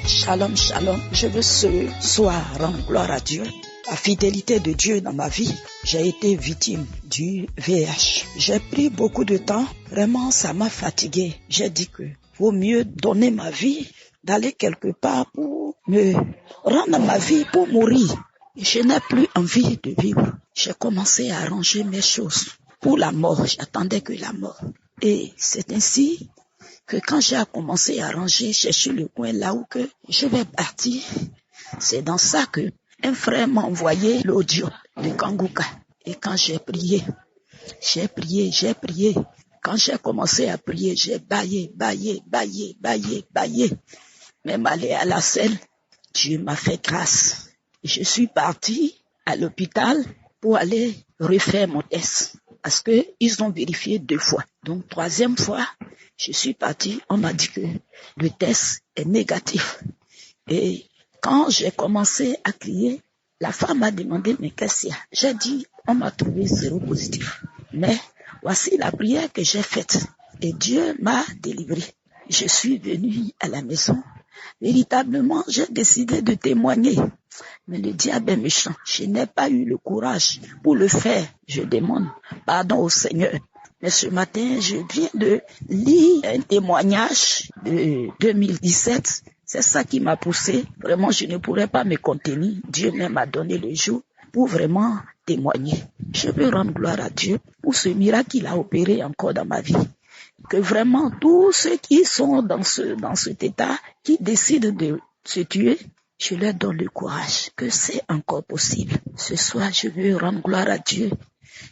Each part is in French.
Shalom, shalom. Je veux ce soir rendre gloire à Dieu. La fidélité de Dieu dans ma vie. J'ai été victime du VIH. J'ai pris beaucoup de temps. Vraiment, ça m'a fatigué. J'ai dit que vaut mieux donner ma vie, d'aller quelque part pour me rendre ma vie pour mourir. Je n'ai plus envie de vivre. J'ai commencé à arranger mes choses pour la mort. J'attendais que la mort. Et c'est ainsi que quand j'ai commencé à ranger, chercher le coin là où que je vais partir, c'est dans ça que un frère m'a envoyé l'audio de Kanguka. Et quand j'ai prié. Quand j'ai commencé à prier, j'ai baillé. Même aller à la selle, Dieu m'a fait grâce. Je suis parti à l'hôpital pour aller refaire mon test. Parce que ils ont vérifié 2 fois. Donc, 3e fois, je suis parti, on m'a dit que le test est négatif. Et quand j'ai commencé à crier, la femme m'a demandé, mais qu'est-ce qu'il y a? J'ai dit, on m'a trouvé 0 positif. Mais voici la prière que j'ai faite. Et Dieu m'a délivré. Je suis venu à la maison. Véritablement, j'ai décidé de témoigner. Mais le diable est méchant. Je n'ai pas eu le courage pour le faire. Je demande pardon au Seigneur. Mais ce matin, je viens de lire un témoignage de 2017. C'est ça qui m'a poussé. Vraiment, je ne pourrais pas me contenir. Dieu même m'a donné le jour pour vraiment témoigner. Je veux rendre gloire à Dieu pour ce miracle qu'il a opéré encore dans ma vie. Que vraiment tous ceux qui sont dans cet état, qui décident de se tuer, je leur donne le courage que c'est encore possible. Ce soir, je veux rendre gloire à Dieu.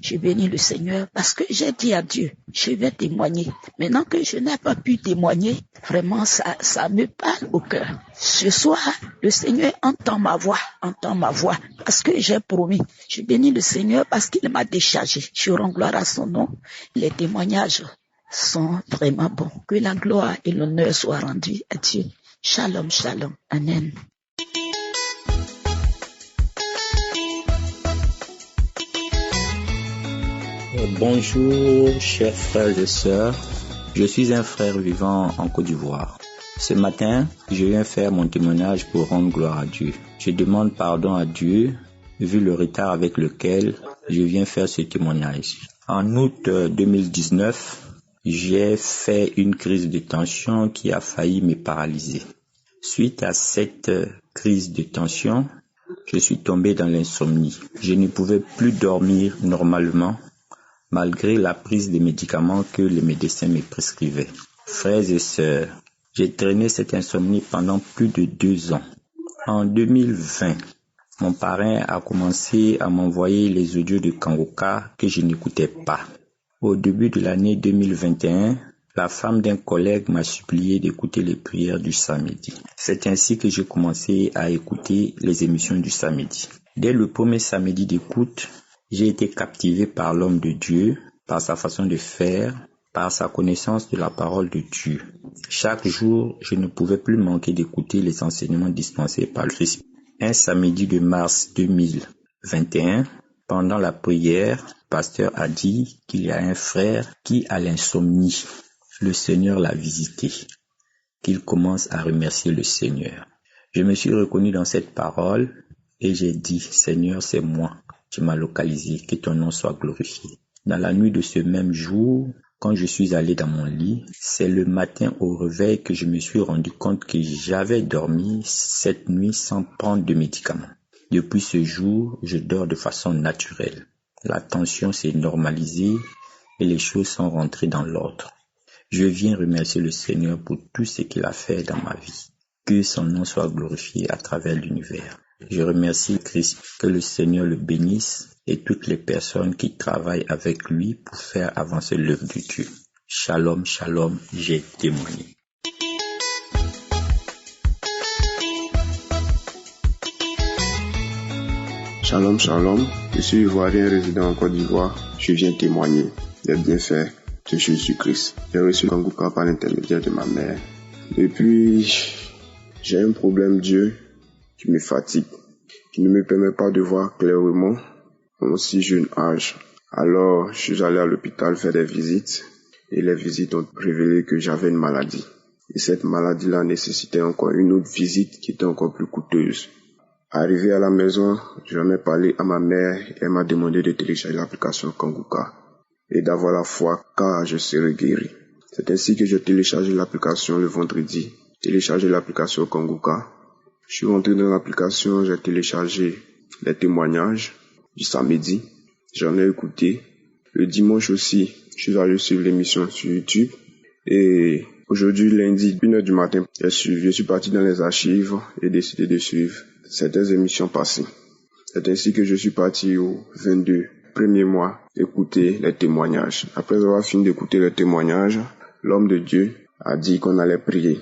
Je bénis le Seigneur parce que j'ai dit à Dieu, je vais témoigner. Maintenant que je n'ai pas pu témoigner, vraiment ça me parle au cœur. Ce soir, le Seigneur entend ma voix parce que j'ai promis. Je bénis le Seigneur parce qu'il m'a déchargé. Je rends gloire à son nom. Les témoignages sont vraiment bons. Que la gloire et l'honneur soient rendus à Dieu. Shalom, shalom. Amen. Bonjour, chers frères et sœurs. Je suis un frère vivant en Côte d'Ivoire. Ce matin, je viens faire mon témoignage pour rendre gloire à Dieu. Je demande pardon à Dieu, vu le retard avec lequel je viens faire ce témoignage. En août 2019, j'ai fait une crise de tension qui a failli me paralyser. Suite à cette crise de tension, je suis tombé dans l'insomnie. Je ne pouvais plus dormir normalement, malgré la prise des médicaments que les médecins me prescrivaient. Frères et sœurs, j'ai traîné cette insomnie pendant plus de 2 ans. En 2020, mon parrain a commencé à m'envoyer les audios de Kanguka que je n'écoutais pas. Au début de l'année 2021, la femme d'un collègue m'a supplié d'écouter les prières du samedi. C'est ainsi que j'ai commencé à écouter les émissions du samedi. Dès le premier samedi d'écoute, j'ai été captivé par l'homme de Dieu, par sa façon de faire, par sa connaissance de la parole de Dieu. Chaque jour, je ne pouvais plus manquer d'écouter les enseignements dispensés par le Christ. Un samedi de mars 2021, pendant la prière, le pasteur a dit qu'il y a un frère qui a l'insomnie. Le Seigneur l'a visité, qu'il commence à remercier le Seigneur. Je me suis reconnu dans cette parole et j'ai dit, Seigneur, c'est moi. Tu m'as localisé, que ton nom soit glorifié. Dans la nuit de ce même jour, quand je suis allé dans mon lit, c'est le matin au réveil que je me suis rendu compte que j'avais dormi cette nuit sans prendre de médicaments. Depuis ce jour, je dors de façon naturelle. La tension s'est normalisée et les choses sont rentrées dans l'ordre. Je viens remercier le Seigneur pour tout ce qu'il a fait dans ma vie. Que son nom soit glorifié à travers l'univers. Je remercie Christ, que le Seigneur le bénisse et toutes les personnes qui travaillent avec lui pour faire avancer l'œuvre de Dieu. Shalom, shalom, j'ai témoigné. Shalom, shalom, je suis ivoirien résident en Côte d'Ivoire. Je viens témoigner des bienfaits de Jésus-Christ. J'ai reçu Kanguka par l'intermédiaire de ma mère. Depuis, j'ai un problème Dieu qui me fatigue, qui ne me permet pas de voir clairement à mon si jeune âge. Alors, je suis allé à l'hôpital faire des visites et les visites ont révélé que j'avais une maladie. Et cette maladie-là nécessitait encore une autre visite qui était encore plus coûteuse. Arrivé à la maison, j'en ai parlé à ma mère et elle m'a demandé de télécharger l'application Kanguka et d'avoir la foi car je serai guéri. C'est ainsi que j'ai téléchargé l'application le vendredi. Téléchargé l'application Kanguka. Je suis rentré dans l'application, j'ai téléchargé les témoignages du samedi. J'en ai écouté. Le dimanche aussi, je suis allé suivre l'émission sur YouTube. Et aujourd'hui, lundi, 1h du matin, je suis parti dans les archives et décidé de suivre certaines émissions passées. C'est ainsi que je suis parti au 22 premier mois écouter les témoignages. Après avoir fini d'écouter les témoignages, l'homme de Dieu a dit qu'on allait prier.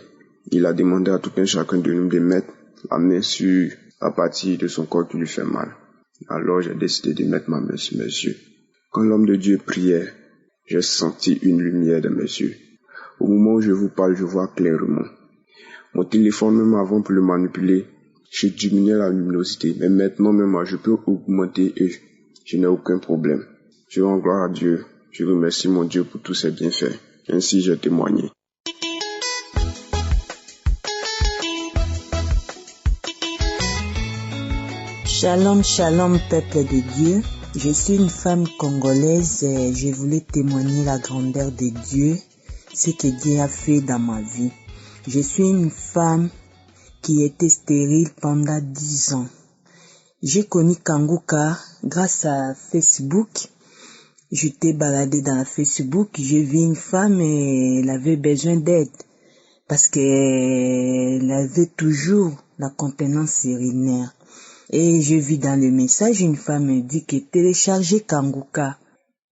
Il a demandé à tout un chacun de nous de mettre la main sur la partie de son corps qui lui fait mal. Alors j'ai décidé de mettre ma main sur mes yeux. Quand l'homme de Dieu priait, j'ai senti une lumière dans mes yeux. Au moment où je vous parle, je vois clairement. Mon téléphone, même avant pour le manipuler, je diminuais la luminosité. Mais maintenant, même je peux augmenter et je n'ai aucun problème. Je rends gloire à Dieu. Je remercie mon Dieu pour tous ses bienfaits. Ainsi, j'ai témoigné. Shalom, shalom, peuple de Dieu. Je suis une femme congolaise et je voulais témoigner la grandeur de Dieu, ce que Dieu a fait dans ma vie. Je suis une femme qui était stérile pendant 10 ans. J'ai connu Kanguka grâce à Facebook. J'étais baladée dans Facebook, j'ai vu une femme et elle avait besoin d'aide parce qu'elle avait toujours la contenance urinaire. Et je vis dans le message, une femme me dit que télécharger Kanguka.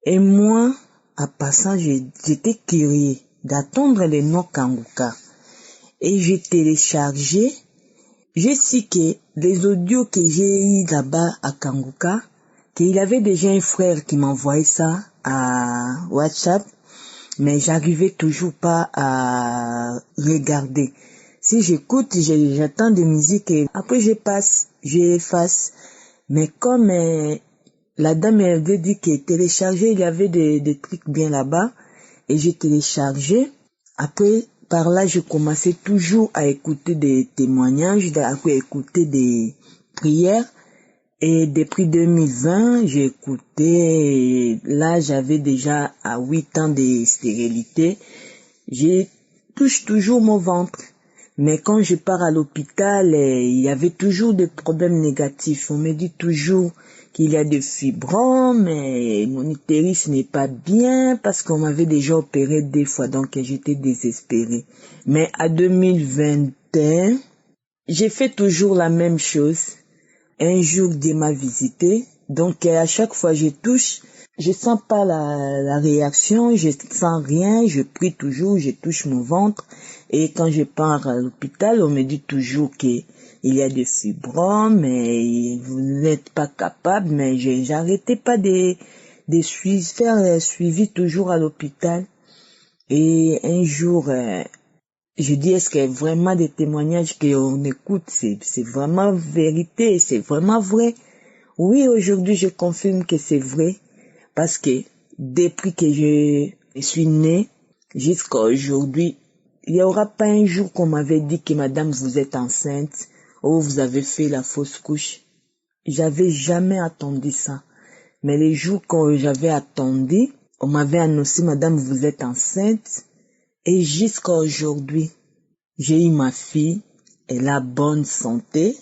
Et moi, en passant, j'étais curieux d'attendre le nom Kanguka. Et j'ai téléchargé. Je sais que les audios que j'ai eu là-bas à Kanguka, qu'il y avait déjà un frère qui m'envoyait ça à WhatsApp, mais j'arrivais toujours pas à regarder. Si j'écoute, j'attends des musiques et après j'efface. Mais comme la dame avait dit qu'elle téléchargeait, il y avait des trucs bien là-bas et j'ai téléchargé. Après, par là, je commençais toujours à écouter des témoignages, à écouter des prières. Et depuis 2020, j'ai écouté, là j'avais déjà à 8 ans de stérilité. Je touche toujours mon ventre. Mais quand je pars à l'hôpital, il y avait toujours des problèmes négatifs. On me dit toujours qu'il y a des fibromes, mais mon utérus n'est pas bien parce qu'on m'avait déjà opéré 2 fois, donc j'étais désespérée. Mais à 2021, j'ai fait toujours la même chose. Un jour, Dieu m'a visité, donc à chaque fois je touche, je sens pas la réaction, je sens rien, je prie toujours, je touche mon ventre. Et quand je pars à l'hôpital, on me dit toujours qu'il y a des fibromes, mais vous n'êtes pas capable, mais j'arrêtais pas de faire suivi toujours à l'hôpital. Et un jour, je dis, est-ce qu'il y a vraiment des témoignages qu'on écoute, c'est vraiment vérité, c'est vraiment vrai. Oui, aujourd'hui, je confirme que c'est vrai, parce que depuis que je suis née, jusqu'à aujourd'hui, il n'y aura pas un jour qu'on m'avait dit que madame, vous êtes enceinte, ou vous avez fait la fausse couche. J'avais jamais attendu ça. Mais les jours quand j'avais attendu, on m'avait annoncé, madame, vous êtes enceinte. Et jusqu'à aujourd'hui, j'ai eu ma fille, elle a bonne santé.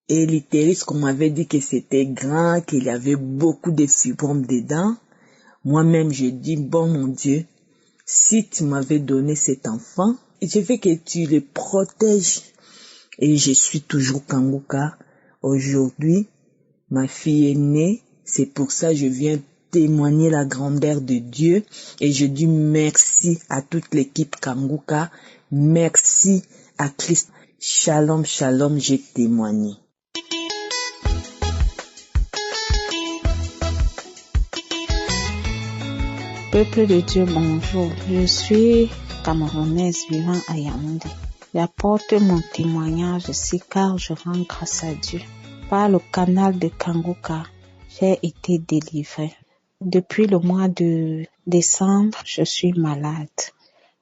Et l'utérus, qu'on m'avait dit que c'était grand, qu'il y avait beaucoup de fibromes dedans. Moi-même, je dis, bon mon Dieu, si tu m'avais donné cet enfant, je veux que tu le protèges. Et je suis toujours Kanguka. Aujourd'hui, ma fille est née. C'est pour ça que je viens témoigner la grandeur de Dieu. Et je dis merci à toute l'équipe Kanguka. Merci à Christ. Shalom, shalom, j'ai témoigné. Peuple de Dieu, bonjour. Je suis camerounaise vivant à Yaoundé. J'apporte mon témoignage ici car je rends grâce à Dieu. Par le canal de Kanguka, j'ai été délivrée. Depuis le mois de décembre, je suis malade.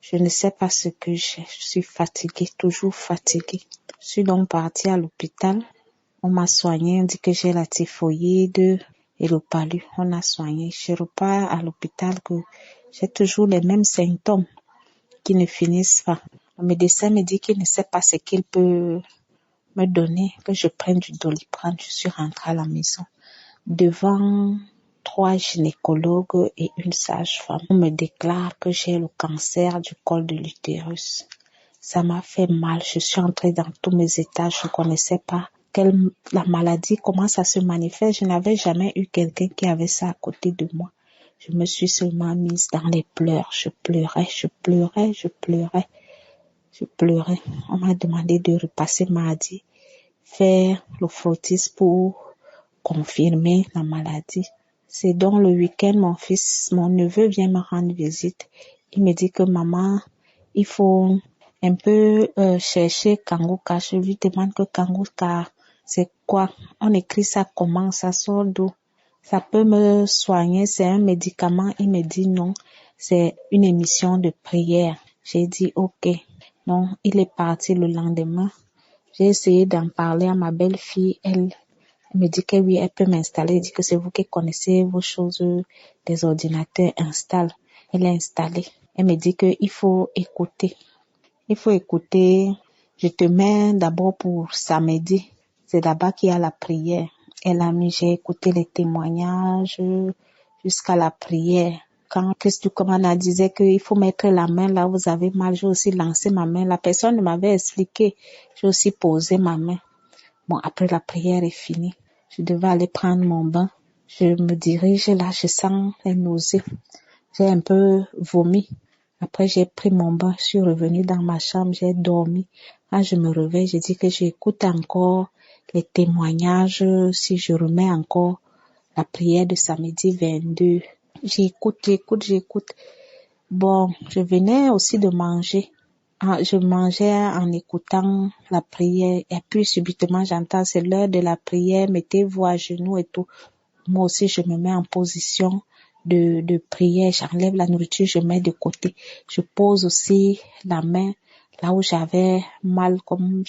Je ne sais pas ce que j'ai. Je suis fatiguée, toujours fatiguée. Je suis donc partie à l'hôpital. On m'a soignée, on dit que j'ai la typhoïde et le palu. On a soigné. Je repars à l'hôpital que j'ai toujours les mêmes symptômes qui ne finissent pas. Le médecin me dit qu'il ne sait pas ce qu'il peut me donner, que je prenne du Doliprane. Je suis rentrée à la maison. Devant 3 gynécologues et une sage-femme, on me déclare que j'ai le cancer du col de l'utérus. Ça m'a fait mal. Je suis entrée dans tous mes états. Je ne connaissais pas la maladie, comment ça se manifeste. Je n'avais jamais eu quelqu'un qui avait ça à côté de moi. Je me suis seulement mise dans les pleurs. Je pleurais. On m'a demandé de repasser mardi, faire le frottis pour confirmer la maladie. C'est donc le week-end, mon neveu vient me rendre visite. Il me dit que maman, il faut un peu chercher Kanguka. Je lui demande que Kanguka, c'est quoi? On écrit ça comment? Ça sort d'où? Ça peut me soigner? C'est un médicament? Il me dit non, c'est une émission de prière. J'ai dit ok. Donc, il est parti le lendemain. J'ai essayé d'en parler à ma belle-fille. Elle me dit que oui, elle peut m'installer. Elle dit que c'est vous qui connaissez vos choses des ordinateurs. Installe. Elle est installée. Elle me dit qu'il faut écouter. Je te mets d'abord pour samedi. C'est là-bas qu'il y a la prière. J'ai écouté les témoignages jusqu'à la prière. Quand Christ du commandement disait qu'il faut mettre la main là où vous avez mal, j'ai aussi lancé ma main. La personne m'avait expliqué. J'ai aussi posé ma main. Bon, après la prière est finie, je devais aller prendre mon bain. Je me dirige là, je sens les nausées. J'ai un peu vomi. Après, j'ai pris mon bain, je suis revenue dans ma chambre, j'ai dormi. Quand je me réveille, je dis que j'écoute encore les témoignages, si je remets encore la prière de samedi 22. J'écoute. Bon, je venais aussi de manger. Je mangeais en écoutant la prière et puis subitement j'entends c'est l'heure de la prière, mettez-vous à genoux et tout. Moi aussi je me mets en position de prière, j'enlève la nourriture, je mets de côté. Je pose aussi la main là où j'avais mal, comme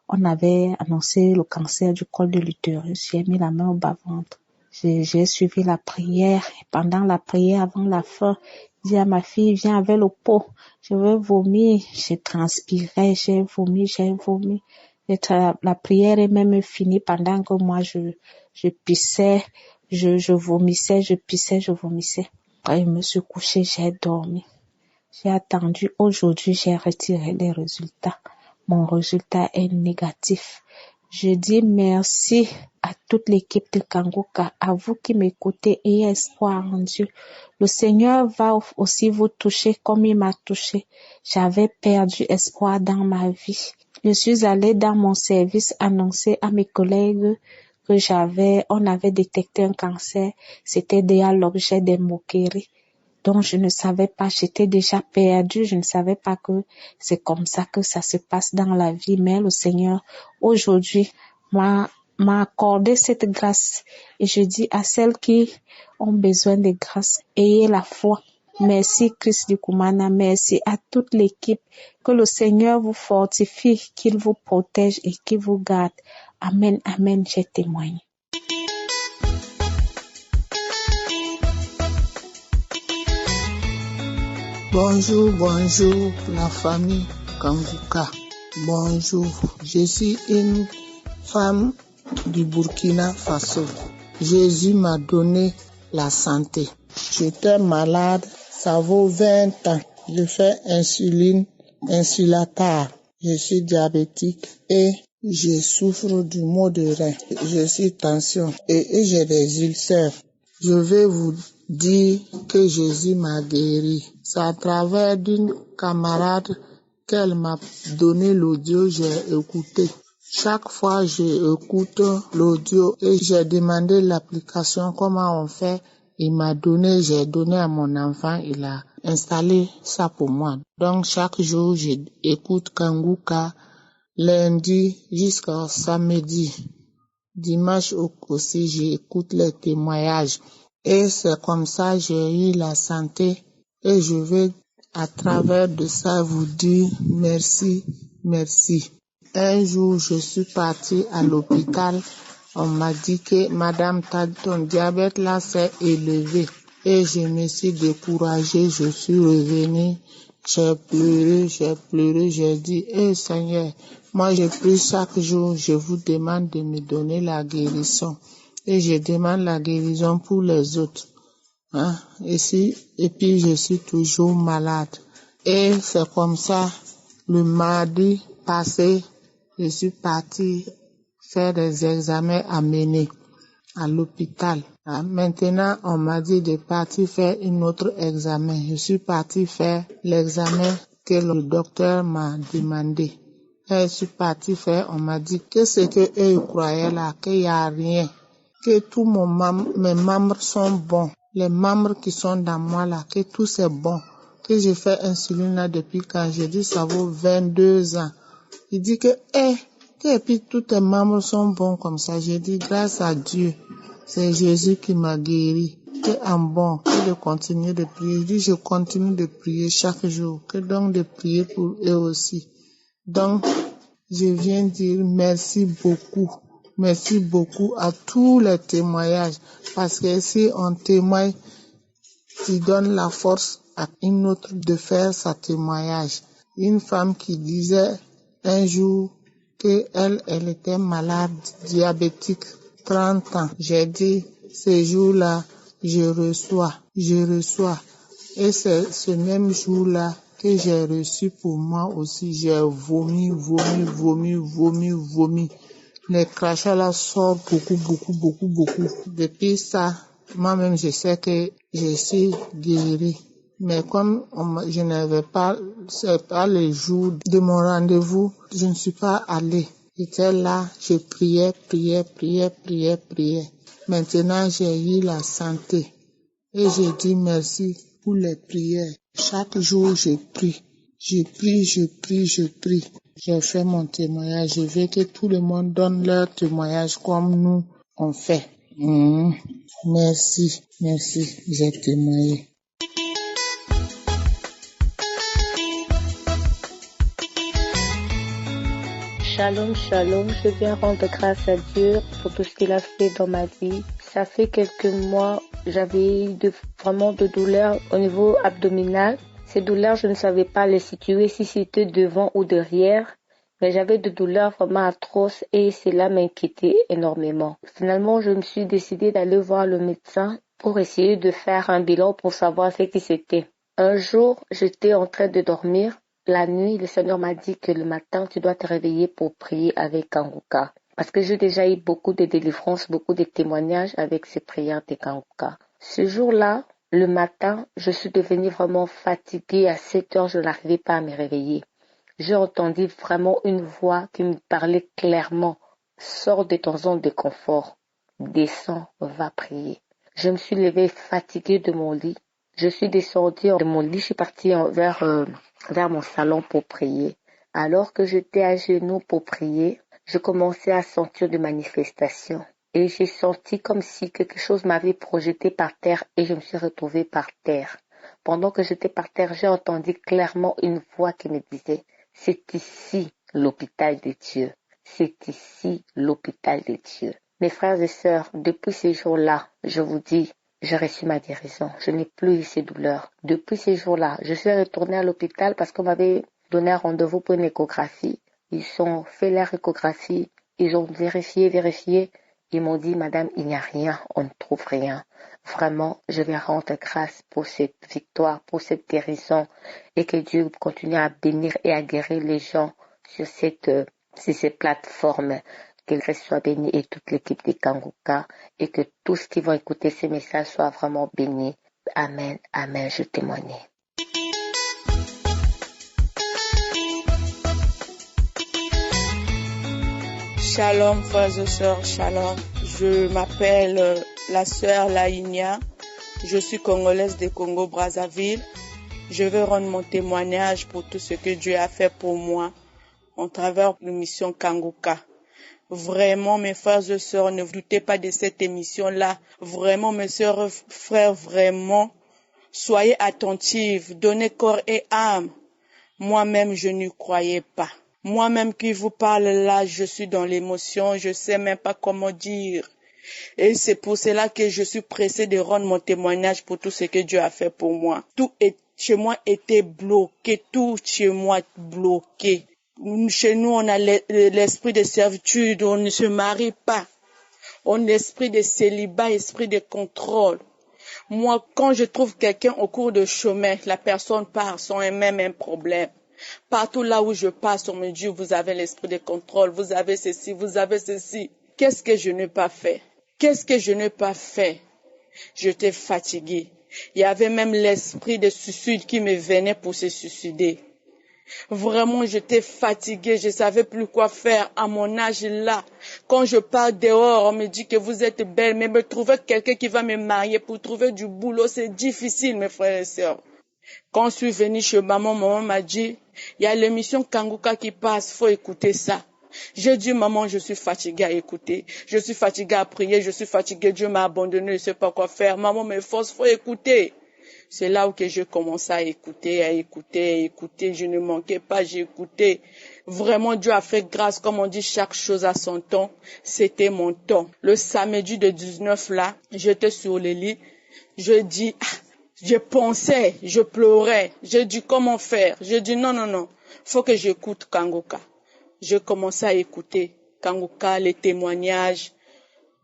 on avait annoncé le cancer du col de l'utérus. J'ai mis la main au bas-ventre. J'ai suivi la prière. Et pendant la prière, avant la fin, j'ai dit à ma fille, viens avec le pot. Je veux vomir. J'ai transpiré, j'ai vomi. La prière est même finie pendant que moi, je pissais, je vomissais, je pissais, je vomissais. Après, je me suis couchée, j'ai dormi. J'ai attendu. Aujourd'hui, j'ai retiré les résultats. Mon résultat est négatif. Je dis merci à toute l'équipe de Kanguka, à vous qui m'écoutez, ayez espoir en Dieu. Le Seigneur va aussi vous toucher comme il m'a touché. J'avais perdu espoir dans ma vie. Je suis allée dans mon service annoncer à mes collègues que on avait détecté un cancer. C'était déjà l'objet des moqueries. Donc, je ne savais pas, j'étais déjà perdue, je ne savais pas que c'est comme ça que ça se passe dans la vie. Mais le Seigneur, aujourd'hui, m'a accordé cette grâce. Et je dis à celles qui ont besoin de grâce, ayez la foi. Merci Christ du Kumana, merci à toute l'équipe. Que le Seigneur vous fortifie, qu'il vous protège et qu'il vous garde. Amen, amen, j'ai témoigné. Bonjour la famille Kanguka. Bonjour, je suis une femme du Burkina Faso. Jésus m'a donné la santé. J'étais malade, ça vaut 20 ans. Je fais insulatard. Je suis diabétique et je souffre du maux de rein. Je suis tension et j'ai des ulcères. Je vais vous dire que Jésus m'a guéri. C'est à travers d'une camarade qu'elle m'a donné l'audio, j'ai écouté. Chaque fois, j'écoute l'audio et j'ai demandé l'application, comment on fait. Il m'a donné, j'ai donné à mon enfant, il a installé ça pour moi. Donc, chaque jour, j'écoute Kanguka, lundi jusqu'à samedi. Dimanche aussi, j'écoute les témoignages. Et c'est comme ça, j'ai eu la santé. Et je veux à travers de ça vous dire merci, merci. Un jour, je suis partie à l'hôpital. On m'a dit que madame, ton diabète là s'est élevé. Et je me suis découragée, je suis revenue. J'ai pleuré, j'ai dit, Seigneur, moi je prie chaque jour, je vous demande de me donner la guérison. Et je demande la guérison pour les autres. Et puis je suis toujours malade. Et c'est comme ça, le mardi passé, je suis partie faire des examens à Méné, à l'hôpital. Maintenant, on m'a dit de partir faire un autre examen. Je suis partie faire l'examen que le docteur m'a demandé. Et je suis partie faire, on m'a dit que ce que eux croyaient là, qu'il n'y a rien, que tous mes membres sont bons. Les membres qui sont dans moi là, que tout c'est bon. Que j'ai fait insuline là depuis quand j'ai dit ça vaut 22 ans. Il dit que, et puis tous tes membres sont bons comme ça. J'ai dit grâce à Dieu. C'est Jésus qui m'a guéri. Que en bon, que de continuer de prier. Je dis, je continue de prier chaque jour. Que donc de prier pour eux aussi. Donc, je viens dire merci beaucoup. Merci beaucoup à tous les témoignages. Parce que si on témoigne, tu donnes la force à une autre de faire sa témoignage. Une femme qui disait un jour qu'elle était malade, diabétique, 30 ans. J'ai dit, ce jour-là, je reçois. Et c'est ce même jour-là que j'ai reçu pour moi aussi. J'ai vomi. Les crachats là sortent beaucoup. Depuis ça, moi-même, je sais que je suis guérie. Mais comme je n'avais pas, c'est pas le jour de mon rendez-vous, je ne suis pas allée. J'étais là, je priais. Maintenant, j'ai eu la santé. Et je dis merci pour les prières. Chaque jour, je prie. J'ai fait mon témoignage. Je veux que tout le monde donne leur témoignage comme nous, on fait. Merci, j'ai témoigné. Shalom, je viens rendre grâce à Dieu pour tout ce qu'il a fait dans ma vie. Ça fait quelques mois, j'avais eu vraiment de douleurs au niveau abdominal. Ces douleurs, je ne savais pas les situer, si c'était devant ou derrière. Mais j'avais des douleurs vraiment atroces et cela m'inquiétait énormément. Finalement, je me suis décidée d'aller voir le médecin pour essayer de faire un bilan pour savoir ce qui c'était. Un jour, j'étais en train de dormir. La nuit, le Seigneur m'a dit que le matin, tu dois te réveiller pour prier avec Kanguka. Parce que j'ai déjà eu beaucoup de délivrances, beaucoup de témoignages avec ces prières de Kanguka. Ce jour-là, le matin, je suis devenue vraiment fatiguée. À 7 heures, je n'arrivais pas à me réveiller. J'ai entendu vraiment une voix qui me parlait clairement. Sors de ton zone de confort. Descends, va prier. Je me suis levée fatiguée de mon lit. Je suis descendue de mon lit, je suis partie vers mon salon pour prier. Alors que j'étais à genoux pour prier, je commençais à sentir des manifestations. Et j'ai senti comme si quelque chose m'avait projeté par terre et je me suis retrouvée par terre. Pendant que j'étais par terre, j'ai entendu clairement une voix qui me disait « C'est ici l'hôpital de Dieu. C'est ici l'hôpital de Dieu. » Mes frères et sœurs, depuis ces jours-là, je vous dis, j'ai reçu ma guérison. Je n'ai plus eu ces douleurs. Depuis ces jours-là, je suis retournée à l'hôpital parce qu'on m'avait donné un rendez-vous pour une échographie. Ils ont fait leur échographie. Ils ont vérifié. Ils m'ont dit, madame, il n'y a rien. On ne trouve rien. Vraiment, je vais rendre grâce pour cette victoire, pour cette guérison et que Dieu continue à bénir et à guérir les gens sur ces plateformes. Qu'il soit béni et toute l'équipe de Kanguka et que tous qui vont écouter ces messages soient vraiment bénis. Amen, amen, je témoigne. Shalom frères et sœurs, shalom. Je m'appelle la sœur Laïnia. Je suis congolaise de Congo-Brazzaville. Je veux rendre mon témoignage pour tout ce que Dieu a fait pour moi en travers de l'émission Kanguka. Vraiment, mes frères et sœurs, ne vous doutez pas de cette émission-là. Vraiment, mes sœurs, frères, vraiment, Soyez attentifs, donnez corps et âme. Moi-même, je n'y croyais pas. Moi-même qui vous parle là, je suis dans l'émotion, je sais même pas comment dire. Et c'est pour cela que je suis pressée de rendre mon témoignage pour tout ce que Dieu a fait pour moi. Tout chez moi était bloqué, tout chez moi bloqué. Chez nous, on a l'esprit de servitude, on ne se marie pas. On a l'esprit de célibat, esprit de contrôle. Moi, quand je trouve quelqu'un au cours de chemin, la personne part sans même un problème. Partout là où je passe, on me dit, vous avez l'esprit de contrôle, vous avez ceci, vous avez ceci. Qu'est-ce que je n'ai pas fait? Qu'est-ce que je n'ai pas fait? J'étais fatiguée. Il y avait même l'esprit de suicide qui me venait pour se suicider. Vraiment, j'étais fatiguée, je savais plus quoi faire à mon âge là. Quand je pars dehors, on me dit que vous êtes belle, mais me trouver quelqu'un qui va me marier pour trouver du boulot, c'est difficile, mes frères et sœurs. Quand je suis venue chez maman m'a dit, il y a l'émission Kanguka qui passe, faut écouter ça. J'ai dit, maman, je suis fatiguée à écouter. Je suis fatiguée à prier, je suis fatiguée, Dieu m'a abandonné, je ne sais pas quoi faire. Maman, mes forces, faut écouter. C'est là où que j'ai commencé à écouter. Je ne manquais pas, j'ai écouté. Vraiment, Dieu a fait grâce, comme on dit, chaque chose à son temps. C'était mon temps. Le samedi de 19 là, j'étais sur le lit. Je dis, je pensais, je pleurais. J'ai dit, comment faire? J'ai dit, non. Faut que j'écoute Kanguka. J'ai commencé à écouter Kanguka, les témoignages.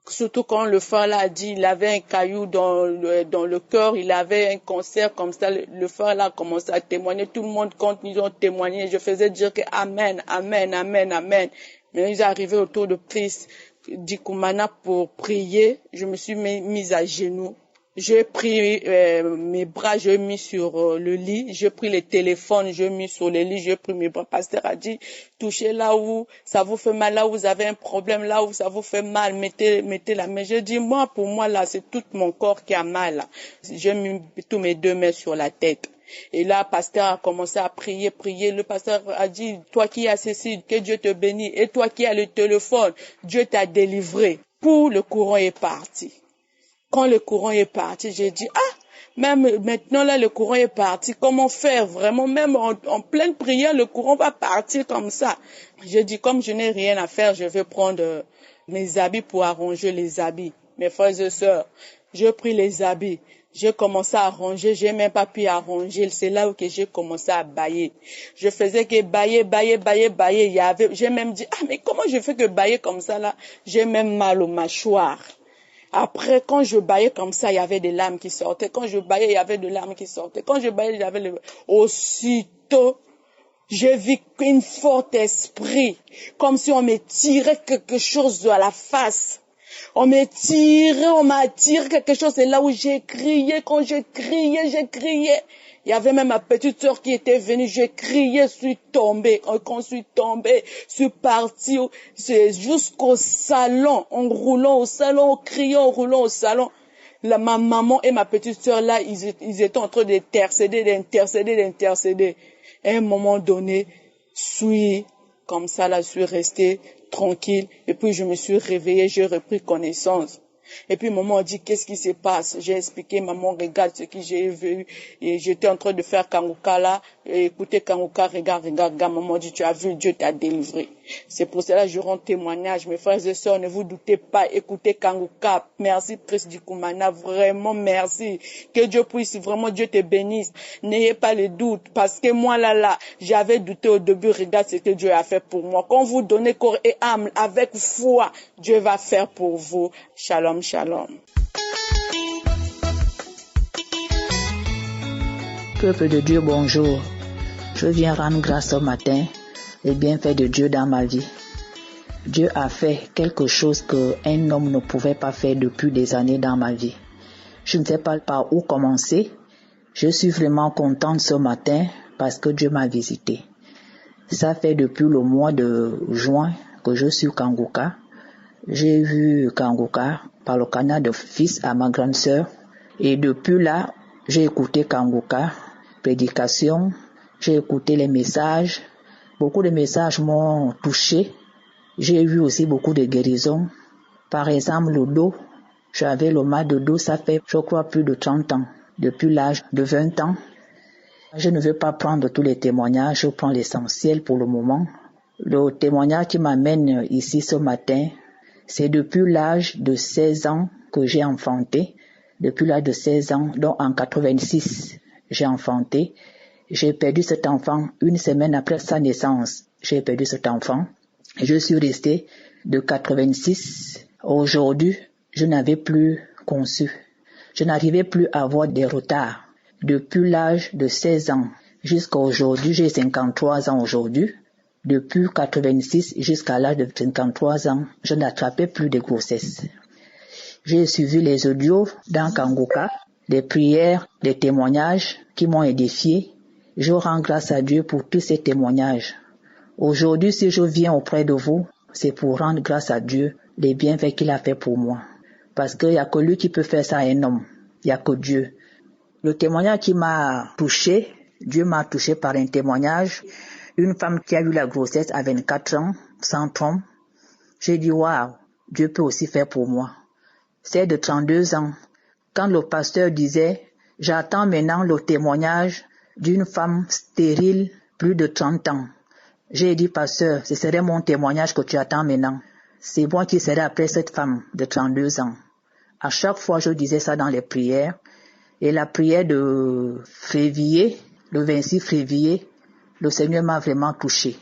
Surtout quand le frère là a dit, il avait un caillou dans le cœur, il avait un cancer comme ça, le frère là a commencé à témoigner, tout le monde quand ils ont témoigné, je faisais dire que amen. Mais ils arrivaient autour de Christ d'Ikumana pour prier, je me suis mise à genoux. J'ai pris mes bras, j'ai mis sur le lit, j'ai pris le téléphone, j'ai mis sur le lit, j'ai pris mes bras. Pasteur a dit, touchez là où ça vous fait mal, là où vous avez un problème, là où ça vous fait mal, mettez la main. J'ai dit, pour moi là, c'est tout mon corps qui a mal. Là. J'ai mis tous mes deux mains sur la tête. Et là, pasteur a commencé à prier. Le pasteur a dit, toi qui as ceci, que Dieu te bénisse. Et toi qui as le téléphone, Dieu t'a délivré. Pour le courant est parti. Quand le courant est parti, j'ai dit, même maintenant là, le courant est parti. Comment faire vraiment? Même en pleine prière, le courant va partir comme ça. J'ai dit, comme je n'ai rien à faire, je vais prendre mes habits pour arranger les habits. Mes frères et sœurs, j'ai pris les habits. J'ai commencé à arranger, j'ai même pas pu arranger. C'est là où que j'ai commencé à bailler. Je faisais que bailler. J'ai même dit, mais comment je fais que bailler comme ça là? J'ai même mal aux mâchoires. Après, quand je baillais comme ça, il y avait des larmes qui sortaient. Quand je baillais, il y avait des larmes qui sortaient. Quand je baillais, il y avait aussitôt, j'ai vu qu'un fort esprit, comme si on me tirait quelque chose à la face. On m'a tiré quelque chose. C'est là où j'ai crié. Quand j'ai crié. Il y avait même ma petite sœur qui était venue, j'ai crié, je suis tombée. Quand je suis tombée, je suis partie jusqu'au salon, en roulant au salon, en criant, en roulant au salon. Ma maman et ma petite sœur là, ils étaient en train d'intercéder. À un moment donné, comme ça là, je suis restée tranquille. Et puis je me suis réveillée, j'ai repris connaissance. Et puis maman a dit, qu'est-ce qui se passe? J'ai expliqué, maman, regarde ce que j'ai vu. Et j'étais en train de faire Kanguka là. Et écoutez Kanguka, regarde. Maman a dit, tu as vu, Dieu t'a délivré. C'est pour cela que je rends témoignage. Mes frères et sœurs, ne vous doutez pas, écoutez Kanguka. Merci Christ d'Ikumana, vraiment merci. Que Dieu puisse, vraiment Dieu te bénisse. N'ayez pas le doute. Parce que moi là, j'avais douté au début, regarde ce que Dieu a fait pour moi. Quand vous donnez corps et âme avec foi, Dieu va faire pour vous. Shalom. Peuple de Dieu, bonjour. Je viens rendre grâce ce matin les bienfaits de Dieu dans ma vie. Dieu a fait quelque chose qu'un homme ne pouvait pas faire depuis des années dans ma vie. Je ne sais pas par où commencer. Je suis vraiment contente ce matin parce que Dieu m'a visité. Ça fait depuis le mois de juin que je suis Kanguka. J'ai vu Kanguka par le canal de fils à ma grande sœur. Et depuis là, j'ai écouté Kanguka, prédication, j'ai écouté les messages. Beaucoup de messages m'ont touché. J'ai vu aussi beaucoup de guérisons. Par exemple, le dos. J'avais le mal de dos, ça fait, je crois, plus de 30 ans. depuis l'âge de 20 ans. Je ne veux pas prendre tous les témoignages, je prends l'essentiel pour le moment. Le témoignage qui m'amène ici ce matin, c'est depuis l'âge de 16 ans que j'ai enfanté. Depuis l'âge de 16 ans, donc en 86, j'ai enfanté. J'ai perdu cet enfant une semaine après sa naissance. J'ai perdu cet enfant. Je suis restée de 86. Aujourd'hui, je n'avais plus conçu. Je n'arrivais plus à avoir des retards. Depuis l'âge de 16 ans jusqu'à aujourd'hui, j'ai 53 ans aujourd'hui. Depuis 86 jusqu'à l'âge de 53 ans, je n'attrapais plus de grossesse. J'ai suivi les audios dans Kanguka, des prières, des témoignages qui m'ont édifié. Je rends grâce à Dieu pour tous ces témoignages. Aujourd'hui, si je viens auprès de vous, c'est pour rendre grâce à Dieu les bienfaits qu'il a fait pour moi. Parce qu'il n'y a que lui qui peut faire ça à un homme. Il n'y a que Dieu. Le témoignage qui m'a touché, Dieu m'a touché par un témoignage. Une femme qui a eu la grossesse à 24 ans, sans trompe. J'ai dit, waouh, Dieu peut aussi faire pour moi. C'est de 32 ans. Quand le pasteur disait, j'attends maintenant le témoignage d'une femme stérile, plus de 30 ans. J'ai dit, pasteur, ce serait mon témoignage que tu attends maintenant. C'est moi qui serai après cette femme de 32 ans. À chaque fois, je disais ça dans les prières. Et la prière de février, le 26 février, le Seigneur m'a vraiment touché.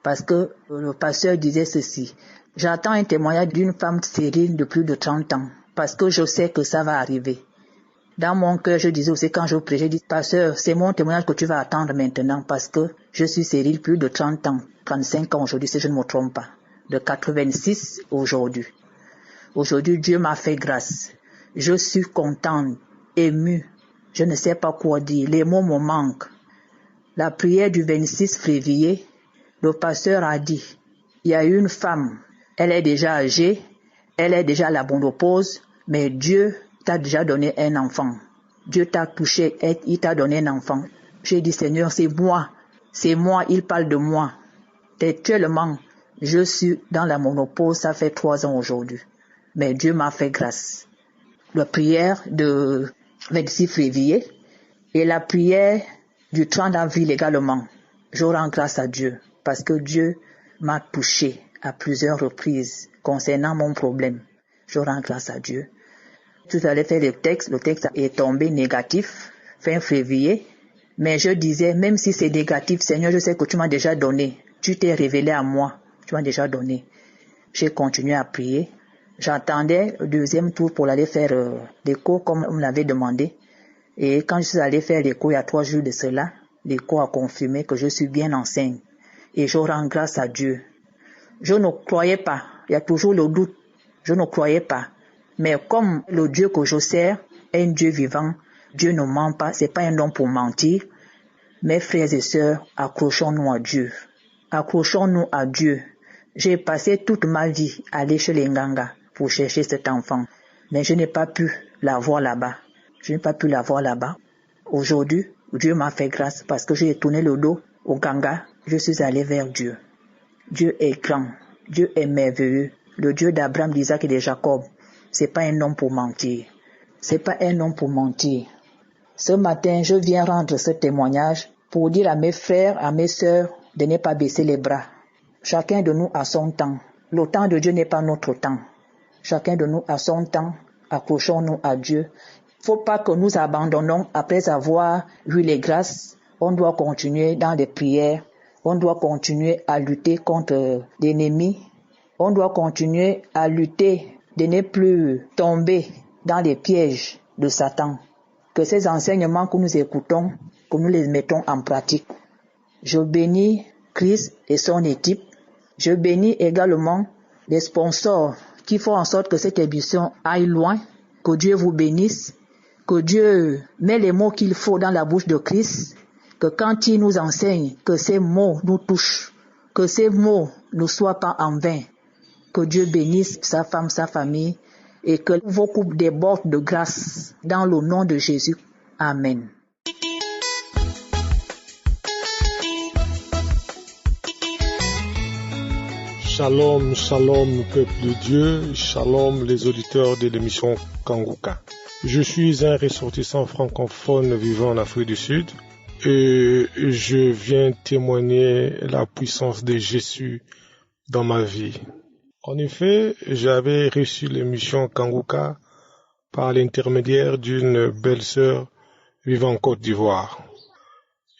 Parce que le pasteur disait ceci. J'attends un témoignage d'une femme stérile de plus de 30 ans. Parce que je sais que ça va arriver. Dans mon cœur, je disais aussi quand je prêchais, je dis, pasteur, c'est mon témoignage que tu vas attendre maintenant parce que je suis stérile plus de 30 ans, 35 ans aujourd'hui, si je ne me trompe pas. De 86 aujourd'hui. Aujourd'hui, Dieu m'a fait grâce. Je suis contente, émue. Je ne sais pas quoi dire. Les mots me manquent. La prière du 26 février, le pasteur a dit, il y a une femme, elle est déjà âgée, elle est déjà à la ménopause, mais Dieu t'a déjà donné un enfant. Dieu t'a touché, il t'a donné un enfant. J'ai dit, Seigneur, c'est moi, il parle de moi. Actuellement, je suis dans la ménopause, ça fait 3 ans aujourd'hui. Mais Dieu m'a fait grâce. La prière de 26 février et la prière du 30 avril également. Je rends grâce à Dieu parce que Dieu m'a touché à plusieurs reprises concernant mon problème. Je rends grâce à Dieu. Tout à l'heure fait le texte est tombé négatif fin février, mais je disais, même si c'est négatif, Seigneur, je sais que tu m'as déjà donné. Tu t'es révélé à moi, tu m'as déjà donné. J'ai continué à prier. J'attendais le deuxième tour pour aller faire l'écho comme on me l'avait demandé. Et quand je suis allé faire l'écho il y a 3 jours de cela, l'écho a confirmé que je suis bien enceinte. Et je rends grâce à Dieu. Je ne croyais pas, il y a toujours le doute, je ne croyais pas. Mais comme le Dieu que je sers est un Dieu vivant, Dieu ne ment pas, c'est pas un homme pour mentir. Mes frères et sœurs, accrochons-nous à Dieu. Accrochons-nous à Dieu. J'ai passé toute ma vie à aller chez les Nganga pour chercher cet enfant. Mais je n'ai pas pu l'avoir là-bas. Aujourd'hui, Dieu m'a fait grâce parce que j'ai tourné le dos au Nganga. Je suis allé vers Dieu. Dieu est grand. Dieu est merveilleux. Le Dieu d'Abraham, d'Isaac et de Jacob. C'est pas un homme pour mentir. C'est pas un homme pour mentir. Ce matin, je viens rendre ce témoignage pour dire à mes frères, à mes sœurs de ne pas baisser les bras. Chacun de nous a son temps. Le temps de Dieu n'est pas notre temps. Chacun de nous a son temps. Accrochons-nous à Dieu. Il ne faut pas que nous abandonnons après avoir eu les grâces. On doit continuer dans les prières. On doit continuer à lutter contre l'ennemi. On doit continuer à lutter de ne plus tomber dans les pièges de Satan. Que ces enseignements que nous écoutons, que nous les mettons en pratique. Je bénis Christ et son équipe. Je bénis également les sponsors qui font en sorte que cette émission aille loin. Que Dieu vous bénisse. Que Dieu met les mots qu'il faut dans la bouche de Christ. Que quand il nous enseigne, que ces mots nous touchent. Que ces mots ne soient pas en vain. Que Dieu bénisse sa femme, sa famille. Et que vos couples débordent de grâce. Dans le nom de Jésus. Amen. Shalom, shalom, peuple de Dieu. Shalom, les auditeurs de l'émission Kanguka. Je suis un ressortissant francophone vivant en Afrique du Sud et je viens témoigner la puissance de Jésus dans ma vie. En effet, j'avais reçu l'émission Kanguka par l'intermédiaire d'une belle-sœur vivant en Côte d'Ivoire.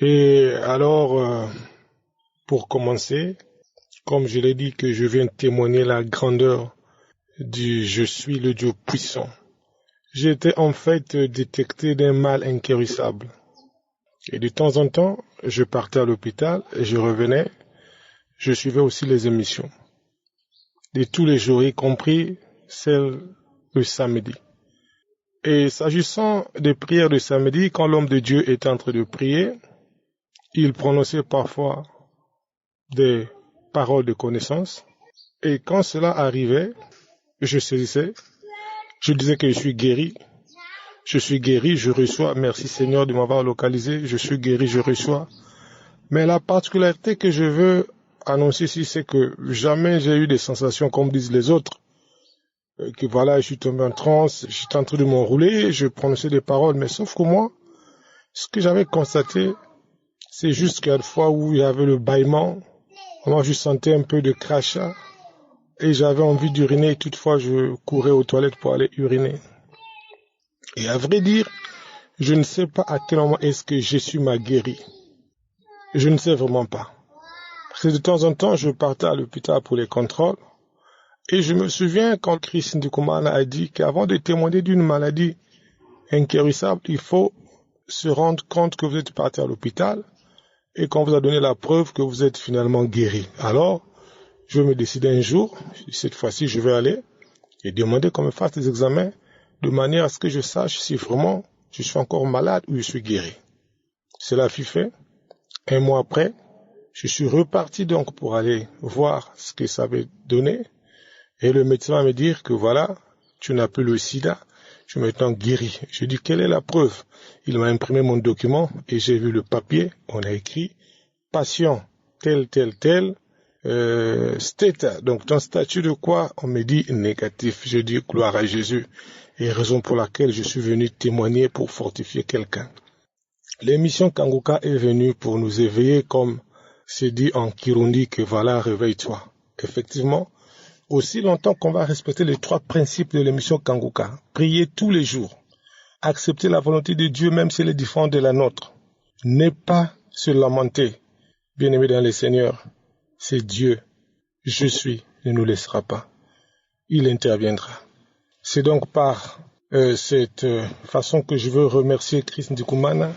Et alors, pour commencer, comme je l'ai dit que je viens témoigner la grandeur du « Je suis le Dieu puissant », j'étais en fait détecté d'un mal inguérissable. Et de temps en temps, je partais à l'hôpital et je revenais. Je suivais aussi les émissions. De tous les jours, y compris celles le samedi. Et s'agissant des prières de samedi, quand l'homme de Dieu était en train de prier, il prononçait parfois des paroles de connaissance. Et quand cela arrivait, je saisissais, je disais que je suis guéri, je reçois, merci Seigneur de m'avoir localisé, je suis guéri, je reçois. Mais la particularité que je veux annoncer ici, c'est que jamais j'ai eu des sensations comme disent les autres, que voilà, je suis tombé en transe, j'étais en train de m'enrouler, je prononçais des paroles, mais sauf que moi, ce que j'avais constaté, c'est juste qu'il y a des fois où il y avait le bâillement, moi je sentais un peu de crachat, et j'avais envie d'uriner, et toutefois je courais aux toilettes pour aller uriner. Et à vrai dire, je ne sais pas à quel moment est-ce que Jésus m'a guéri. Je ne sais vraiment pas. Parce que de temps en temps, je partais à l'hôpital pour les contrôles. Et je me souviens quand Christine Dukumana a dit qu'avant de témoigner d'une maladie inguérissable, il faut se rendre compte que vous êtes parti à l'hôpital et qu'on vous a donné la preuve que vous êtes finalement guéri. Alors, je me décidais un jour, cette fois-ci je vais aller et demander qu'on me fasse des examens de manière à ce que je sache si vraiment je suis encore malade ou je suis guéri. Cela fut fait. Un mois après, je suis reparti donc pour aller voir ce que ça avait donné. Et le médecin va me dire que voilà, tu n'as plus le sida, je suis maintenant guéri. Je dis, quelle est la preuve? Il m'a imprimé mon document et j'ai vu le papier. On a écrit, patient tel, state, donc ton statut de quoi? On me dit négatif. Je dis, gloire à Jésus. Et raison pour laquelle je suis venu témoigner pour fortifier quelqu'un. L'émission Kanguka est venue pour nous éveiller comme c'est dit en Kirundi que voilà, réveille-toi. Effectivement, aussi longtemps qu'on va respecter les 3 principes de l'émission Kanguka, prier tous les jours, accepter la volonté de Dieu même si elle est différente de la nôtre, ne pas se lamenter, bien-aimés dans le Seigneur, c'est Dieu, je suis, ne nous laissera pas, il interviendra. C'est donc par cette façon que je veux remercier Christ Ndikumana.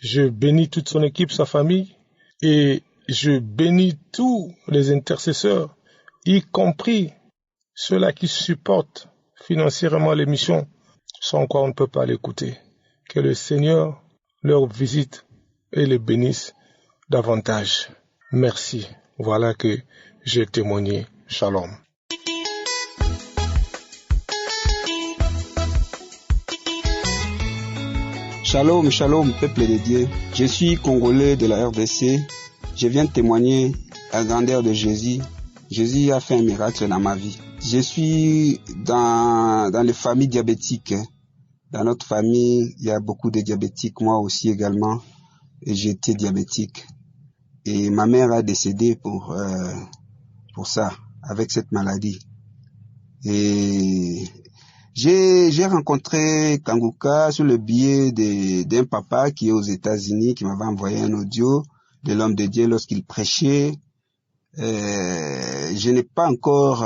Je bénis toute son équipe, sa famille, et je bénis tous les intercesseurs, y compris ceux-là qui supportent financièrement l'émission, sans quoi on ne peut pas l'écouter. Que le Seigneur leur visite et les bénisse davantage. Merci. Voilà que j'ai témoigné. Shalom. Shalom, shalom, peuple de Dieu. Je suis Congolais de la RDC. Je viens témoigner la grandeur de Jésus. Jésus a fait un miracle dans ma vie. Je suis dans les familles diabétiques. Dans notre famille, il y a beaucoup de diabétiques. Moi aussi également. Et j'étais diabétique. Et ma mère a décédé pour ça, avec cette maladie. Et j'ai rencontré Kanguka sur le biais d'un papa qui est aux États-Unis, qui m'avait envoyé un audio de l'homme de Dieu lorsqu'il prêchait. Je n'ai pas encore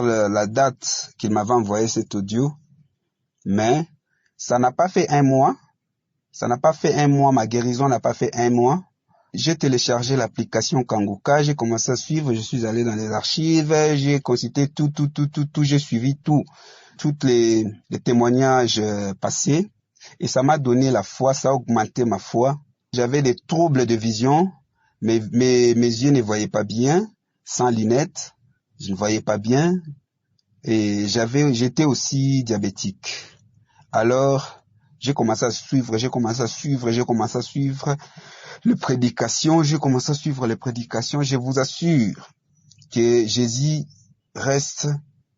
la date qu'il m'avait envoyé cet audio, mais ça n'a pas fait un mois. Ma guérison n'a pas fait un mois. J'ai téléchargé l'application Kanguka, j'ai commencé à suivre, je suis allé dans les archives, j'ai consulté tout, j'ai suivi tous les témoignages passés, et ça m'a donné la foi, ça a augmenté ma foi. J'avais des troubles de vision, mes yeux ne voyaient pas bien, sans lunettes, je ne voyais pas bien, et j'étais aussi diabétique. Alors, j'ai commencé à suivre les prédications, je vous assure que Jésus reste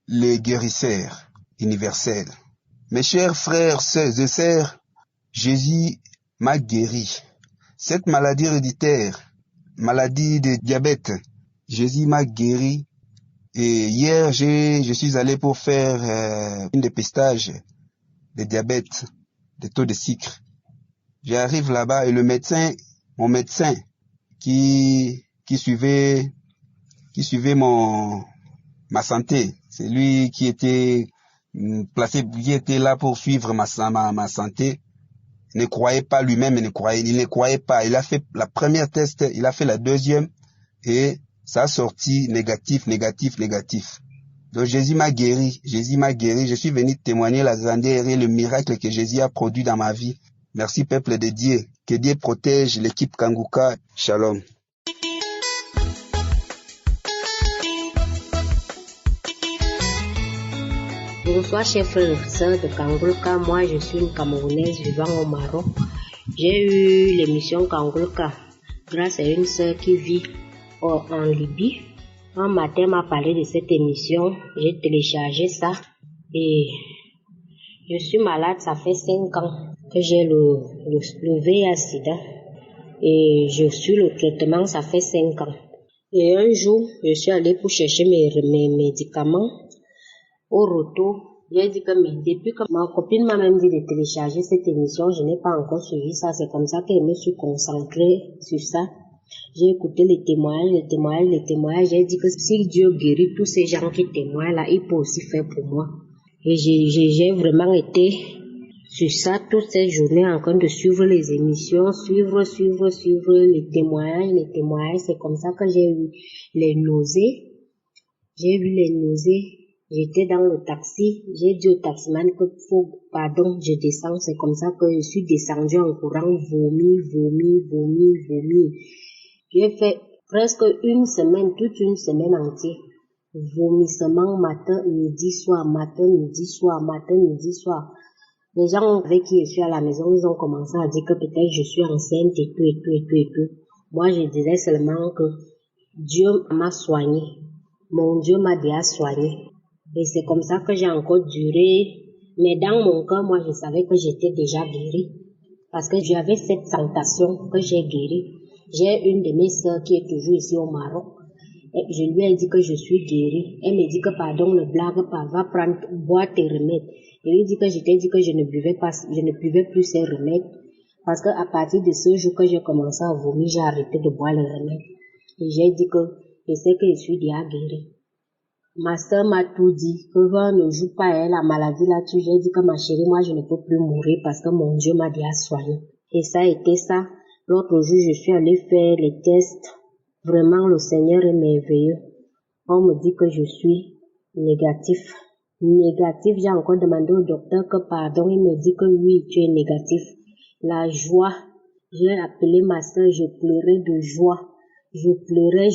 le guérisseur universel. Mes chers frères et sœurs, Jésus m'a guéri. Cette maladie héréditaire, maladie de diabète, Jésus m'a guéri. Et hier, je suis allé pour faire un dépistage de diabète, de taux de sucre. J'arrive là-bas et mon médecin qui suivait ma santé, c'est lui qui était placé, qui était là pour suivre ma santé, ne croyait pas lui-même, il ne croyait pas. Il a fait la première test, il a fait la deuxième et ça a sorti négatif. Donc Jésus m'a guéri. Je suis venu témoigner la grandeur et le miracle que Jésus a produit dans ma vie. Merci peuple de Dieu. Que Dieu protège l'équipe Kanguka. Shalom. Bonsoir chers frères et sœurs de Kangulka, moi je suis une Camerounaise vivant au Maroc. J'ai eu l'émission Kangulka grâce à une sœur qui vit en Libye. Un matin m'a parlé de cette émission, j'ai téléchargé ça et je suis malade, ça fait 5 ans que j'ai le VIH-Sida et je suis le traitement, ça fait 5 ans. Et un jour, je suis allée pour chercher mes médicaments. Au retour, j'ai dit que depuis que ma copine m'a même dit de télécharger cette émission, je n'ai pas encore suivi ça. C'est comme ça que je me suis concentrée sur ça. J'ai écouté les témoignages. J'ai dit que si Dieu guérit tous ces gens qui témoignent là, il peut aussi faire pour moi. Et j'ai vraiment été sur ça toute cette journée en train de suivre les émissions, suivre les témoignages. C'est comme ça que j'ai eu les nausées. J'étais dans le taxi, j'ai dit au taximan que je descends, c'est comme ça que je suis descendue en courant, vomi. J'ai fait presque une semaine, toute une semaine entière. Vomissement matin, midi, soir. Les gens avec qui je suis à la maison, ils ont commencé à dire que peut-être je suis enceinte et tout. Moi, je disais seulement que Dieu m'a soignée. Mon Dieu m'a déjà soignée. Et c'est comme ça que j'ai encore duré. Mais dans mon cœur, moi, je savais que j'étais déjà guérie. Parce que j'avais cette sensation que j'ai guéri. J'ai une de mes sœurs qui est toujours ici au Maroc. Et je lui ai dit que je suis guérie. Elle me dit que pardon, ne blague pas, va boire tes remèdes. Je lui ai dit que j'étais dit que je ne buvais plus ces remèdes. Parce que à partir de ce jour que j'ai commencé à vomir, j'ai arrêté de boire les remèdes. Et j'ai dit que je sais que je suis déjà guérie. Ma sœur m'a tout dit, que ne joue pas elle, la maladie là-dessus. J'ai dit que ma chérie, moi je ne peux plus mourir parce que mon Dieu m'a déjà soigné. Et ça a été ça. L'autre jour, je suis allée faire les tests. Vraiment, le Seigneur est merveilleux. On me dit que je suis négatif. J'ai encore demandé au docteur que pardon. Il me dit que oui, tu es négatif. La joie. J'ai appelé ma sœur, je pleurais de joie. Je pleurais,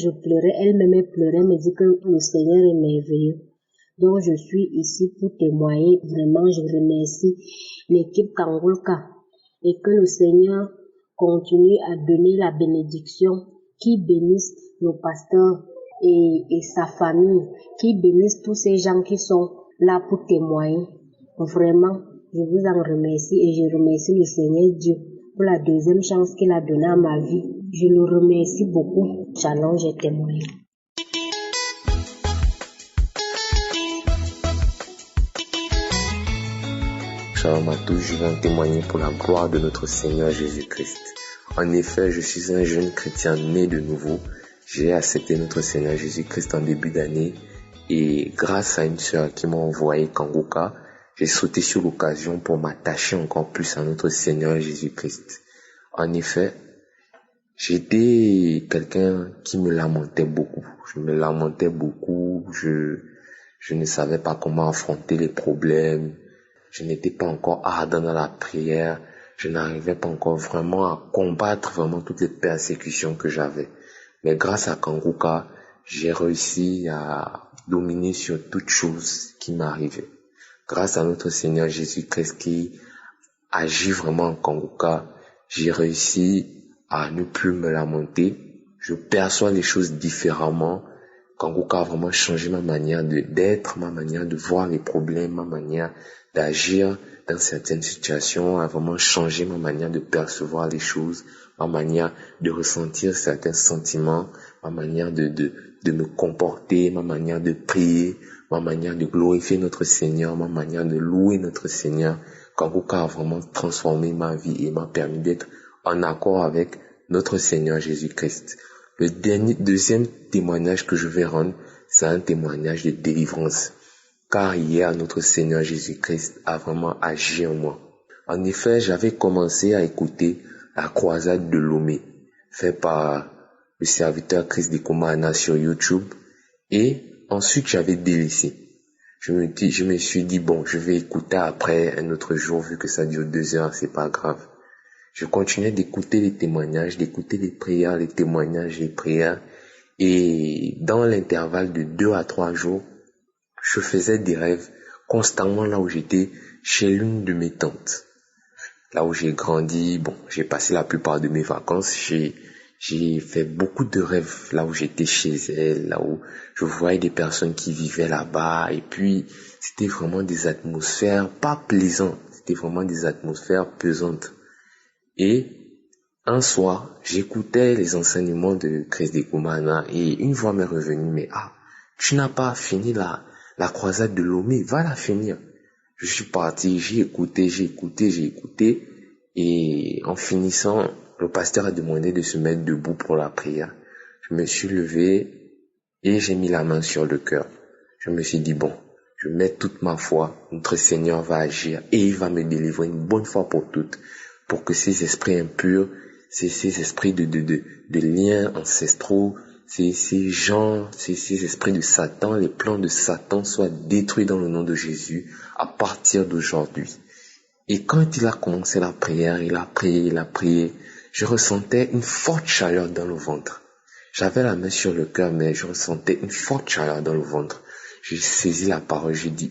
elle-même pleurait, me dit que le Seigneur est merveilleux. Donc je suis ici pour témoigner, vraiment je remercie l'équipe Kangulka et que le Seigneur continue à donner la bénédiction, qui bénisse le pasteur et sa famille, qui bénisse tous ces gens qui sont là pour témoigner. Vraiment, je vous en remercie et je remercie le Seigneur Dieu pour la deuxième chance qu'il a donnée à ma vie. Je le remercie beaucoup. Shalom, j'ai témoigné. Shalom à tous, je viens témoigner pour la gloire de notre Seigneur Jésus-Christ. En effet, je suis un jeune chrétien né de nouveau. J'ai accepté notre Seigneur Jésus-Christ en début d'année et grâce à une sœur qui m'a envoyé Kanguka, j'ai sauté sur l'occasion pour m'attacher encore plus à notre Seigneur Jésus-Christ. En effet, j'étais quelqu'un qui me lamentait beaucoup. Je ne savais pas comment affronter les problèmes. Je n'étais pas encore ardent dans la prière. Je n'arrivais pas encore vraiment à combattre vraiment toutes les persécutions que j'avais. Mais grâce à Kanguka, j'ai réussi à dominer sur toutes choses qui m'arrivaient. Grâce à notre Seigneur Jésus-Christ qui agit vraiment en Kanguka, j'ai réussi à ne plus me lamenter. Je perçois les choses différemment Kangoka a vraiment changé ma manière d'être, ma manière de voir les problèmes, ma manière d'agir dans certaines situations, a vraiment changé ma manière de percevoir les choses, ma manière de ressentir certains sentiments, ma manière de me comporter, ma manière de prier, ma manière de glorifier notre Seigneur, ma manière de louer notre Seigneur. Kangoka a vraiment transformé ma vie et m'a permis d'être en accord avec notre Seigneur Jésus-Christ. Le deuxième témoignage que je vais rendre, c'est un témoignage de délivrance. Car hier, notre Seigneur Jésus-Christ a vraiment agi en moi. En effet, j'avais commencé à écouter la croisade de Lomé, faite par le serviteur Chris Dekomana sur YouTube. Et ensuite, j'avais délaissé. Je me suis dit, bon, je vais écouter après un autre jour, vu que ça dure 2 heures, c'est pas grave. Je continuais d'écouter les témoignages, d'écouter les prières, les témoignages, les prières. Et dans l'intervalle de 2 à 3 jours, je faisais des rêves constamment là où j'étais, chez l'une de mes tantes. Là où j'ai grandi, bon, j'ai passé la plupart de mes vacances, j'ai fait beaucoup de rêves là où j'étais chez elle, là où je voyais des personnes qui vivaient là-bas. Et puis, c'était vraiment des atmosphères pas plaisantes, c'était vraiment des atmosphères pesantes. Et un soir, j'écoutais les enseignements de Chris Dekomana et une voix m'est revenue, mais tu n'as pas fini la croisade de Lomé, va la finir. Je suis parti, j'ai écouté, et en finissant, le pasteur a demandé de se mettre debout pour la prière. Je me suis levé et j'ai mis la main sur le cœur. Je me suis dit, bon, je mets toute ma foi, notre Seigneur va agir et il va me délivrer une bonne fois pour toutes, pour que ces esprits impurs, ces esprits de liens ancestraux, ces esprits de Satan, les plans de Satan soient détruits dans le nom de Jésus à partir d'aujourd'hui. Et quand il a commencé la prière, il a prié, je ressentais une forte chaleur dans le ventre. J'avais la main sur le cœur, mais je ressentais une forte chaleur dans le ventre. J'ai saisi la parole, j'ai dit,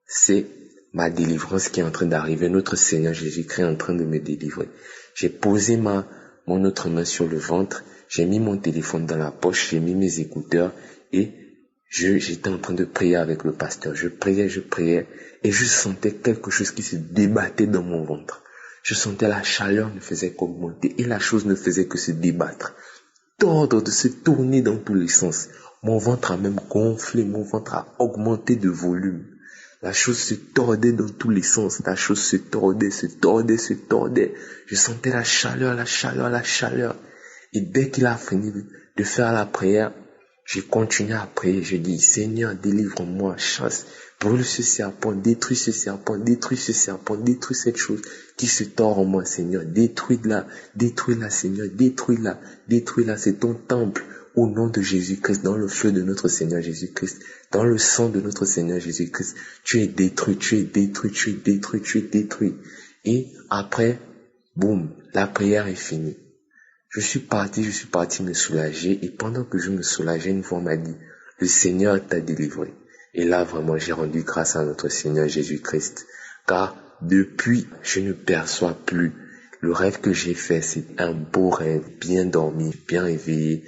c'est ma délivrance qui est en train d'arriver, notre Seigneur Jésus-Christ est en train de me délivrer. J'ai posé mon autre main sur le ventre, j'ai mis mon téléphone dans la poche, j'ai mis mes écouteurs et j'étais en train de prier avec le pasteur. Je priais et je sentais quelque chose qui se débattait dans mon ventre. Je sentais la chaleur ne faisait qu'augmenter et la chose ne faisait que se débattre, tordre, de se tourner dans tous les sens. Mon ventre a même gonflé, mon ventre a augmenté de volume. La chose se tordait dans tous les sens. La chose se tordait. Je sentais la chaleur. Et dès qu'il a fini de faire la prière, j'ai continué à prier. Je dis, Seigneur, délivre-moi, chasse, brûle ce serpent, détruis ce serpent, détruis cette chose qui se tord en moi, Seigneur. Détruis-la, Seigneur, détruis-la. C'est ton temple. Au nom de Jésus-Christ, dans le feu de notre Seigneur Jésus-Christ, dans le sang de notre Seigneur Jésus-Christ, tu es détruit. Et après, boum, la prière est finie. Je suis parti me soulager et pendant que je me soulageais, une voix m'a dit, le Seigneur t'a délivré. Et là, vraiment, j'ai rendu grâce à notre Seigneur Jésus-Christ. Car depuis, je ne perçois plus. Le rêve que j'ai fait, c'est un beau rêve, bien dormi, bien réveillé,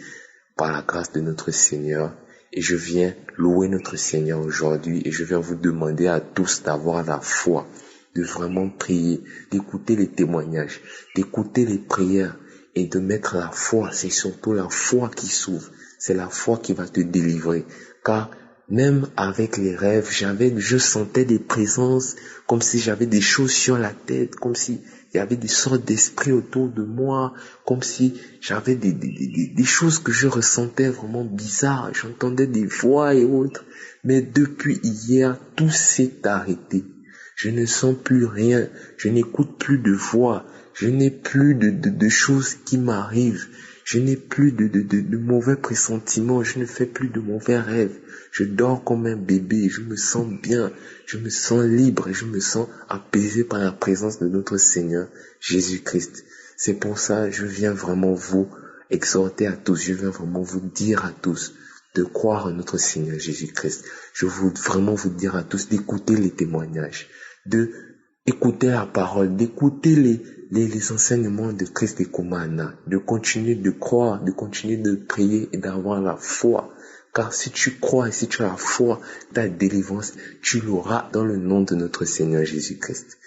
par la grâce de notre Seigneur. Et je viens louer notre Seigneur aujourd'hui et je viens vous demander à tous d'avoir la foi, de vraiment prier, d'écouter les témoignages, d'écouter les prières et de mettre la foi. C'est surtout la foi qui sauve. C'est la foi qui va te délivrer. Car même avec les rêves, je sentais des présences, comme si j'avais des choses sur la tête, comme si il y avait des sortes d'esprits autour de moi, comme si j'avais des choses que je ressentais vraiment bizarres. J'entendais des voix et autres. Mais depuis hier, tout s'est arrêté. Je ne sens plus rien. Je n'écoute plus de voix. Je n'ai plus de choses qui m'arrivent. Je n'ai plus de mauvais pressentiments. Je ne fais plus de mauvais rêves. Je dors comme un bébé. Je me sens bien. Je me sens libre et je me sens apaisé par la présence de notre Seigneur Jésus-Christ. C'est pour ça, je viens vraiment vous exhorter à tous. Je viens vraiment vous dire à tous de croire en notre Seigneur Jésus-Christ. Je veux vraiment vous dire à tous d'écouter les témoignages, d'écouter la parole, d'écouter les enseignements de Christ Dekomana, de continuer de croire, de continuer de prier et d'avoir la foi. Car si tu crois et si tu as la foi, ta délivrance, tu l'auras dans le nom de notre Seigneur Jésus-Christ.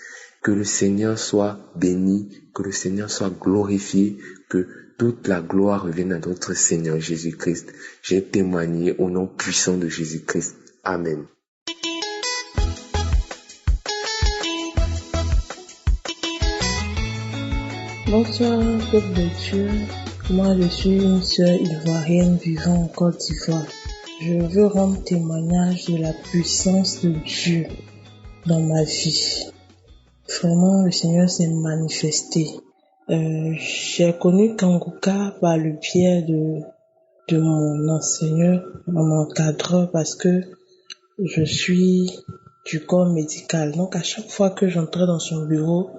Que le Seigneur soit béni, que le Seigneur soit glorifié, que toute la gloire revienne à notre Seigneur Jésus-Christ. J'ai témoigné au nom puissant de Jésus-Christ. Amen. Bonsoir, peuple de Dieu. Moi, je suis une sœur ivoirienne vivant en Côte d'Ivoire. Je veux rendre témoignage de la puissance de Dieu dans ma vie. Vraiment, le Seigneur s'est manifesté. J'ai connu Kanguka par le biais de mon enseignant, mon encadreur, parce que je suis du corps médical. Donc, à chaque fois que j'entrais dans son bureau,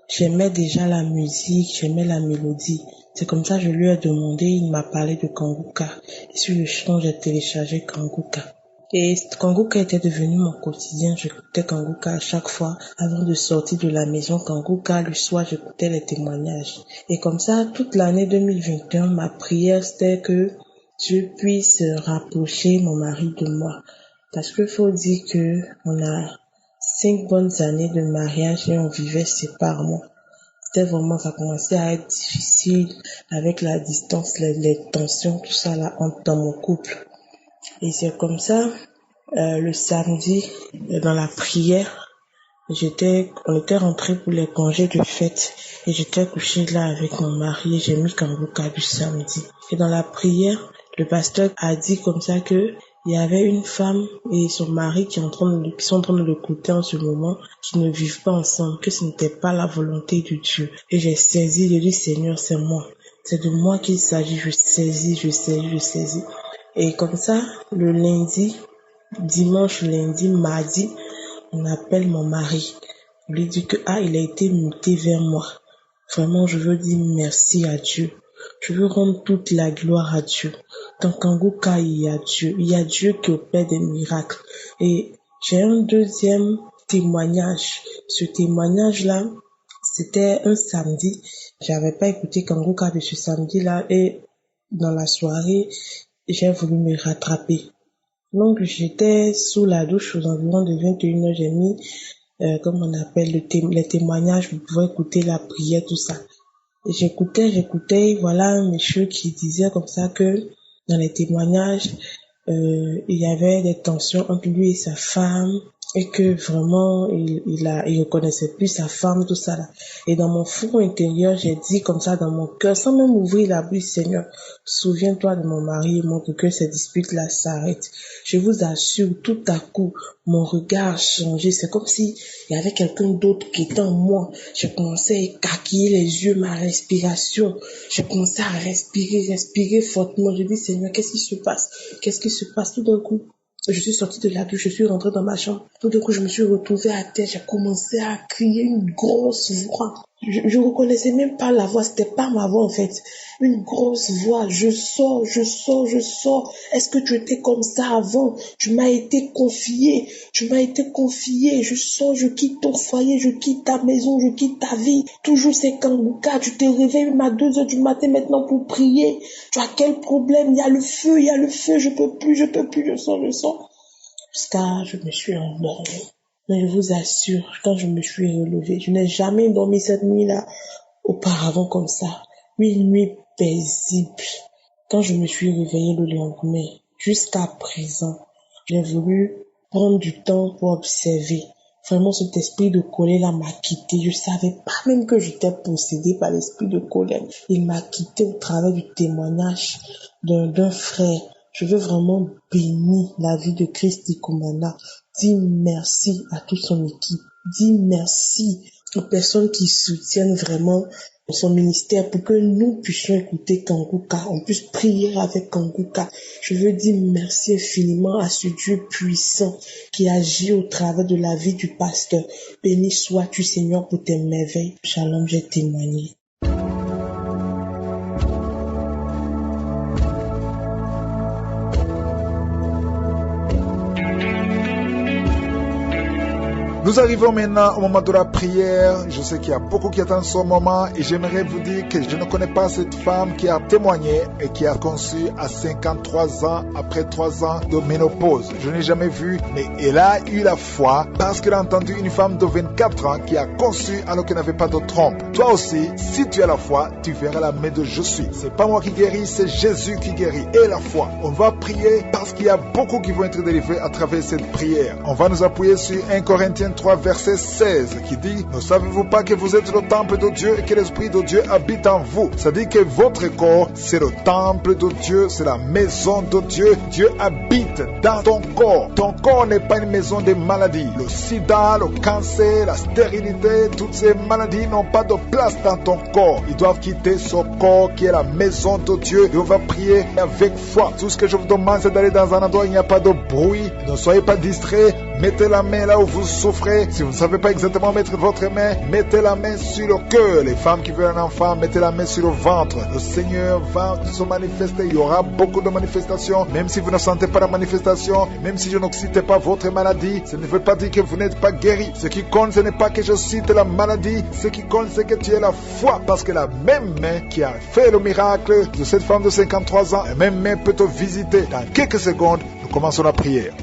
j'aimais déjà la musique, j'aimais la mélodie. C'est comme ça que je lui ai demandé, il m'a parlé de Kanguka. Et sur le champ, j'ai téléchargé Kanguka. Et Kanguka était devenu mon quotidien. J'écoutais Kanguka à chaque fois. Avant de sortir de la maison Kanguka, le soir, j'écoutais les témoignages. Et comme ça, toute l'année 2021, ma prière, c'était que Dieu puisse rapprocher mon mari de moi. Parce qu'il faut dire que on a 5 bonnes années de mariage et on vivait séparément. C'était vraiment, ça commençait à être difficile avec la distance, les tensions, tout ça là, dans mon couple. Et c'est comme ça, le samedi, dans la prière, on était rentrés pour les congés de fête et j'étais couchée là avec mon mari et j'ai mis Kanguka du samedi. Et dans la prière, le pasteur a dit comme ça que il y avait une femme et son mari qui sont en train de l'écouter en ce moment, qui ne vivent pas ensemble, que ce n'était pas la volonté de Dieu. Et j'ai saisi, j'ai dit, Seigneur, c'est moi. C'est de moi qu'il s'agit, je saisis. Et comme ça, le lundi, dimanche, lundi, mardi, on appelle mon mari. On lui dit que, il a été muté vers moi. Vraiment, je veux dire merci à Dieu. Je veux rendre toute la gloire à Dieu. Dans Kanguka, il y a Dieu. Il y a Dieu qui opère des miracles. Et j'ai un deuxième témoignage. Ce témoignage-là, c'était un samedi. J'avais pas écouté Kanguka de ce samedi-là. Et dans la soirée, j'ai voulu me rattraper. Donc, j'étais sous la douche aux environs de 21h. J'ai mis, comme on appelle, les témoignages. Vous pouvez écouter la prière, tout ça. Et j'écoutais, voilà un monsieur qui disait comme ça que dans les témoignages, il y avait des tensions entre lui et sa femme et que vraiment il reconnaissait plus sa femme, tout ça là. Et dans mon fond intérieur, j'ai dit comme ça dans mon cœur, sans même ouvrir la bouche, Seigneur, souviens-toi de mon mari et montre que ces disputes là s'arrêtent. Je vous assure, tout à coup, mon regard a changé. C'est comme si il y avait quelqu'un d'autre qui était en moi. Je commençais à écarquiller les yeux, ma respiration. Je commençais à respirer fortement. Je dis, Seigneur, qu'est-ce qui se passe? Tout d'un coup, je suis sortie de la douche, je suis rentrée dans ma chambre. Tout d'un coup, je me suis retrouvée à terre. J'ai commencé à crier une grosse voix. Je reconnaissais même pas la voix, c'était pas ma voix en fait. Une grosse voix, je sors. Est-ce que tu étais comme ça avant? Tu m'as été confié. Je sors, je quitte ton foyer, je quitte ta maison, je quitte ta vie. Toujours c'est Kanguka, tu te réveilles même à 2h du matin maintenant pour prier. Tu as quel problème? Il y a le feu, je peux plus, je sors. Jusqu'à, je me suis endormie. Mais je vous assure, quand je me suis relevée, je n'ai jamais dormi cette nuit-là auparavant comme ça. Une nuit paisible. Quand je me suis réveillée le lendemain, jusqu'à présent, j'ai voulu prendre du temps pour observer. Vraiment, cet esprit de colère m'a quitté. Je savais pas même que j'étais possédée par l'esprit de colère. Il m'a quitté au travers du témoignage d'un frère. Je veux vraiment bénir la vie de Christ Ikumana. Dis merci à toute son équipe. Dis merci aux personnes qui soutiennent vraiment son ministère pour que nous puissions écouter Kanguka, on puisse prier avec Kanguka. Je veux dire merci infiniment à ce Dieu puissant qui agit au travers de la vie du pasteur. Béni sois-tu, Seigneur, pour tes merveilles. Shalom, j'ai témoigné. Nous arrivons maintenant au moment de la prière. Je sais qu'il y a beaucoup qui attendent ce moment et j'aimerais vous dire que je ne connais pas cette femme qui a témoigné et qui a conçu à 53 ans après 3 ans de ménopause. Je n'ai jamais vu, mais elle a eu la foi parce qu'elle a entendu une femme de 24 ans qui a conçu alors qu'elle n'avait pas de trompe. Toi aussi, si tu as la foi, tu verras la main de je suis. C'est pas moi qui guéris, c'est Jésus qui guérit et la foi. On va prier parce qu'il y a beaucoup qui vont être délivrés à travers cette prière. On va nous appuyer sur 1 Corinthiens 3 verset 16 qui dit: ne savez-vous pas que vous êtes le temple de Dieu et que l'Esprit de Dieu habite en vous? Ça dit que votre corps, c'est le temple de Dieu, c'est la maison de Dieu. Dieu habite dans ton corps. Ton corps n'est pas une maison de maladies. Le sida, le cancer, la stérilité, toutes ces maladies n'ont pas de place dans ton corps. Ils doivent quitter ce corps qui est la maison de Dieu et on va prier avec foi. Tout ce que je vous demande, c'est d'aller dans un endroit où il n'y a pas de bruit. Ne soyez pas distraits. Mettez la main là où vous souffrez. Si vous ne savez pas exactement mettre votre main, mettez la main sur le cœur. Les femmes qui veulent un enfant, mettez la main sur le ventre. Le Seigneur va se manifester. Il y aura beaucoup de manifestations. Même si vous ne sentez pas la manifestation, même si je ne cite pas votre maladie, ça ne veut pas dire que vous n'êtes pas guéri. Ce qui compte, ce n'est pas que je cite la maladie. Ce qui compte, c'est que tu aies la foi. Parce que la même main qui a fait le miracle de cette femme de 53 ans, la même main peut te visiter. Dans quelques secondes, nous commençons la prière.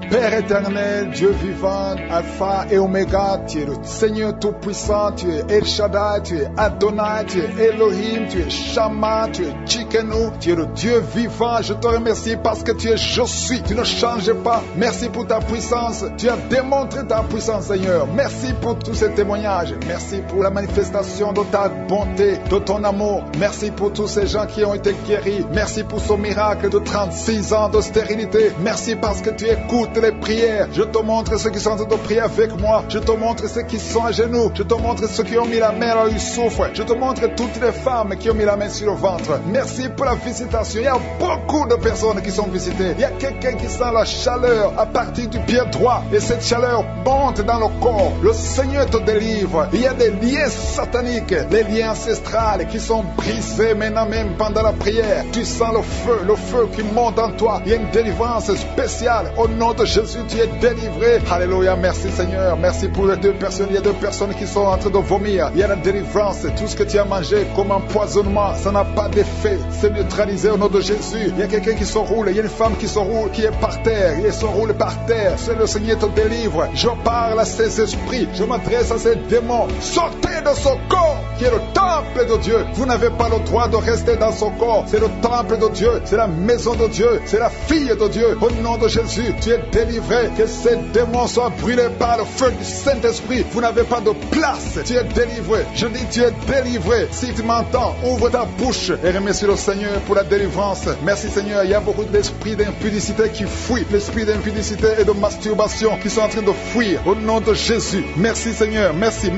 Père éternel, Dieu vivant, Alpha et Oméga, tu es le Seigneur Tout-Puissant, tu es El Shaddai, tu es Adonai, tu es Elohim, tu es Shammah, tu es Tsidkenu, tu es le Dieu vivant. Je te remercie parce que tu es je suis, tu ne changes pas. Merci pour ta puissance, tu as démontré ta puissance, Seigneur. Merci pour tous ces témoignages, merci pour la manifestation de ta bonté, de ton amour. Merci pour tous ces gens qui ont été guéris. Merci pour ce miracle de 36 ans de stérilité. Merci parce que tu écoutes les prières. Je te montre ceux qui sont en train de prier avec moi. Je te montre ceux qui sont à genoux. Je te montre ceux qui ont mis la main là où ils souffrent. Je te montre toutes les femmes qui ont mis la main sur le ventre. Merci pour la visitation. Il y a beaucoup de personnes qui sont visitées. Il y a quelqu'un qui sent la chaleur à partir du pied droit et cette chaleur monte dans le corps. Le Seigneur te délivre. Il y a des liens sataniques, les liens ancestrales qui sont brisés maintenant même pendant la prière. Tu sens le feu qui monte en toi. Il y a une délivrance spéciale. Au nom de Jésus, tu es délivré. Alléluia, merci Seigneur. Merci pour les 2 personnes. Il y a 2 personnes qui sont en train de vomir. Il y a la délivrance. Tout ce que tu as mangé comme empoisonnement, ça n'a pas d'effet. C'est neutralisé au nom de Jésus. Il y a quelqu'un qui se roule. Il y a une femme qui se roule, qui est par terre. Il se roule par terre. C'est le Seigneur te délivre. Je parle à ces esprits. Je m'adresse à ces démons. Sortez de ce corps qui est le temple de Dieu. Vous n'avez pas le droit de rester dans ce corps. C'est le temple de Dieu. C'est la maison de Dieu. C'est la fille de Dieu. Au nom de Jésus, tu es délivré. Que ces démons soient brûlés par le feu du Saint-Esprit. Vous n'avez pas de place. Tu es délivré. Je dis tu es délivré. Si tu m'entends, ouvre ta bouche et remercie le Seigneur pour la délivrance. Merci Seigneur. Il y a beaucoup d'esprits d'impudicité qui fuient. L'esprit d'impudicité et de masturbation qui sont en train de fuir. Au nom de Jésus. Merci Seigneur. Merci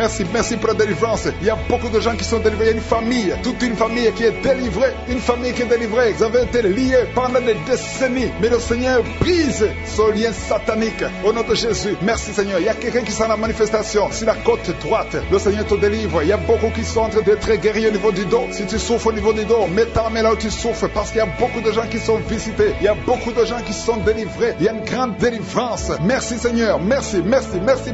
pour la délivrance. Il y a beaucoup de gens qui sont délivrés. Il y a une famille, toute une famille qui est délivrée. Une famille qui est délivrée. Vous avez été liés pendant des décennies. Mais le Seigneur brise ce lien satanique au nom de Jésus. Merci Seigneur. Il y a quelqu'un qui sent la manifestation sur la côte droite. Le Seigneur te délivre. Il y a beaucoup qui sont en train d'être guéris au niveau du dos. Si tu souffres au niveau du dos, mets ta main là où tu souffres parce qu'il y a beaucoup de gens qui sont visités. Il y a beaucoup de gens qui sont délivrés. Il y a une grande délivrance. Merci Seigneur. Merci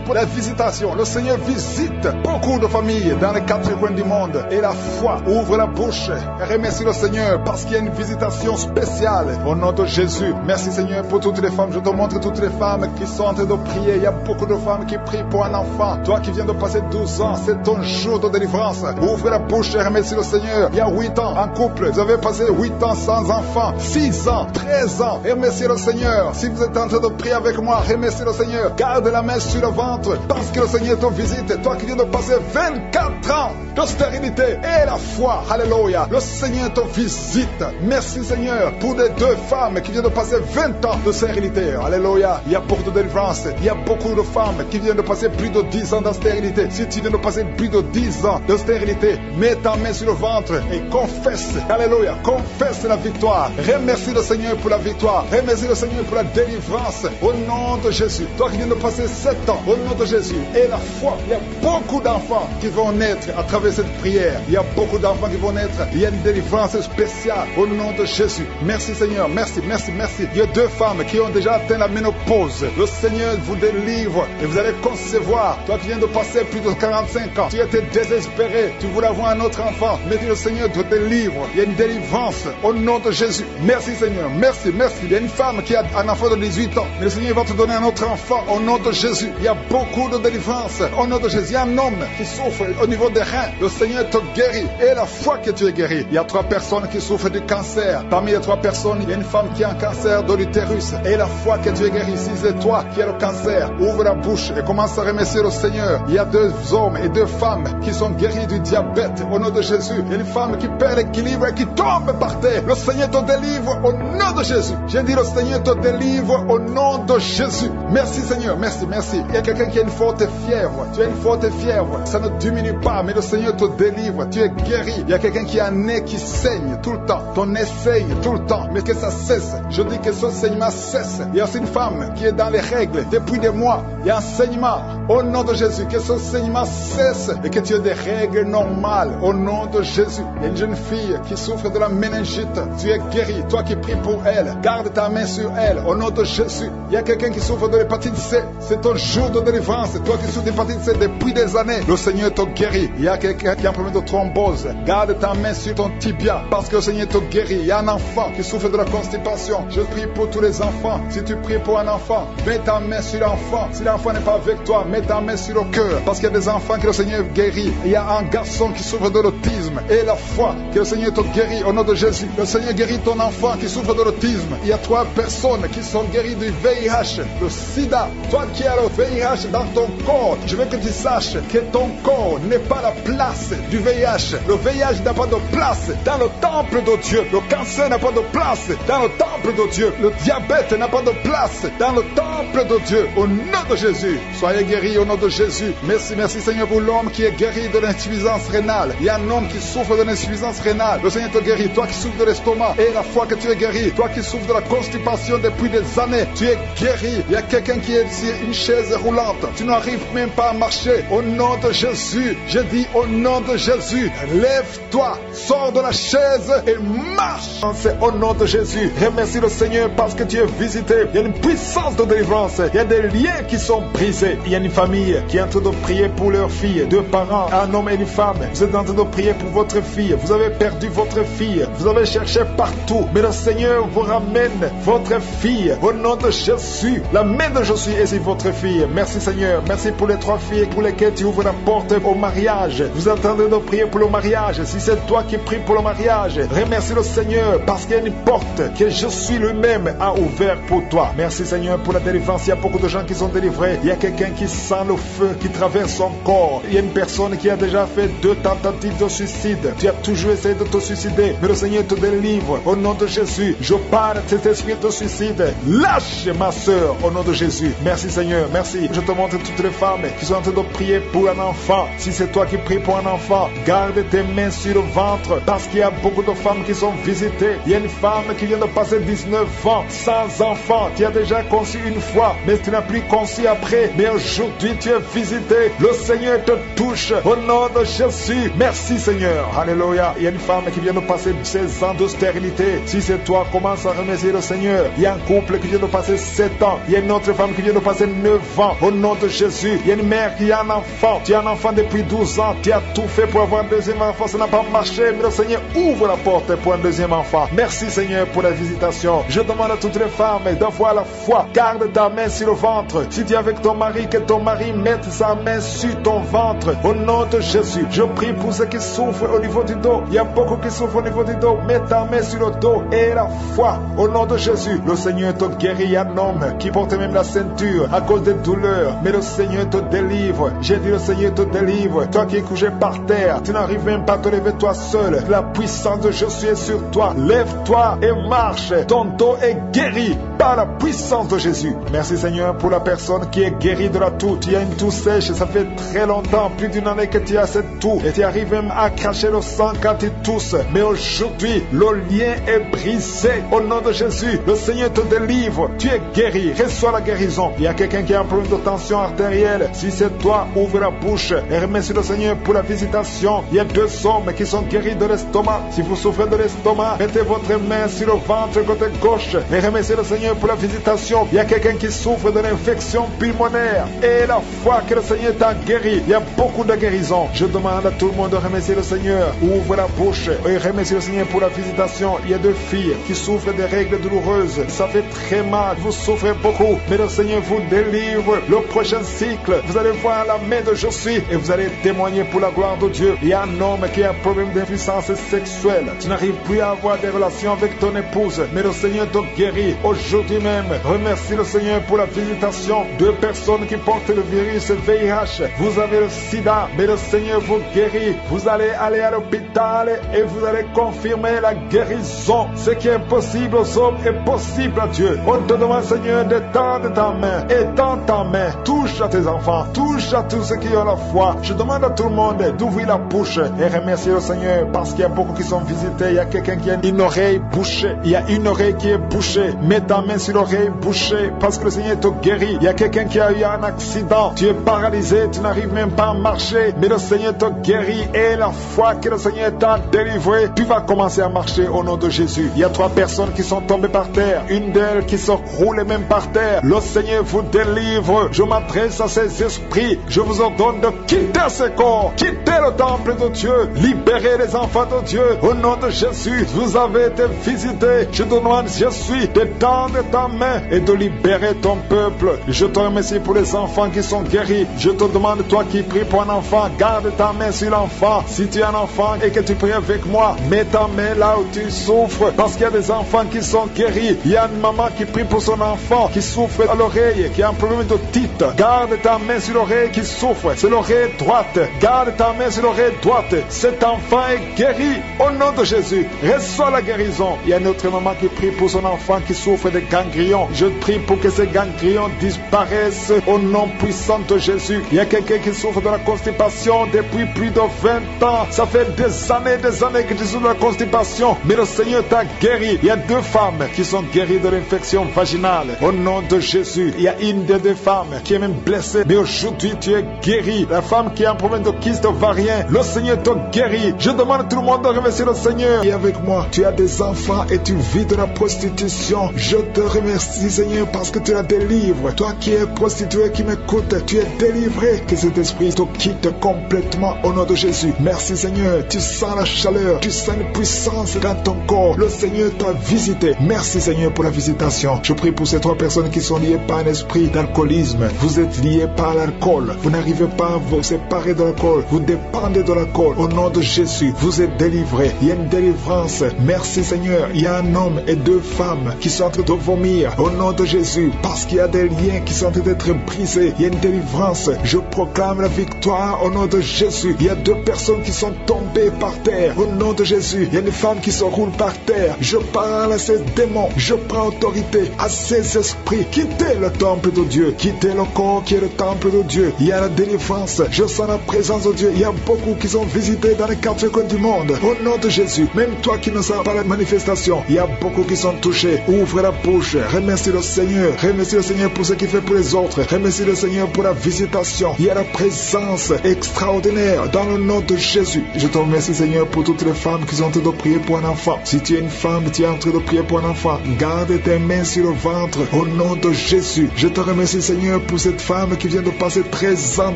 pour la visitation. Le Seigneur visite beaucoup de familles dans les 4 coins du monde. Et la foi ouvre la bouche et remercie le Seigneur parce qu'il y a une visitation spéciale au nom de Jésus. Merci Seigneur pour toutes les femmes. Je te montre toutes les femmes qui sont en train de prier. Il y a beaucoup de femmes qui prient pour un enfant. Toi qui viens de passer 12 ans, c'est ton jour de délivrance. Ouvre la bouche et remercie le Seigneur. Il y a 8 ans en couple. Vous avez passé 8 ans sans enfant. 6 ans, 13 ans. Remerciez le Seigneur. Si vous êtes en train de prier avec moi, remerciez le Seigneur. Garde la main sur le ventre parce que le Seigneur te visite. Toi qui viens de passer 24 ans de stérilité et la foi. Alléluia. Le Seigneur te visite. Merci Seigneur pour les 2 femmes qui viennent de passer 20 ans de stérilité. Alléluia. foi. Il y a beaucoup de délivrance. Il y a beaucoup de femmes qui viennent de passer plus de 10 ans d'austérité. Si tu viens de passer plus de 10 ans d'austérité, mets ta main sur le ventre et confesse, alléluia, confesse la victoire. Remercie le Seigneur pour la victoire. Remercie le Seigneur pour la délivrance. Au nom de Jésus. Toi qui viens de passer 7 ans, au nom de Jésus. Et la foi, il y a beaucoup d'enfants qui vont naître à travers cette prière. Il y a beaucoup d'enfants qui vont naître. Il y a une délivrance spéciale au nom de Jésus. Merci Seigneur, merci, merci, merci. Il y a 2 femmes qui ont déjà atteint la ménopause. Le Seigneur vous délivre et vous allez concevoir. Toi qui viens de passer plus de 45 ans, tu étais désespéré, tu voulais avoir un autre enfant, mais le Seigneur te délivre. Il y a une délivrance au nom de Jésus. Merci Seigneur, merci, merci. Il y a une femme qui a un enfant de 18 ans, mais le Seigneur va te donner un autre enfant au nom de Jésus. Il y a beaucoup de délivrance au nom de Jésus. Il y a un homme qui souffre au niveau des reins, le Seigneur te guérit et la foi que tu es guéri. Il y a 3 personnes qui souffrent du cancer. Parmi les 3 personnes, il y a une femme qui a un cancer de l'utérus et la foi que tu es guéri. Si c'est toi qui as le cancer, ouvre la bouche et commence à remercier le Seigneur. Il y a 2 hommes et 2 femmes qui sont guéris du diabète au nom de Jésus. Il y a une femme qui perd l'équilibre et qui tombe par terre. Le Seigneur te délivre au nom de Jésus. J'ai dit le Seigneur te délivre au nom de Jésus. Merci Seigneur, merci, merci. Il y a quelqu'un qui a une forte fièvre. Tu as une forte fièvre. Ça ne diminue pas, mais le Seigneur te délivre. Tu es guéri. Il y a quelqu'un qui a un nez qui saigne tout le temps. Ton nez saigne tout le temps, mais que ça cesse. Je dis que ce saignement cesse. Il y a aussi une femme qui est dans les règles depuis des mois. Il y a un saignement au nom de Jésus. Que ce saignement cesse et que tu aies des règles normales au nom de Jésus. Il y a une jeune fille qui souffre de la méningite. Tu es guéri. Toi qui pries pour elle, garde ta main sur elle au nom de Jésus. Il y a quelqu'un qui souffre de l'hépatite C. C'est ton jour de délivrance. Toi qui souffres d'hépatite C depuis des années, le Seigneur te guérit. Il y a quelqu'un qui a un problème de thrombose. Garde ta main sur ton tibia parce que le Seigneur te guérit. Il y a un enfant qui souffre de la constipation. Je prie pour tous les enfants. Si tu pries pour un enfant, mets ta main sur l'enfant. Si l'enfant n'est pas avec toi, mets ta main sur le cœur parce qu'il y a des enfants que le Seigneur guérit. Il y a un garçon qui souffre de l'autisme et la foi que le Seigneur te guérit au nom de Jésus. Le Seigneur guérit ton enfant qui souffre de l'autisme. Il y a 3 personnes qui sont guéries du VIH, le sida. Toi qui as le VIH dans ton corps, je veux que tu saches que ton corps n'est pas la place du VIH. Le VIH n'a pas de place dans le temple de Dieu. Le cancer n'a pas de place dans le temple de Dieu. Le diabète n'a pas de place dans le temple de Dieu. Au nom de Jésus, soyez guéris au nom de Jésus. Merci, merci Seigneur pour l'homme qui est guéri de l'insuffisance rénale. Il y a un homme qui souffre de l'insuffisance rénale. Le Seigneur te guérit. Toi qui souffres de l'estomac et la foi que tu es guéri. Toi qui souffres de la constipation depuis des années, tu es guéri. Il y a quelqu'un qui est sur une chaise roulante. Tu n'arrives même pas à marcher. Au nom de Jésus, je dis au nom de Jésus, lève-toi, sors de la chaise et marche. C'est au nom de Jésus. Remercie le Seigneur parce que tu es visité. Il y a une puissance de délivrance. Il y a des liens qui sont brisés. Il y a une famille qui est en train de prier pour leur fille. 2 parents, un homme et une femme. Vous êtes en train de prier pour votre fille. Vous avez perdu votre fille. Vous avez cherché partout. Mais le Seigneur vous ramène votre fille. Au nom de Jésus, la main de Jésus est sur votre fille. Merci Seigneur. Merci pour les 3 filles pour lesquelles tu ouvres la porte au mariage. Vous êtes en train de prier pour le mariage. Si c'est toi qui pries pour le mariage, remercie le Seigneur parce qu'il y a une porte que Jésus lui-même a ouverte pour toi. Merci Seigneur pour la délivrance. Il y a beaucoup de gens qui sont délivrés. Il y a quelqu'un qui sent le feu qui traverse son corps. Il y a une personne qui a déjà fait 2 tentatives de suicide. Tu as toujours essayé de te suicider, mais le Seigneur te délivre. Au nom de Jésus, je parle de cet esprit de suicide. Lâche ma soeur au nom de Jésus. Merci Seigneur, merci. Je te montre toutes les femmes qui sont en train de prier pour un enfant. Si c'est toi qui pries pour un enfant, garde tes mains sur le ventre parce qu'il y a beaucoup de femmes qui sont visitées. Il y a une femme qui vient de passer 19 ans sans enfant. Tu as déjà conçu une fois, mais tu n'as plus conçu après. Mais aujourd'hui, tu es visité. Le Seigneur te touche au nom de Jésus. Merci Seigneur. Alléluia. Il y a une femme qui vient de passer 16 ans de stérilité. Si c'est toi, commence à remercier le Seigneur. Il y a un couple qui vient de passer 7 ans. Il y a une autre femme qui vient de passer 9 ans. Au nom de Jésus. Il y a une mère qui a un enfant. Tu as un enfant depuis 12 ans. Tu as tout fait pour avoir un deuxième enfant. Ça n'a pas marché. Mais le Seigneur ouvre la porte pour un deuxième enfant. Merci Seigneur pour la visitation. Je demande à toutes les femmes d'avoir la foi. Garde ta main sur le ventre. Si tu es avec ton mari, que ton mari mette sa main sur ton ventre. Au nom de Jésus. Je prie pour ceux qui souffrent au niveau du dos. Il y a beaucoup qui souffrent au niveau du dos. Mets ta main sur le dos et la foi. Au nom de Jésus. Le Seigneur te guérit. Il y a un homme qui porte même la ceinture à cause des douleurs. Mais le Seigneur te délivre. J'ai dit le Seigneur te délivre. Toi qui es couché par terre, tu n'arrives même pas à te lever toi seul. La puissance de Jésus est sur toi. Lève-toi et marche. Ton dos est guéri. par la puissance de Jésus. Merci Seigneur pour la personne qui est guérie de la toux. Tu as une toux sèche, ça fait très longtemps, plus d'une année que tu as cette toux. Et tu arrives même à cracher le sang quand tu tousses. Mais aujourd'hui, le lien est brisé. Au nom de Jésus, le Seigneur te délivre. Tu es guéri. Reçois la guérison. Il y a quelqu'un qui a un problème de tension artérielle. Si c'est toi, ouvre la bouche et remercie le Seigneur pour la visitation. Il y a 2 hommes qui sont guéris de l'estomac. Si vous souffrez de l'estomac, mettez votre main sur le ventre côté gauche et remerciez le Seigneur pour la visitation. Il y a quelqu'un qui souffre de l'infection pulmonaire et la foi que le Seigneur t'a guéri. Il y a beaucoup de guérisons. Je demande à tout le monde de remercier le Seigneur. Ouvre la bouche et remercie le Seigneur pour la visitation. Il y a 2 filles qui souffrent des règles douloureuses. Ça fait très mal. Vous souffrez beaucoup, mais le Seigneur vous délivre. Le prochain cycle, vous allez voir la main de Jésus et vous allez témoigner pour la gloire de Dieu. Il y a un homme qui a un problème d'impuissance sexuelle. Tu n'arrives plus à avoir des relations avec ton épouse, mais le Seigneur te guérit aujourd'hui même. Remercie le Seigneur pour la visitation. 2 personnes qui portent le virus VIH. Vous avez le sida, mais le Seigneur vous guérit. Vous allez aller à l'hôpital et vous allez confirmer la guérison. Ce qui est impossible aux hommes est possible à Dieu. On te demande, Seigneur, d'étendre ta main. Étends ta main. Touche à tes enfants. Touche à tous ceux qui ont la foi. Je demande à tout le monde d'ouvrir la bouche et remercier le Seigneur parce qu'il y a beaucoup qui sont visités. Il y a quelqu'un qui a une oreille bouchée. Il y a une oreille qui est bouchée. Mets ta main sur l'oreille bouchée parce que le Seigneur te guérit. Il y a quelqu'un qui a eu un accident. Tu es paralysé. Tu n'arrives même pas à marcher. Mais le Seigneur te guérit et la foi que le Seigneur t'a délivré, tu vas commencer à marcher au nom de Jésus. Il y a 3 personnes qui sont tombées par terre. Une d'elles qui se roule même par terre. Le Seigneur vous délivre. Je m'adresse à ces esprits. Je vous ordonne de quitter ce corps. Quitter le temple de Dieu. Libérez les enfants de Dieu. Au nom de Jésus, vous avez été visités. Je te demande, Jésus, d'étendre ta main et de libérer ton peuple. Je te remercie pour les enfants qui sont guéris. Je te demande, toi qui pries pour un enfant, garde ta main sur l'enfant. Si tu es un enfant et que tu pries avec moi, mets ta main là où tu souffres, parce qu'il y a des enfants qui sont guéris. Il y a une maman qui prie pour son enfant qui souffre à l'oreille, qui a un problème d'otite. Garde ta main sur l'oreille qui souffre. C'est l'oreille droite. Garde ta main sur l'oreille droite. Cet enfant est guéri au nom de Jésus. Reçois la guérison. Il y a une autre maman qui prie pour son enfant qui souffre de ganglions. Je prie pour que ces ganglions disparaissent au nom puissant de Jésus. Il y a quelqu'un qui souffre de la constipation depuis plus de 20 ans. Ça fait des années que tu souffres de la constipation, mais le Seigneur t'a guéri. Il y a 2 femmes qui sont guéries de l'infection vaginale au nom de Jésus. Il y a une des 2 femmes qui est même blessée, mais aujourd'hui tu es guéri. La femme qui a un problème de kyste ovarien, le Seigneur te guérit. Je demande à tout le monde de remercier le Seigneur. Et avec moi, tu as des enfants et tu vis de la prostitution. Je te remercie Seigneur parce que tu la délivres. Toi qui es prostituée, qui m'écoute, tu es délivré. Que cet esprit te quitte complètement au nom de Jésus. Merci Seigneur, tu sens la chaleur, tu sens une puissance dans ton corps. Le Seigneur t'a visité. Merci Seigneur pour la visitation. Je prie pour ces 3 personnes qui sont liées par un esprit d'alcoolisme. Vous êtes liés par l'alcool. Vous n'arrivez pas à vous séparer de l'alcool. Vous dépendez de l'alcool. Au nom de Jésus, vous êtes délivrés. Il y a une délivrance. Merci Seigneur. Il y a un homme et 2 femmes qui sont en train de vomir. Au nom de Jésus, parce qu'il y a des liens qui sont en train d'être brisés. Il y a une délivrance. Je proclame la victoire au nom de Jésus. Il y a 2 personnes qui sont tombées par terre. Au nom de Jésus, il y a une femme qui se roule par terre. Je parle à ces démons. Je prends autorité à ces esprits. Quittez le temple de Dieu. Quittez le corps qui est le temple de Dieu. Il y a la délivrance. Je sens la présence de Dieu. Il y a beaucoup qui sont visités dans les 4 coins du monde. Au nom de Jésus, même toi qui ne sens pas la manifestation, il y a beaucoup qui sont touchés. Ouvre la bouche. Remercie le Seigneur. Remercie le Seigneur pour ce qu'il fait pour les autres. Remercie le Seigneur pour la visitation. Il y a la présence extraordinaire dans le nom de Jésus. Je te remercie Seigneur pour toutes les femmes qui sont en train de prier pour un enfant. Si tu es une femme, tu es en train de prier pour un enfant, garde tes mains sur le ventre au nom de Jésus. Je te remercie Seigneur pour cette femme qui vient de passer 13 ans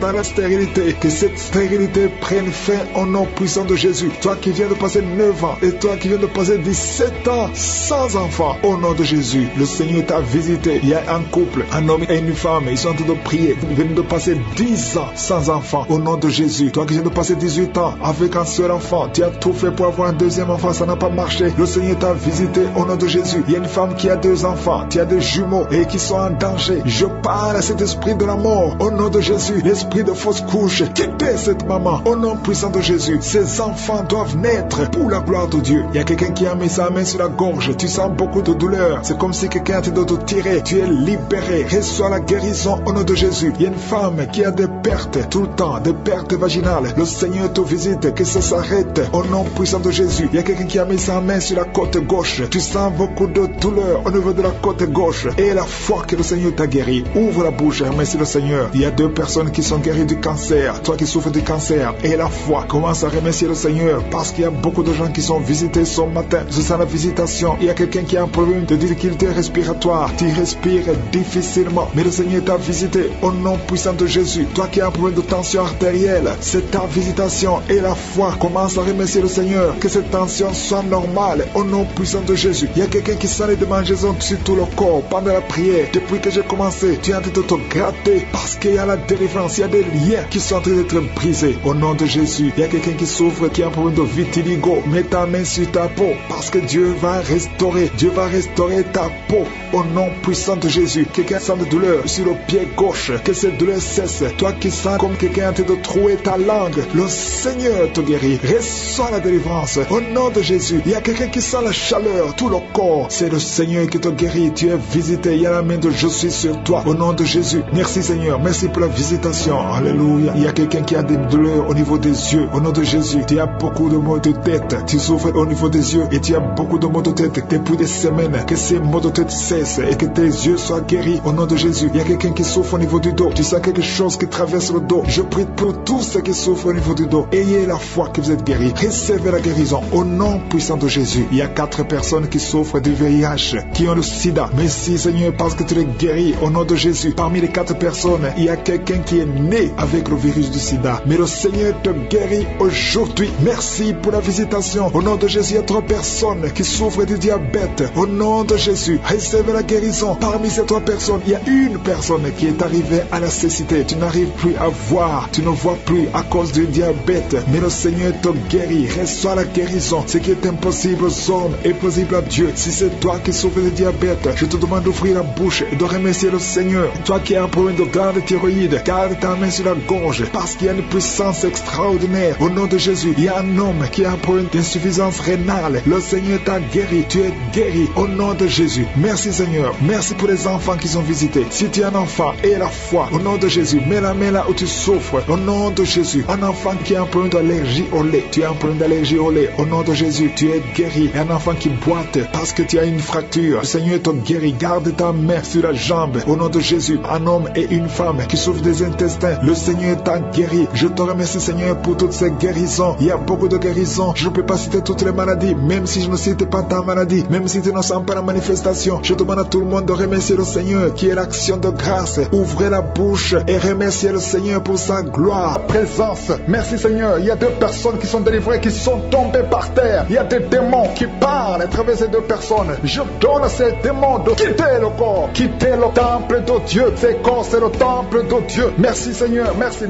dans la stérilité. Que cette stérilité prenne fin au nom puissant de Jésus. Toi qui viens de passer 9 ans et toi qui viens de passer 17 ans sans enfant, au nom de Jésus, le Seigneur t'a visité. Il y a un couple, un homme et une femme, ils sont en train de prier. Vous venez de passer 10 ans sans enfant, au nom de Jésus. Toi qui viens de passer 18 ans avec un seul enfant, tu as tout fait pour avoir un deuxième enfant, ça n'a pas marché. Le Seigneur t'a visité au nom de Jésus. Il y a une femme qui a 2 enfants, tu as des jumeaux et qui sont en danger. Je parle à cet esprit de la mort au nom de Jésus. L'esprit de fausse couche, quittez cette maman au nom puissant de Jésus. Ces enfants doivent naître pour la gloire de Dieu. Il y a quelqu'un qui a mis sa main sur la gorge, tu sens beaucoup de douleur. C'est comme si quelqu'un te doit te tirer, tu es libéré. Reçois la guérison au nom de Jésus. Il y a une femme qui a des pertes tout le temps, des pertes vaginales. Le Seigneur te visite, que ça s'arrête au nom puissant de Jésus. Il y a quelqu'un qui a mis sa main sur la côte gauche. Tu sens beaucoup de douleur au niveau de la côte gauche. Et la foi que le Seigneur t'a guéri. Ouvre la bouche et remercie le Seigneur. Il y a 2 personnes qui sont guéries du cancer. Toi qui souffres du cancer. Et la foi, commence à remercier le Seigneur. Parce qu'il y a beaucoup de gens qui sont visités ce matin. Je sens la visitation. Il y a quelqu'un qui a un problème de difficulté respiratoire. Tu respires difficilement. Mais le Seigneur t'a visité au nom puissant de Jésus. Toi qui as un problème de tension artérielle. C'est ta visitation. Et la foi, commence à remercier le Seigneur. Que cette tension soit normale au nom puissant de Jésus. Il y a quelqu'un qui sent les démangeaisons sur tout le corps pendant la prière. Depuis que j'ai commencé, tu es en train de te gratter parce qu'il y a la délivrance, il y a des liens qui sont en train d'être brisés au nom de Jésus. Il y a quelqu'un qui souffre, qui a un problème de vitiligo. Mets ta main sur ta peau parce que Dieu va restaurer ta peau au nom puissant de Jésus. Quelqu'un sent de douleur sur le pied gauche, que cette douleur cesse. Toi qui sens comme quelqu'un en train de trouer ta langue, le Seigneur te guérit. Reçois la délivrance au nom de Jésus. Il y a quelqu'un qui sent la chaleur, tout le corps. C'est le Seigneur qui te guérit. Tu es visité. Il y a la main de je suis sur toi au nom de Jésus. Merci Seigneur. Merci pour la visitation. Alléluia. Il y a quelqu'un qui a des douleurs au niveau des yeux. Au nom de Jésus. Tu as beaucoup de maux de tête. Tu souffres au niveau des yeux et tu as beaucoup de maux de tête depuis des semaines. Que ces maux de tête cessent et que tes yeux soient guéris au nom de Jésus. Il y a quelqu'un qui souffre au niveau du dos. Tu sens quelque chose qui traverse le dos. Je prie pour tous ceux qui souffrent au niveau du dos. Ayez la foi que vous êtes guéris. Recevez la guérison au nom puissant de Jésus. Il y a 4 personnes qui souffrent du VIH, qui ont le sida. Merci Seigneur parce que tu les guéris au nom de Jésus. Parmi les 4 personnes, il y a quelqu'un qui est né avec le virus du sida. Mais le Seigneur te guérit aujourd'hui. Merci pour la visitation. Au nom de Jésus, il y a 3 personnes qui souffrent du diabète. Au nom de Jésus, recevez la guérison. Parmi ces 3 personnes, il y a une personne qui est arrivée à la cécité. Tu n'arrives plus à voir. Tu ne vois plus à cause du diabète. Mais le Seigneur te guérit. Reçois la guérison. Ce qui est impossible aux hommes est possible à Dieu. Si c'est toi qui souffres de diabète, je te demande d'ouvrir la bouche et de remercier le Seigneur. Toi qui as un problème de glande thyroïde, garde ta main sur la gorge parce qu'il y a une puissance extraordinaire. Au nom de Jésus, il y a un homme qui a un problème d'insuffisance rénale. Le Seigneur t'a guéri. Tu es guéri au nom de Jésus. Merci Seigneur. Merci pour les enfants qui sont visités. Si tu es un enfant, aie la foi. Au nom de Jésus, mets la main là où tu souffres. Au nom de Jésus, un enfant qui a un problème d'allergie au lait. Tu as un problème d'allergie au lait. Au nom de Jésus, tu es guéri. Et un enfant qui boite parce que tu as une fracture. Le Seigneur te guérit. Garde ta main sur la jambe. Au nom de Jésus, un homme et une femme qui souffrent des intestins. Le Seigneur t'a guéri. Je te remercie Seigneur pour toutes ces guérisons. Il y a beaucoup de guérisons. Je ne peux pas citer toutes les maladies. Même si je ne cite pas ta maladie. Même si tu ne sens pas la manifestation. Je demande à tout le monde de remercier le Seigneur qui est l'action de grâce. Ouvrez la bouche et remerciez le Seigneur pour sa gloire. Présence. Merci Seigneur. Il y a 2 personnes qui sont délivrées, qui sont tombées par terre. Il y a des démons qui parlent à travers ces 2 personnes. Je donne à ces démons de quitter le corps, quitter le temple de Dieu. Ces corps, c'est le temple de Dieu. Merci Seigneur. Merci.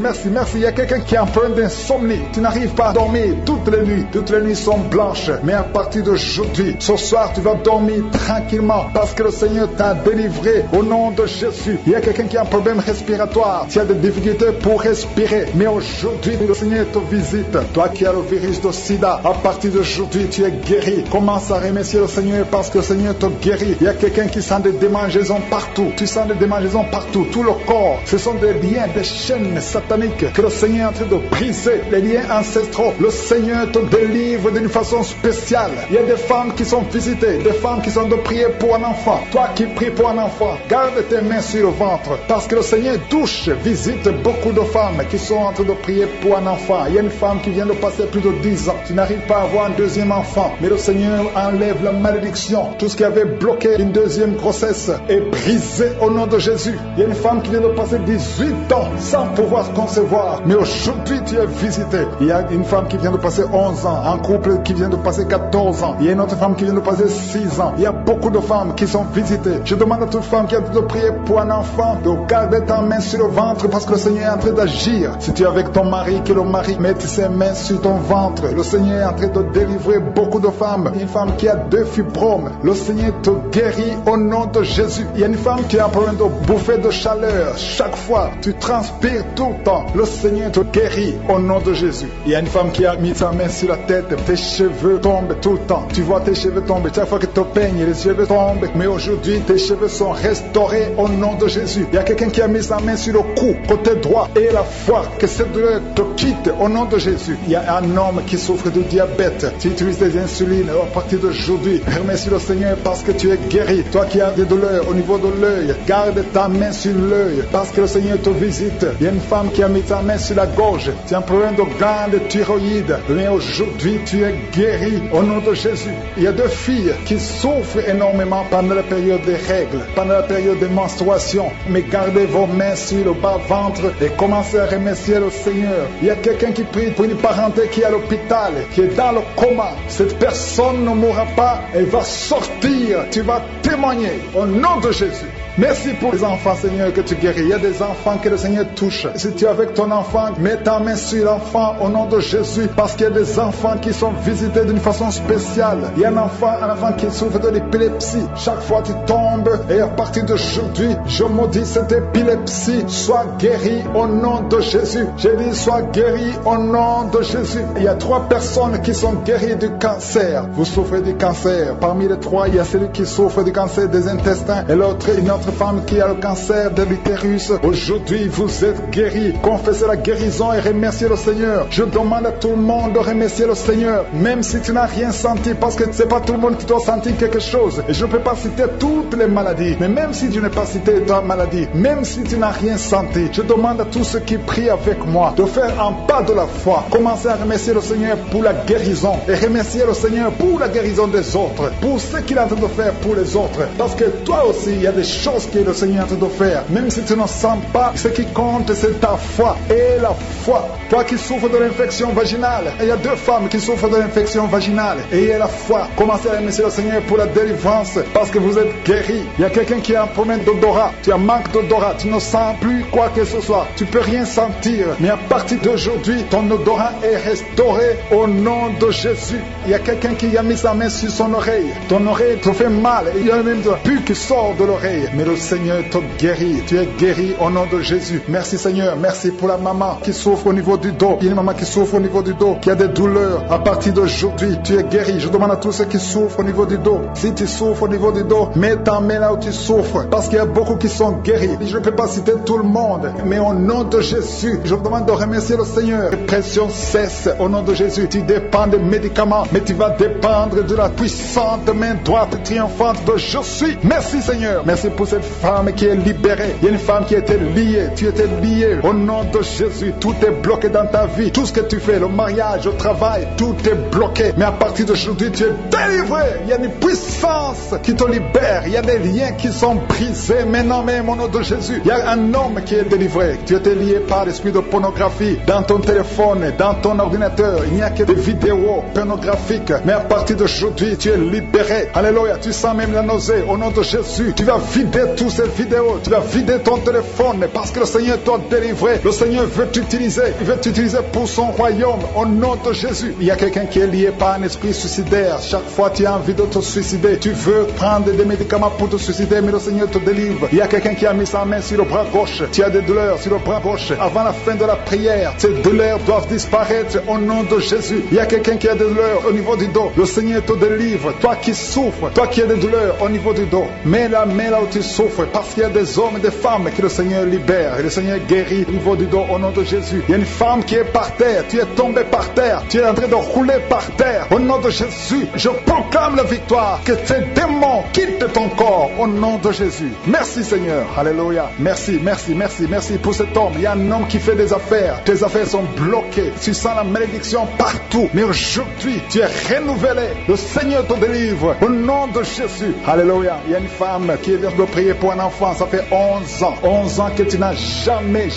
Il y a quelqu'un qui a un problème d'insomnie. Tu n'arrives pas à dormir toutes les nuits. Toutes les nuits sont blanches. Mais à partir d'aujourd'hui, ce soir, tu vas dormir tranquillement parce que le Seigneur t'a délivré au nom de Jésus. Il y a quelqu'un qui a un problème respiratoire. Tu as des difficultés pour respirer. Mais aujourd'hui, le Seigneur te visite. Toi qui as le virus de sida, à partir d'aujourd'hui, tu es guéri. Commence à remercier le Seigneur parce que le Seigneur te guérit. Il y a quelqu'un qui sent des démangeaisons partout. Tu sens des démangeaisons partout. Tout le corps. Ce sont des liens, des chaînes sataniques que le Seigneur est en train de briser. Les liens ancestraux. Le Seigneur te délivre d'une façon spéciale. Il y a des femmes qui sont visitées. Des femmes qui sont de prier pour un enfant. Toi qui pries pour un enfant, garde tes mains sur le ventre. Parce que le Seigneur touche, visite beaucoup de femmes qui sont en train de prier pour un enfant. Il y a une femme qui vient de passer plus de 10 ans. Tu n'arrives pas à avoir un deuxième enfant. Mais le Seigneur enlève la malédiction. Tout ce qui avait bloqué une deuxième grossesse est brisé au nom de Jésus. Il y a une femme qui vient de passer 18 ans sans pouvoir concevoir. Mais aujourd'hui, tu es visité. Il y a une femme qui vient de passer 11 ans. Un couple qui vient de passer 14 ans. Il y a une autre femme qui vient de passer 6 ans. Il y a beaucoup de femmes qui sont visitées. Je demande à toute femme qui a de prier pour un enfant de garder ta main sur le ventre parce que le Seigneur est en train d'agir. Si tu es avec ton mari, que le mari mette ses mains sur ton ventre. Le Seigneur est en train de délivrer beaucoup de femmes. Une femme qui a 2 fibromes. Le Seigneur te guérit au nom de Jésus. Il y a une femme qui a un problème de bouffée de chaleur. Chaque fois, tu transpires tout le temps. Le Seigneur te guérit au nom de Jésus. Il y a une femme qui a mis sa main sur la tête. Tes cheveux tombent tout le temps. Tu vois tes cheveux tomber. Chaque fois que tu te peignes, les cheveux tombent. tombent, mais aujourd'hui tes cheveux sont restaurés au nom de Jésus. Il y a quelqu'un qui a mis sa main sur le cou, côté droit, et la foi, que cette douleur te quitte au nom de Jésus. Il y a un homme qui souffre de diabète, tu utilises des insulines, à partir d'aujourd'hui, remercie le Seigneur parce que tu es guéri. Toi qui as des douleurs au niveau de l'œil, garde ta main sur l'œil parce que le Seigneur te visite. Il y a une femme qui a mis sa main sur la gorge, tu as un problème de glande thyroïde, mais aujourd'hui tu es guéri au nom de Jésus. Il y a 2 filles qui souffrent énormément pendant la période des règles, pendant la période des menstruations, mais gardez vos mains sur le bas-ventre et commencez à remercier le Seigneur. Il y a quelqu'un qui prie pour une parenté qui est à l'hôpital, qui est dans le coma. Cette personne ne mourra pas, elle va sortir. Tu vas témoigner au nom de Jésus. Merci pour les enfants, Seigneur, que tu guéris. Il y a des enfants que le Seigneur touche. Si tu es avec ton enfant, mets ta main sur l'enfant au nom de Jésus, parce qu'il y a des enfants qui sont visités d'une façon spéciale. Il y a un enfant qui souffre de l'épilepsie. Chaque fois tu tombes, et à partir d'aujourd'hui, je maudis cette épilepsie. Sois guéri au nom de Jésus. J'ai dit, sois guéri au nom de Jésus. Il y a 3 personnes qui sont guéries du cancer. Vous souffrez du cancer. Parmi les 3, il y a celui qui souffre du cancer des intestins, et l'autre, une autre femme qui a le cancer de l'utérus. Aujourd'hui, vous êtes guéris. Confessez la guérison et remerciez le Seigneur. Je demande à tout le monde de remercier le Seigneur, même si tu n'as rien senti, parce que c'est pas tout le monde qui doit sentir quelque chose. Et je ne peux pas citer toutes les maladies, mais même si tu n'as pas cité ta maladie, même si tu n'as rien senti, je demande à tous ceux qui prient avec moi de faire un pas de la foi. Commencez à remercier le Seigneur pour la guérison et remercier le Seigneur pour la guérison des autres, pour ce qu'il est en train de faire pour les autres. Parce que toi aussi, il y a des choses que le Seigneur est en train de faire. Même si tu ne sens pas, ce qui compte, c'est ta foi. Et la foi. Toi qui souffres de l'infection vaginale, il y a 2 femmes qui souffrent de l'infection vaginale. Et il y a la foi. Commencez à remercier le Seigneur pour la délivrance, parce que vous êtes guéris. Il y a quelqu'un qui a un problème d'odorat. Tu as un manque d'odorat. Tu ne sens plus quoi que ce soit. Tu peux rien sentir. Mais à partir d'aujourd'hui, ton odorat est restauré au nom de Jésus. Il y a quelqu'un qui a mis sa main sur son oreille. Ton oreille te fait mal. Et il y a même de la pus qui sort de l'oreille. Mais le Seigneur te guérit. Tu es guéri au nom de Jésus. Merci Seigneur. Merci pour la maman qui souffre au niveau du dos. Il y a une maman qui souffre au niveau du dos, qui a des douleurs. À partir d'aujourd'hui, tu es guéri. Je demande à tous ceux qui souffrent au niveau du dos. Si tu souffres au niveau du dos, mets ta main là où tu souffres. Parce qu'il y a beaucoup qui sont guéris. Je ne peux pas citer tout le monde. Mais au nom de Jésus, je vous demande de remercier le Seigneur. La pression cesse au nom de Jésus. Tu dépends des médicaments, mais tu vas dépendre de la puissante main droite triomphante de Jésus. Merci Seigneur. Merci pour cette femme qui est libérée. Il y a une femme qui était liée. Tu étais liée au nom de Jésus. Tout est bloqué dans ta vie. Tout ce que tu fais, le mariage, le travail, tout est bloqué. Mais à partir d'aujourd'hui, tu es délivré. Il y a une puissance qui te libère. Il y a des liens qui sont brisés. Maintenant même au nom de Jésus, il y a un homme qui est délivré. Tu étais lié par l'esprit de pornographie dans ton téléphone, dans ton ordinateur. Il n'y a que des vidéos pornographiques. Mais à partir d'aujourd'hui, tu es libéré. Alléluia. Tu sens même la nausée. Au nom de Jésus, tu vas vider toutes ces vidéos. Tu vas vider ton téléphone parce que le Seigneur t'a délivré. Le Seigneur veut t'utiliser. Il veut t'utiliser pour son royaume. Au nom de Jésus. Il y a quelqu'un qui est lié par un esprit suicidaire. Chaque fois tu as envie de te suicider, tu veux prendre des médicaments pour te suicider, mais le Seigneur te délivre. Il y a quelqu'un qui a mis sa main sur le bras gauche. Tu as des douleurs sur le bras gauche. Avant la fin de la prière, ces douleurs doivent disparaître au nom de Jésus. Il y a quelqu'un qui a des douleurs au niveau du dos. Le Seigneur te délivre. Toi qui souffres, toi qui as des douleurs au niveau du dos, mets la main là où tu souffres, parce qu'il y a des hommes et des femmes que le Seigneur libère. Et le Seigneur guérit au niveau du dos au nom de Jésus. Il y a une femme qui est par terre. Tu es tombé par terre. Tu es en train de rouler par terre. Au nom de Jésus, je proclame la victoire. Que ces démons quittent ton corps au nom de Jésus. Merci Seigneur. Alléluia. Merci, merci, merci, merci pour cet homme. Il y a un homme qui fait des affaires. Tes affaires sont bloquées. Tu sens la malédiction partout. Mais aujourd'hui, tu es renouvelé. Le Seigneur te délivre au nom de Jésus. Alléluia. Il y a une femme qui vient de prier pour un enfant. Ça fait 11 ans. 11 ans que tu n'as jamais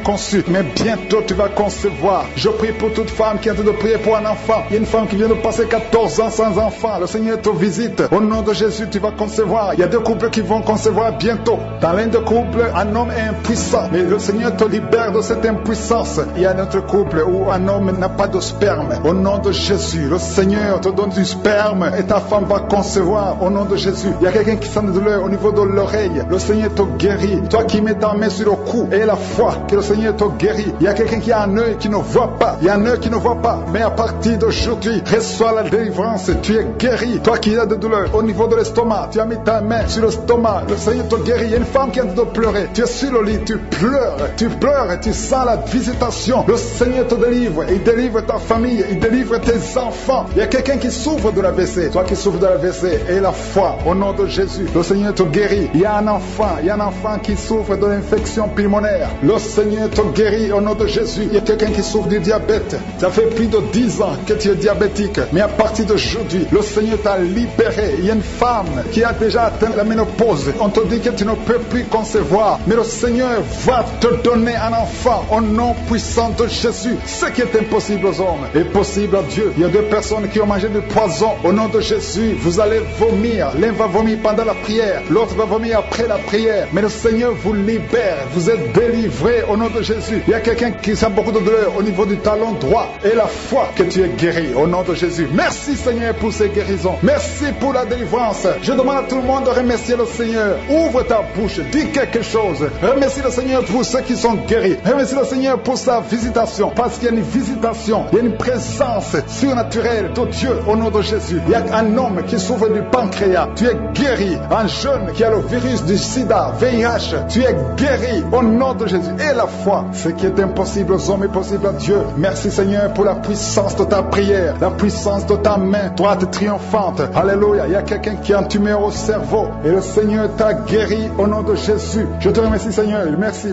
conçu. Mais bientôt tu vas concevoir. Je prie pour toute femme qui est en train de prier pour un enfant. Il y a une femme qui vient de passer 14 ans sans enfant. Le Seigneur te visite. Au nom de Jésus, tu vas concevoir. Il y a 2 couples qui vont concevoir bientôt. Dans l'un des couples, un homme est impuissant. Mais le Seigneur te libère de cette impuissance. Il y a un autre couple où un homme n'a pas de sperme. Au nom de Jésus, le Seigneur te donne du sperme et ta femme va concevoir au nom de Jésus. Il y a quelqu'un qui sent des douleurs au niveau de l'oreille, le Seigneur te guérit. Toi qui mets ta main sur le cou et la foi, que le Seigneur te guérit. Il y a quelqu'un qui a un œil qui ne voit pas. Il y a un œil qui ne voit pas. Mais à partir d'aujourd'hui, reçois la délivrance. Tu es guéri. Toi qui as des douleurs au niveau de l'estomac, tu as mis ta main sur l'estomac. Le Seigneur te guérit. Il y a une femme qui a de pleurer. Tu es sur le lit, tu pleures et tu sens la visitation. Le Seigneur te délivre. Il délivre ta famille. Il délivre tes enfants. Il y a quelqu'un qui souffre de l'AVC. Toi qui souffres de l'AVC et la foi au nom de Jésus. Le Seigneur te guérit. Il y a un enfant qui souffre de l'infection pulmonaire. Le Seigneur te guérit au nom de Jésus. Il y a quelqu'un qui souffre du diabète. Ça fait plus de 10 ans que tu es diabétique. Mais à partir d'aujourd'hui, le Seigneur t'a libéré. Il y a une femme qui a déjà atteint la ménopause. On te dit que tu ne peux plus concevoir. Mais le Seigneur va te donner un enfant au nom puissant de Jésus. Ce qui est impossible aux hommes est possible à Dieu. Il y a 2 personnes qui ont mangé du poison. Au nom de Jésus, vous allez vomir. L'un va vomir pendant la prière. L'autre va vomir après la prière. Mais le Seigneur vous libère. Vous êtes délivrés au nom de Jésus. Il y a quelqu'un qui sent beaucoup de douleur au niveau du talon droit. Et la foi que tu es guéri au nom de Jésus. Merci Seigneur pour ces guérisons. Merci pour la délivrance. Je demande à tout le monde de remercier le Seigneur. Ouvre ta bouche. Dis quelque chose. Remercie le Seigneur pour ceux qui sont guéris. Remercie le Seigneur pour sa visitation. Parce qu'il y a une visitation. Il y a une présence surnaturelle de Dieu au nom de Jésus. Il y a un homme qui souffre du pancréas. Tu es guéri. Un jeune qui a le virus du sida, VIH. Tu es guéri au nom de Jésus. Et la foi, ce qui est impossible aux hommes est possible à Dieu. Merci Seigneur pour la puissance de ta prière, la puissance de ta main droite triomphante. Alléluia. Il y a quelqu'un qui a un tumeur au cerveau et le Seigneur t'a guéri au nom de Jésus. Je te remercie Seigneur.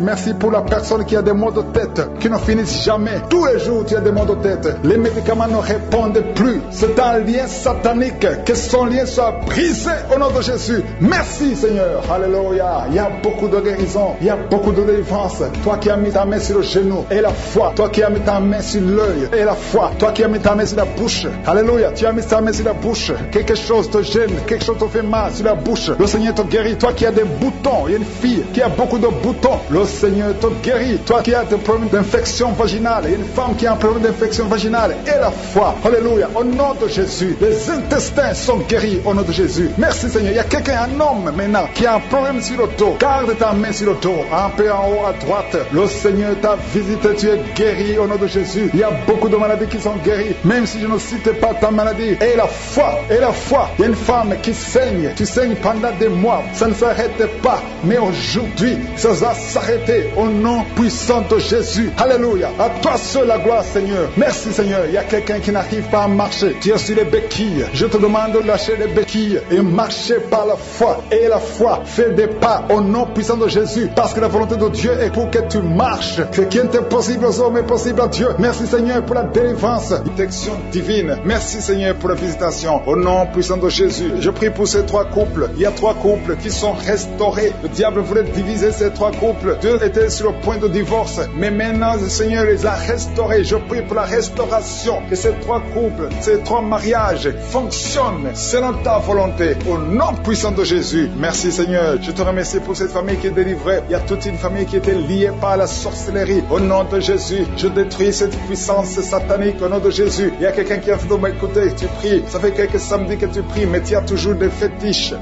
Merci pour la personne qui a des maux de tête qui ne finissent jamais. Tous les jours tu as des maux de tête. Les médicaments ne répondent plus. C'est un lien satanique. Que son lien soit brisé au nom de Jésus. Merci Seigneur. Alléluia. Il y a beaucoup de guérison. Il y a beaucoup de délivrance. Toi qui as mis ta main sur le genou et la foi. Toi qui as mis ta main sur l'œil et la foi. Toi qui as mis ta main sur la bouche. Alléluia. Tu as mis ta main sur la bouche. Quelque chose te gêne. Quelque chose te fait mal sur la bouche. Le Seigneur te guérit. Toi qui as des boutons. Il y a une fille qui a beaucoup de boutons. Le Seigneur te guérit. Toi qui as des problèmes d'infection vaginale. Il y a une femme qui a un problème d'infection vaginale. Et la foi. Alléluia. Au nom de Jésus. Les intestins sont guéris au nom de Jésus. Merci Seigneur. Il y a quelqu'un, un homme maintenant, qui a un problème sur le dos. Garde ta main sur le dos. Un peu en haut à droite. Le Seigneur t'a visité. Tu es guéri au nom de Jésus. Il y a beaucoup de maladies qui sont guéries. Même si je ne cite pas ta maladie. Et la foi. Et la foi. Il y a une femme qui saigne. Tu saignes pendant des mois. Ça ne s'arrête pas. Mais aujourd'hui, ça va s'arrêter au nom puissant de Jésus. Alléluia. À toi seul la gloire Seigneur. Merci Seigneur. Il y a quelqu'un qui n'arrive pas à marcher. Tu es sur les béquilles. Je te demande de lâcher les béquilles et marcher par la foi. Et la foi fait des pas au nom puissant de Jésus. Parce que la volonté de Dieu est pour que tu marches. Ce qui est impossible aux hommes est possible à Dieu. Merci Seigneur pour la délivrance. Protection divine. Merci Seigneur pour la visitation. Au nom puissant de Jésus. Je prie pour ces 3 couples. Il y a 3 couples qui sont restaurés. Le diable voulait diviser ces 3 couples. Dieu était sur le point de divorce. Mais maintenant le Seigneur les a restaurés. Je prie pour la restauration. Que ces 3 couples, ces 3 mariages fonctionnent selon ta volonté. Au nom puissant de Jésus. Merci Seigneur. Je te remercie pour cette famille qui est délivrée. Il y a toute une famille qui était liée par la sorcellerie. Au nom de Jésus, je détruis cette puissance satanique au nom de Jésus. Il y a quelqu'un qui a fait de m'écouter. Tu pries. Ça fait quelques samedis que tu pries, mais tu as toujours des fétiches,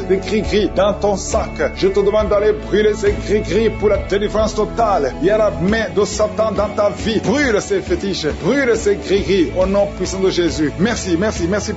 des gris-gris dans ton sac. Je te demande d'aller brûler ces gris-gris pour la délivrance totale. Il y a la main de Satan dans ta vie. Brûle ces fétiches, brûle ces gris-gris au nom puissant de Jésus. Merci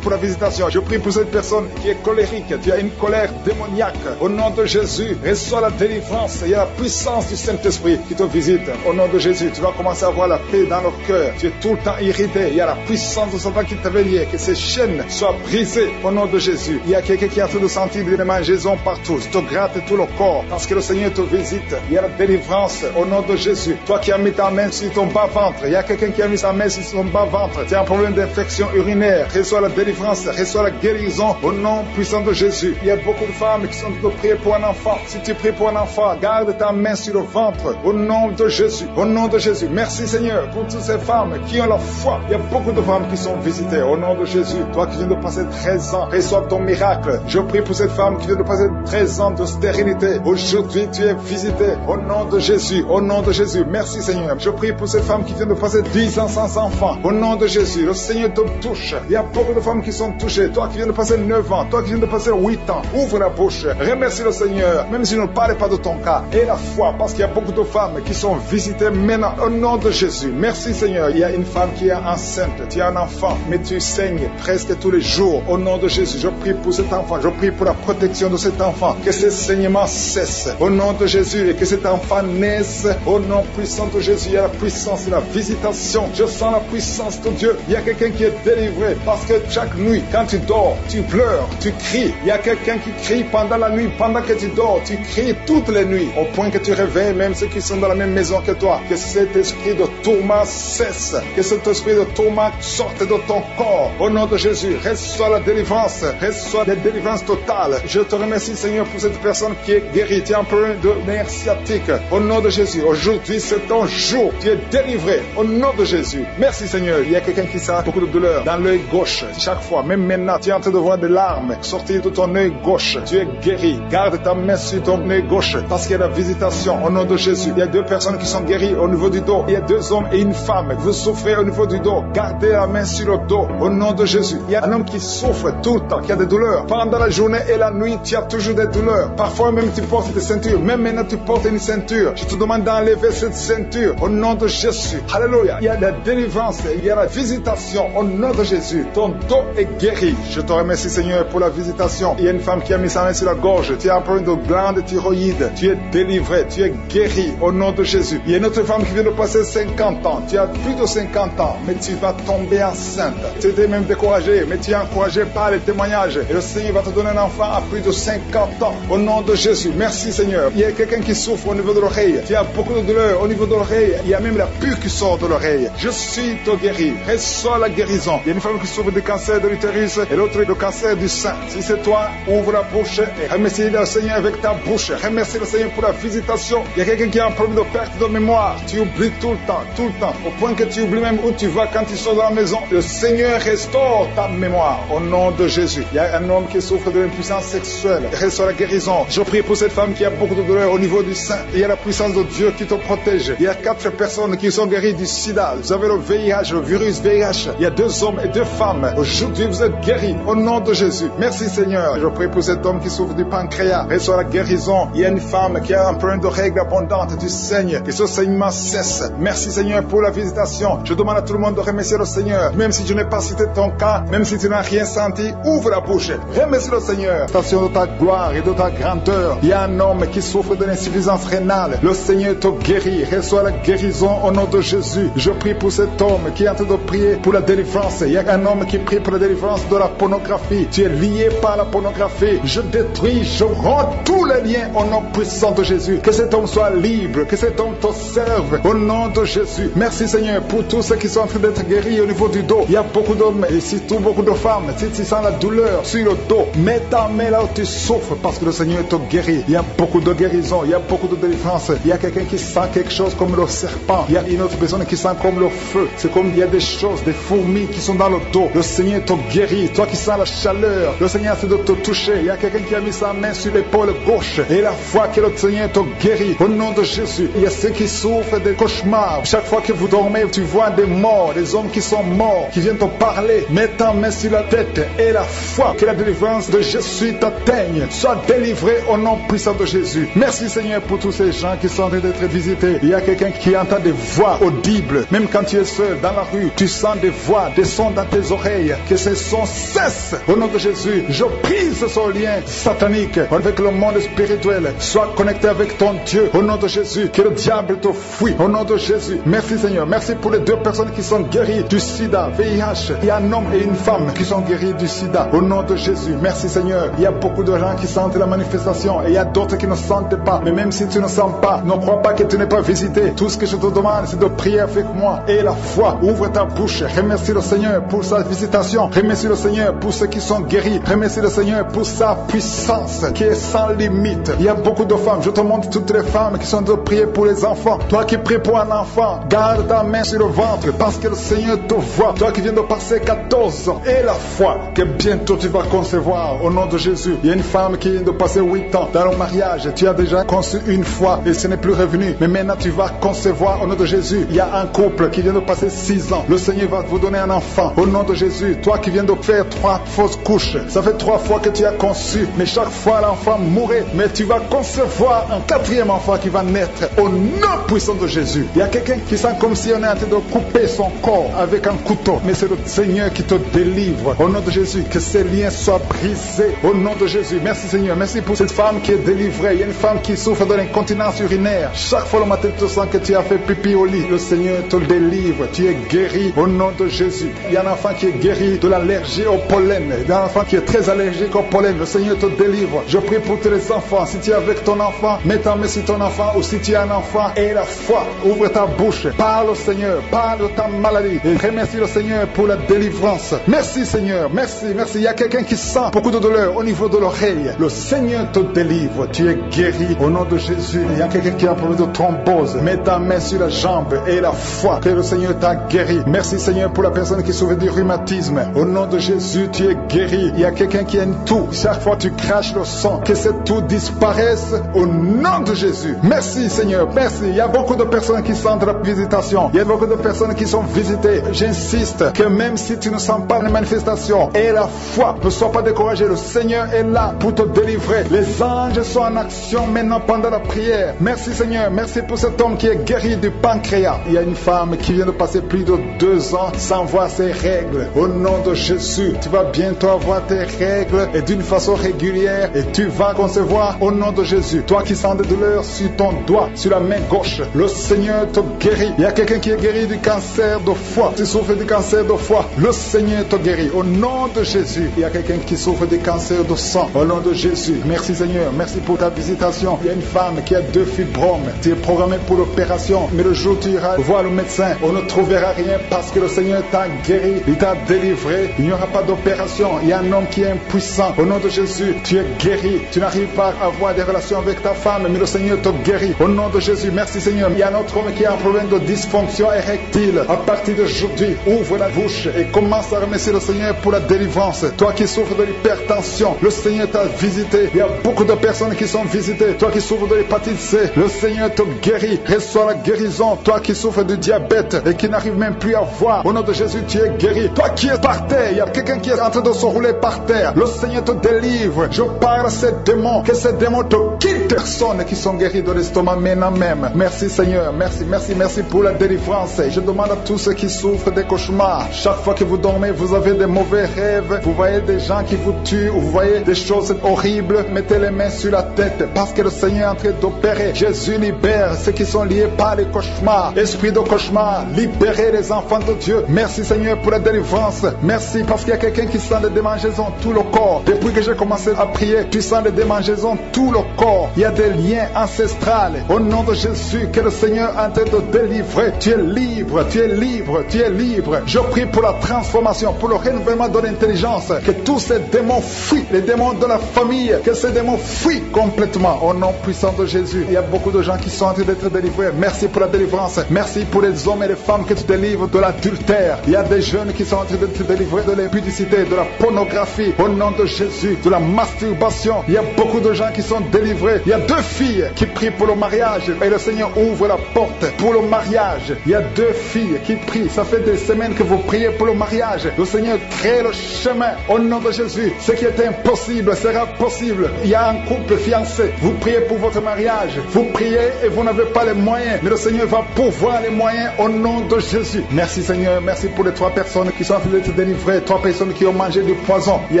pour la visitation. Je prie pour cette personne qui est colérique. Tu as une colère démoniaque. Au nom de Jésus, reçois la délivrance. Il y a la puissance du Saint-Esprit qui te visite. Au nom de Jésus, tu vas commencer à avoir la paix dans le cœur. Tu es tout le temps irrité. Il y a la puissance de Satan qui t'avait lié. Que ces chaînes soient brisées au nom de Jésus. Il y a quelqu'un qui a fait de sentir des mangeaisons partout. Tu te grattes tout le corps parce que le Seigneur te visite. Il y a la délivrance au nom de Jésus. Toi qui as mis ta main sur ton bas-ventre. Il y a quelqu'un qui a mis sa main sur son bas-ventre. Tu as un problème d'infection urinaire. Reçois la délivrance. Reçois la guérison au nom puissant de Jésus. Il y a beaucoup de femmes qui sont de prier pour un enfant. Si tu pries pour un enfant, garde ta main sur le ventre au nom de Jésus. Au nom de Jésus. Merci Seigneur pour toutes ces femmes qui ont la foi. Il y a beaucoup de femmes qui sont visitées au nom de Jésus. Toi qui viens de passer 13 ans, reçois ton miracle. Je prie pour cette femme qui vient de passer 13 ans de stérilité. Aujourd'hui, tu es visitée au nom de Jésus. Au nom de Jésus. Merci Seigneur. Je prie pour cette femme qui vient de passer 10 ans sans enfant. Au nom de Jésus. Le Seigneur te touche. Il y a beaucoup de femmes qui sont touchées. Toi qui viens de passer 9 ans. Toi qui viens de passer 8 ans. Ouvre la bouche. Remercie le Seigneur, même si je ne parle pas de ton cas. Et la foi, parce qu'il y a beaucoup de femmes qui sont visitées maintenant au nom de Jésus. Merci Seigneur. Il y a une femme qui est enceinte, tu as un enfant, mais tu saignes presque tous les jours. Au nom de Jésus, je prie pour cet enfant, je prie pour la protection de cet enfant, que ce saignement cesse. Au nom de Jésus, et que cet enfant naisse. Au nom puissant de Jésus, il y a la puissance et la visitation. Je sens la puissance de Dieu. Il y a quelqu'un qui est délivré, parce que chaque nuit, quand tu dors, tu pleures, tu cries. Il y a quelqu'un qui crie pendant la nuit, pendant que tu dors, tu cries toutes les nuits, au point que tu réveilles même ceux qui sont dans la même maison que toi. Que cet esprit de tourment cesse, que cet esprit de tourment sorte de ton corps. Au nom de Jésus, reçois la délivrance, reçois la délivrance totale. Je te remercie Seigneur pour cette personne qui est guérie. Tu es un problème de nerf sciatique. Au nom de Jésus, aujourd'hui c'est ton jour. Tu es délivré au nom de Jésus. Merci Seigneur. Il y a quelqu'un qui sent beaucoup de douleur dans l'œil gauche. Chaque fois, même maintenant, tu es en train de voir des larmes sortir de ton œil gauche. Tu es guéri. Garde ta main sur ton œil gauche parce qu'il y a la visitation au nom de Jésus. Il y a 2 personnes qui sont guéries au niveau du dos. Il y a 2 hommes et une femme. Vous souffrez au niveau du dos. Gardez la main sur le dos au nom de Jésus. Il y a un homme qui souffre tout le temps, qui a des douleurs. Pendant la journée et la nuit, tu as toujours des douleurs. Parfois même tu portes des ceintures. Même maintenant tu portes une ceinture. Je te demande d'enlever cette ceinture au nom de Jésus. Alléluia. Il y a la délivrance. Il y a la visitation au nom de Jésus. Ton dos est guéri. Je te remercie Seigneur pour la visitation. Il y a une femme qui a mis sa main sur la gorge. Tu as un problème de glande thyroïde. Tu es délivré. Tu es guéri au nom de Jésus. Il y a une autre femme qui vient de passer 50 ans. Tu as plus de 50 ans, mais tu vas tomber enceinte. Tu étais même découragé, mais tu es encouragé par les témoignages. Et le Seigneur va te donner un enfant à plus de 50 ans au nom de Jésus. Merci Seigneur. Il y a quelqu'un qui souffre au niveau de l'oreille. Tu as beaucoup de douleur au niveau de l'oreille. Il y a même la pus qui sort de l'oreille. Je suis te guéri. Reçois la guérison. Il y a une femme qui souffre du cancer de l'utérus et l'autre du cancer du sein. Si c'est toi, ouvre la bouche et remercie le Seigneur avec ta bouche. Remercie le Seigneur pour la visitation. Il y a quelqu'un qui a un problème de perte de mémoire. Tu oublies tout le temps, au point que tu oublies même où tu vas quand tu sors de la maison. Le Seigneur restaure ta mémoire au nom de Jésus. Il y a un homme qui souffre de l'impuissance sexuelle. Reçois la guérison. Je prie pour cette femme qui a beaucoup de douleur au niveau du sein. Il y a la puissance de Dieu qui te protège. Il y a 4 personnes qui sont guéries du sida. Vous avez le VIH, le virus VIH. Il y a 2 hommes et 2 femmes. Aujourd'hui, vous êtes guéris au nom de Jésus. Merci Seigneur. Je prie pour cet homme qui souffre du pancréas. Reçois la guérison. Il y a une femme qui a un problème de règles abondantes. Tu saignes. Que ce saignement cesse. Merci Seigneur pour la visitation. Je demande à tout le monde de remercier le Seigneur. Même si je n'ai pas cité ton cas, même si tu n'as rien senti, ouvre la bouche. Remercie le Seigneur. Station de ta gloire et de ta grandeur. Il y a un homme qui souffre de l'insuffisance rénale. Le Seigneur te guérit. Reçois la guérison au nom de Jésus. Je prie pour cet homme qui est en train de prier pour la délivrance. Il y a un homme qui prie pour la délivrance de la pornographie. Tu es lié par la pornographie. Je détruis, je rends tous les liens au nom puissant de Jésus. Que cet homme soit libre. Que cet homme te serve au nom de Jésus. Merci Seigneur pour tous ceux qui sont en train d'être guéris au niveau du dos. Il y a beaucoup d'hommes et surtout beaucoup de femmes. Si tu sens la douleur sur le dos, mets ta main là où tu souffres parce que le Seigneur te guérit. Il y a beaucoup de guérison, il y a beaucoup de délivrance. Il y a quelqu'un qui sent quelque chose comme le serpent. Il y a une autre personne qui sent comme le feu. C'est comme il y a des choses, des fourmis qui sont dans le dos. Le Seigneur te guérit. Toi qui sens la chaleur, le Seigneur essaie de te toucher. Il y a quelqu'un qui a mis sa main sur l'épaule gauche. Et la foi que le Seigneur te guérit au nom de Jésus. Il y a ceux qui souffrent des cauchemars. Chaque fois que vous dormez, tu vois des morts, des hommes qui sont morts, qui viennent te parler. Mets ta main sur la tête et la foi que la délivrance de Jésus t'atteigne. Sois délivré au nom puissant de Jésus. Merci Seigneur pour tous ces gens qui sont en train d'être visités. Il y a quelqu'un qui entend des voix audibles. Même quand tu es seul dans la rue, tu sens des voix, des sons dans tes oreilles. Que ces sons cessent au nom de Jésus. Je brise ce lien satanique avec le monde spirituel. Sois connecté avec ton Dieu au nom de Jésus. Que le diable te fuit au nom de Jésus. Merci Seigneur. Merci pour les 2 personnes qui sont guéries du sida, VIH. Il y a un homme et une femme qui sont guéris du sida au nom de Jésus. Merci Seigneur. Il y a beaucoup de gens qui sentent la manifestation et il y a d'autres qui ne sentent pas. Mais même si tu ne sens pas, ne crois pas que tu n'es pas visité. Tout ce que je te demande, c'est de prier avec moi. Et la foi, ouvre ta bouche. Remercie le Seigneur pour sa visitation. Remercie le Seigneur pour ceux qui sont guéris. Remercie le Seigneur pour sa puissance qui est sans limite. Il y a beaucoup de femmes. Je te montre toutes les femmes qui sont de prier pour les enfants. Toi qui pries pour un enfant, garde ta main sur le ventre parce que le Seigneur te voit. Toi qui viens de passer 14 ans et la foi que bientôt tu vas concevoir au nom de Jésus. Il y a une femme qui vient de passer 8 ans dans le mariage. Tu as déjà conçu une fois et ce n'est plus revenu. Mais maintenant tu vas concevoir au nom de Jésus. Il y a un couple qui vient de passer 6 ans. Le Seigneur va vous donner un enfant au nom de Jésus. Toi qui viens de faire 3 fausses couches. Ça fait 3 fois que tu as conçu. Mais chaque chaque fois l'enfant mourrait, mais tu vas concevoir un quatrième enfant qui va naître au nom puissant de Jésus. Il y a quelqu'un qui sent comme si on est en train de couper son corps avec un couteau, mais c'est le Seigneur qui te délivre. Au nom de Jésus, que ces liens soient brisés au nom de Jésus. Merci Seigneur, merci pour cette femme qui est délivrée. Il y a une femme qui souffre de l'incontinence urinaire. Chaque fois le matin tu sens que tu as fait pipi au lit, le Seigneur te délivre. Tu es guéri au nom de Jésus. Il y a un enfant qui est guéri de l'allergie au pollen. Il y a un enfant qui est très allergique au pollen. Le Seigneur te délivre. Je prie pour tous les enfants. Si tu es avec ton enfant, mets ta main sur ton enfant, ou si tu es un enfant, aie la foi. Ouvre ta bouche. Parle au Seigneur. Parle de ta maladie. Et remercie le Seigneur pour la délivrance. Merci Seigneur. Merci, merci. Il y a quelqu'un qui sent beaucoup de douleur au niveau de l'oreille. Le Seigneur te délivre. Tu es guéri au nom de Jésus. Il y a quelqu'un qui a un problème de thrombose. Mets ta main sur la jambe et la foi que le Seigneur t'a guéri. Merci Seigneur pour la personne qui souffre du rhumatisme. Au nom de Jésus, tu es guéri. Il y a quelqu'un qui a une toux. Chaque fois tu craches le sang, que cette toux disparaisse au nom de Jésus. Merci Seigneur, merci. Il y a beaucoup de personnes qui sentent la visitation. Il y a beaucoup de personnes qui sont visitées. J'insiste que même si tu ne sens pas les manifestations, aie la foi. Ne sois pas découragé. Le Seigneur est là pour te délivrer. Les anges sont en action maintenant pendant la prière. Merci Seigneur, merci pour cet homme qui est guéri du pancréas. Il y a une femme qui vient de passer plus de 2 ans sans voir ses règles. Au nom de Jésus, tu vas bientôt avoir tes règles et d'une façon régulière et tu vas concevoir au nom de Jésus. Toi qui sens des douleurs sur ton doigt, sur la main gauche, le Seigneur te guérit. Il y a quelqu'un qui est guéri du cancer de foie. Tu souffres du cancer de foie, le Seigneur te guérit au nom de Jésus. Il y a quelqu'un qui souffre du cancer de sang au nom de Jésus. Merci Seigneur, merci pour ta visitation. Il y a une femme qui a 2 fibromes. Tu es programmé pour l'opération, mais le jour où tu iras voir le médecin, on ne trouvera rien parce que le Seigneur t'a guéri, il t'a délivré. Il n'y aura pas d'opération. Il y a un homme qui est impuissant. Au nom de Jésus, tu es guéri. Tu n'arrives pas à avoir des relations avec ta femme, mais le Seigneur te guérit. Au nom de Jésus, merci Seigneur. Il y a un autre homme qui a un problème de dysfonction érectile. À partir d'aujourd'hui, ouvre la bouche et commence à remercier le Seigneur pour la délivrance. Toi qui souffres de l'hypertension, le Seigneur t'a visité. Il y a beaucoup de personnes qui sont visitées. Toi qui souffres de l'hépatite C, le Seigneur te guérit. Reçois la guérison. Toi qui souffres de diabète et qui n'arrive même plus à voir, au nom de Jésus, tu es guéri. Toi qui es par terre, il y a quelqu'un qui est en train de se rouler par terre. Le Seigneur te délivre. Je parle à ces démons, que ces démons te quittent. Personnes qui sont guéries de l'estomac maintenant même. Merci Seigneur, merci, merci, merci pour la délivrance. Je demande à tous ceux qui souffrent des cauchemars. Chaque fois que vous dormez, vous avez des mauvais rêves. Vous voyez des gens qui vous tuent, ou vous voyez des choses horribles. Mettez les mains sur la tête parce que le Seigneur est en train d'opérer. Jésus libère ceux qui sont liés par les cauchemars. Esprit de cauchemar, libérez les enfants de Dieu. Merci Seigneur pour la délivrance. Merci parce qu'il y a quelqu'un qui sent des démangeaisons tout le corps. Depuis que j'ai commencé à prier, tu sens des démangeaisons tout le corps. Il y a des liens ancestrales. Au nom de Jésus, que le Seigneur est en train de délivrer. Tu es libre, tu es libre, tu es libre. Je prie pour la transformation, pour le renouvellement de l'intelligence. Que tous ces démons fuient, les démons de la famille, que ces démons fuient complètement. Au nom puissant de Jésus, il y a beaucoup de gens qui sont en train d'être délivrés. Merci pour la délivrance. Merci pour les hommes et les femmes que tu délivres de l'adultère. Il y a des jeunes qui sont en train d'être délivrés de l'impudicité, de la pornographie. Au nom de Jésus, de la masturbation. Il y a beaucoup de gens qui sont délivrés. Il y a 2 filles qui prient pour le mariage et le Seigneur ouvre la porte pour le mariage. Il y a 2 filles qui prient. Ça fait des semaines que vous priez pour le mariage. Le Seigneur crée le chemin. Au nom de Jésus, ce qui est impossible sera possible. Il y a un couple fiancé. Vous priez pour votre mariage. Vous priez et vous n'avez pas les moyens. Mais le Seigneur va pourvoir les moyens au nom de Jésus. Merci Seigneur. Merci pour les 3 personnes qui sont en train d'être délivrées. 3 personnes qui ont mangé du poison. Il y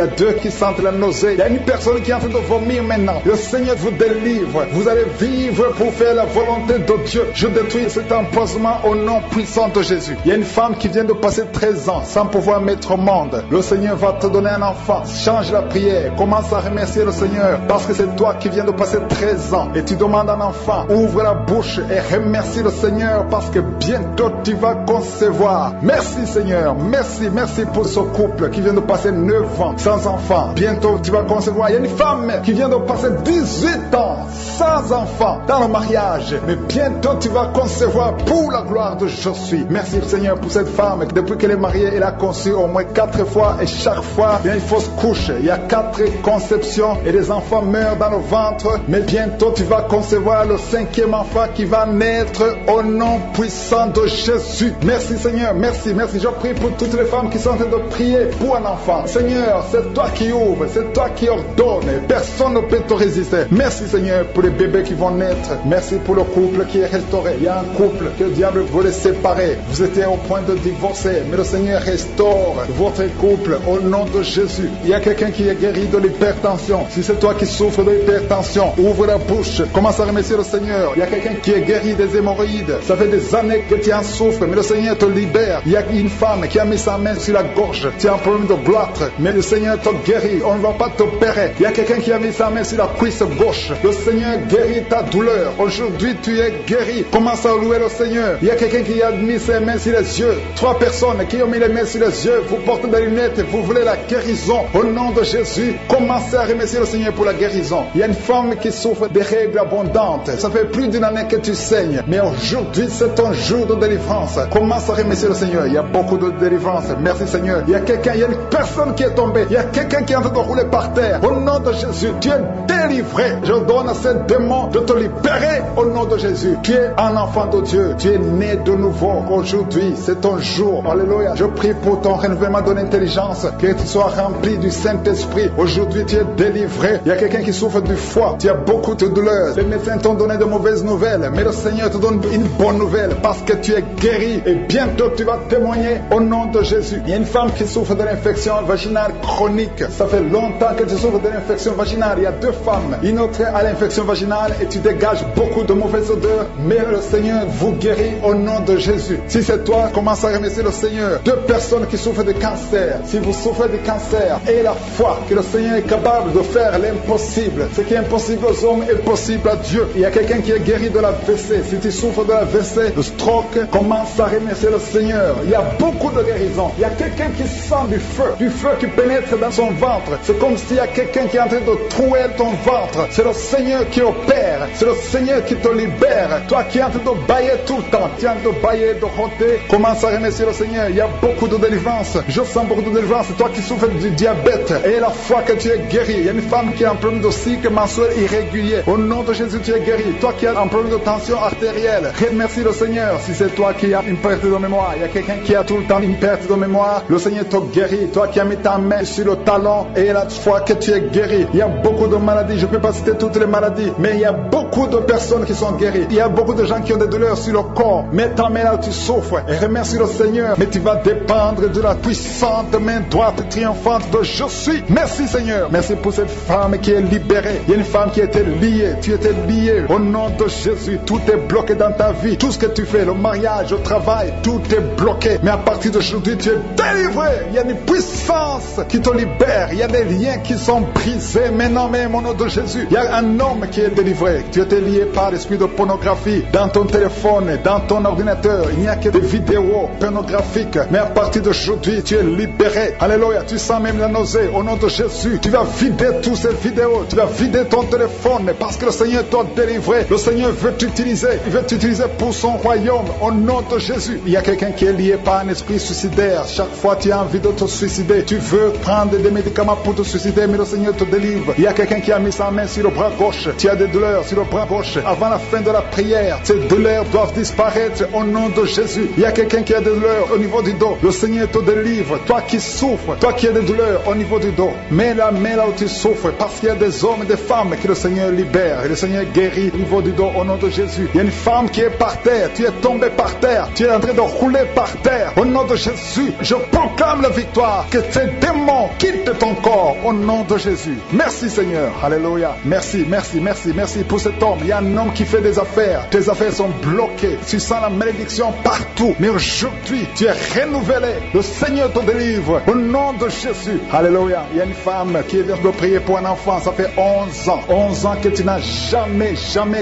a 2 qui sentent la nausée. Il y a une personne qui est en train de vomir maintenant. Le Seigneur vous délivre. Vous allez vivre pour faire la volonté de Dieu. Je détruis cet empoisonnement au nom puissant de Jésus. Il y a une femme qui vient de passer 13 ans sans pouvoir mettre au monde. Le Seigneur va te donner un enfant. Change la prière. Commence à remercier le Seigneur parce que c'est toi qui viens de passer 13 ans et tu demandes un enfant. Ouvre la bouche et remercie le Seigneur parce que bientôt tu vas concevoir. Merci Seigneur. Merci, merci pour ce couple qui vient de passer 9 ans sans enfant. Bientôt tu vas concevoir. Il y a une femme qui vient de passer 18 ans sans enfant dans le mariage. Mais bientôt tu vas concevoir pour la gloire de Je suis. Merci Seigneur pour cette femme. Depuis qu'elle est mariée, elle a conçu au moins 4 fois et chaque fois, il y a une fausse couche. Il y a 4 conceptions et les enfants meurent dans le ventre. Mais bientôt tu vas concevoir le 5e enfant qui va naître au nom puissant de Jésus. Merci Seigneur, merci, merci. Je prie pour toutes les femmes qui sont en train de prier pour un enfant. Seigneur, c'est toi qui ouvres, c'est toi qui ordonnes. donne. Personne ne peut te résister. Merci Seigneur pour les bébés qui vont naître. Merci pour le couple qui est restauré. Il y a un couple que le diable voulait séparer. Vous étiez au point de divorcer, mais le Seigneur restaure votre couple au nom de Jésus. Il y a quelqu'un qui est guéri de l'hypertension. Si c'est toi qui souffres de l'hypertension, ouvre la bouche, commence à remercier le Seigneur. Il y a quelqu'un qui est guéri des hémorroïdes. Ça fait des années que tu en souffres, mais le Seigneur te libère. Il y a une femme qui a mis sa main sur la gorge. Tu as un problème de gloître, mais le Seigneur te guérit. On ne va pas t'opérer. Il y a quelqu'un qui a mis sa main sur la cuisse gauche. Le Seigneur guérit ta douleur. Aujourd'hui, tu es guéri. Commence à louer le Seigneur. Il y a quelqu'un qui a mis ses mains sur les yeux. 3 personnes qui ont mis les mains sur les yeux. Vous portez des lunettes et vous voulez la guérison. Au nom de Jésus, commencez à remercier le Seigneur pour la guérison. Il y a une femme qui souffre des règles abondantes. Ça fait plus d'une année que tu saignes. Mais aujourd'hui, c'est ton jour de délivrance. Commence à remercier le Seigneur. Il y a beaucoup de délivrance. Merci Seigneur. Il y a quelqu'un, il y a une personne qui est tombée. Il y a quelqu'un qui est en train de rouler par terre. Au nom de Jésus, tu es délivré. Je donne à ces démons de te libérer au nom de Jésus. Tu es un enfant de Dieu. Tu es né de nouveau. Aujourd'hui, c'est ton jour. Alléluia. Je prie pour ton renouvellement de l'intelligence. Que tu sois rempli du Saint-Esprit. Aujourd'hui, tu es délivré. Il y a quelqu'un qui souffre du foie. Tu as beaucoup de douleurs. Les médecins t'ont donné de mauvaises nouvelles. Mais le Seigneur te donne une bonne nouvelle parce que tu es guéri. Et bientôt, tu vas témoigner au nom de Jésus. Il y a une femme qui souffre de l'infection vaginale chronique. Ça fait longtemps que tu souffres de l'infection vaginale. Il y a 2 femmes. Une autre a l'infection vaginale et tu dégages beaucoup de mauvaises odeurs. Mais le Seigneur vous guérit au nom de Jésus. Si c'est toi, commence à remercier le Seigneur. 2 personnes qui souffrent de cancer. Si vous souffrez de cancer, ayez la foi que le Seigneur est capable de faire l'impossible. Ce qui est impossible aux hommes est possible à Dieu. Il y a quelqu'un qui est guéri de la WC. Si tu souffres de la WC, de stroke, commence à remercier le Seigneur. Il y a beaucoup de guérisons. Il y a quelqu'un qui sent du feu qui pénètre dans son ventre. C'est comme s'il y a quelqu'un qui est en train de trouer ton ventre. C'est le Seigneur qui opère. C'est le Seigneur qui te libère. Toi qui es en train de bailler tout le temps, tu es en train de bailler, de roter, commence à remercier le Seigneur. Il y a beaucoup de délivrance. Je sens beaucoup de délivrance. Toi qui souffres du diabète, et la foi que tu es guéri. Il y a une femme qui a un problème de cycle mensuel irrégulier. Au nom de Jésus, tu es guéri. Toi qui as un problème de tension artérielle, remercie le Seigneur. Si c'est toi qui as une perte de mémoire, il y a quelqu'un qui a tout le temps une perte de mémoire, le Seigneur te guérit. Toi qui as mis ta main sur le talon et la foi que tu es guéri. Il y a beaucoup de maladies. Je ne peux pas citer toutes les maladies, mais il y a beaucoup de personnes qui sont guéries. Il y a beaucoup de gens qui ont des douleurs sur le corps. Mets ta main là où tu souffres et remercie le Seigneur. Mais tu vas dépendre de la puissante main droite triomphante de je suis. Merci Seigneur. Merci pour cette femme qui est libérée. Il y a une femme qui était liée. Tu étais lié. Au nom de Jésus, tout est bloqué dans ta vie. Tout ce que tu fais, le mariage, le travail, tout est bloqué. Mais à partir d'aujourd'hui, tu es délivré. Il y a une puissance qui te libère. Il y a des liens qui sont brisés. Maintenant même au nom de Jésus, il y a un homme qui est délivré. Tu étais lié par l'esprit de pornographie dans ton téléphone, dans ton ordinateur. Il n'y a que des vidéos pornographiques. Mais à partir d'aujourd'hui, tu es libéré. Alléluia. Tu sens même la nausée. Au nom de Jésus, tu vas vider toutes ces vidéos. Tu vas vider ton téléphone parce que le Seigneur t'a délivré. Le Seigneur veut t'utiliser. Il veut t'utiliser pour son royaume. Au nom de Jésus. Il y a quelqu'un qui est lié par un esprit suicidaire. Chaque fois tu as envie de te suicider, tu veux prendre des médicaments pour te suicider, mais le Seigneur te délivre. Il y a quelqu'un qui a mis sa main sur le bras gauche. Tu as des douleurs sur le bras gauche. Avant la fin de la prière, ces douleurs doivent disparaître au nom de Jésus. Il y a quelqu'un qui a des douleurs au niveau du dos. Le Seigneur te délivre. Toi qui souffres, toi qui as des douleurs au niveau du dos, mets la main là où tu souffres, parce qu'il y a des hommes et des femmes que le Seigneur libère. Et le Seigneur guérit au niveau du dos au nom de Jésus. Il y a une femme qui est par terre. Tu es tombé par terre. Tu es en train de rouler par terre. Au nom de Jésus, je proclame la victoire. Que ces démons quittent ton corps au nom de Jésus. Merci Seigneur. Alléluia. Merci, merci, merci, merci pour cet homme. Il y a un homme qui fait des affaires. Tes affaires sont bloquées. Tu sens la malédiction partout. Mais aujourd'hui, tu es renouvelé. Le Seigneur te délivre au nom de Jésus. Alléluia. Il y a une femme qui vient de prier pour un enfant. Ça fait 11 ans. 11 ans que tu n'as jamais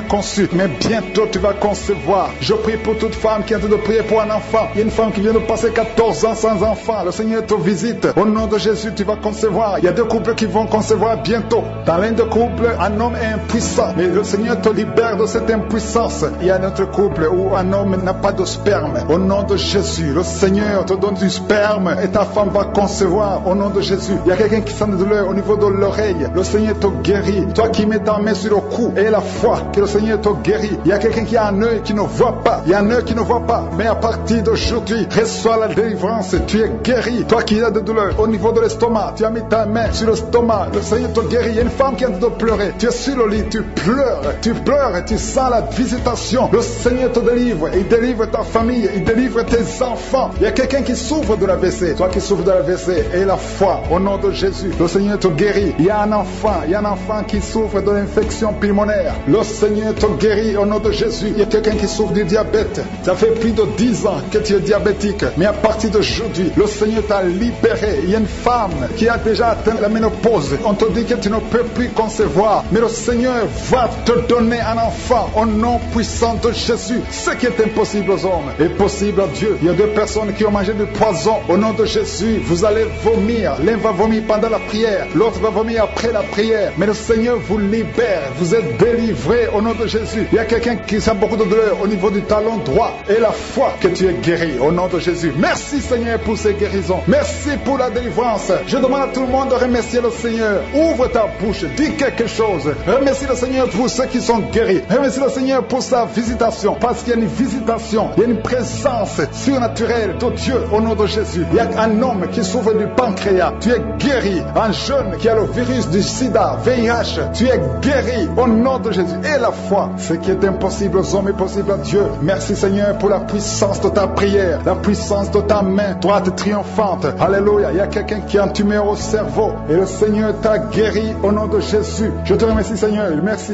conçu. Mais bientôt tu vas concevoir. Je prie pour toute femme qui est en train de prier pour un enfant. Il y a une femme qui vient de passer 14 ans sans enfant. Le Seigneur te visite. Au nom de Jésus, tu vas concevoir. Il y a 2 couples qui vont concevoir bientôt. Dans l'un des couples, un homme est impuissant. Mais le Seigneur te libère de cette impuissance. Il y a un autre couple où un homme n'a pas de sperme. Au nom de Jésus, le Seigneur te donne du sperme et ta femme va concevoir. Au nom de Jésus, il y a quelqu'un qui sent des douleurs au niveau de l'oreille. Le Seigneur te guérit. Toi qui mets ta main sur le cou et la foi que le Seigneur te guérit. Il y a quelqu'un qui a un œil qui ne voit pas. Il y a un œil qui ne voit pas. Mais à partir d'aujourd'hui, reçois la délivrance. Tu es guéri. Toi qui as des douleurs au niveau de l'estomac, tu as mis ta main sur l'estomac. simplement, le Seigneur te guérit. Il y a une femme qui est en train de pleurer. Tu es sur le lit, tu pleures et tu sens la visitation. Le Seigneur te délivre. Il délivre ta famille, il délivre tes enfants. Il y a quelqu'un qui souffre de l'AVC. Toi qui souffres de l'AVC, et la foi, au nom de Jésus, le Seigneur te guérit. Il y a un enfant qui souffre de l'infection pulmonaire. Le Seigneur te guérit au nom de Jésus. Il y a quelqu'un qui souffre du diabète. Ça fait plus de 10 ans que tu es diabétique. Mais à partir d'aujourd'hui, le Seigneur t'a libéré. Il y a une femme qui a déjà atteint la ménopause. On te dit que tu ne peux plus concevoir. Mais le Seigneur va te donner un enfant au nom puissant de Jésus. Ce qui est impossible aux hommes est possible à Dieu. Il y a 2 personnes qui ont mangé du poison. Au nom de Jésus, vous allez vomir. L'un va vomir pendant la prière. L'autre va vomir après la prière. Mais le Seigneur vous libère. Vous êtes délivrés au nom de Jésus. Il y a quelqu'un qui sent beaucoup de douleur au niveau du talon droit. Et la foi que tu es guéri au nom de Jésus. Merci Seigneur pour ces guérisons. Merci pour la délivrance. Je demande à tout le monde de remercier le Seigneur. Ouvre ta bouche. Dis quelque chose. Remercie le Seigneur pour ceux qui sont guéris. Remercie le Seigneur pour sa visitation. Parce qu'il y a une visitation. Il y a une présence surnaturelle de Dieu au nom de Jésus. Il y a un homme qui souffre du pancréas. Tu es guéri. Un jeune qui a le virus du sida, VIH. Tu es guéri au nom de Jésus. Et la foi, ce qui est impossible aux hommes est possible à Dieu. Merci Seigneur pour la puissance de ta prière, la puissance de ta main droite triomphante. Alléluia. Il y a quelqu'un qui a un tumeur au cerveau et le Seigneur t'a guéri au nom de Jésus. Je te remercie Seigneur.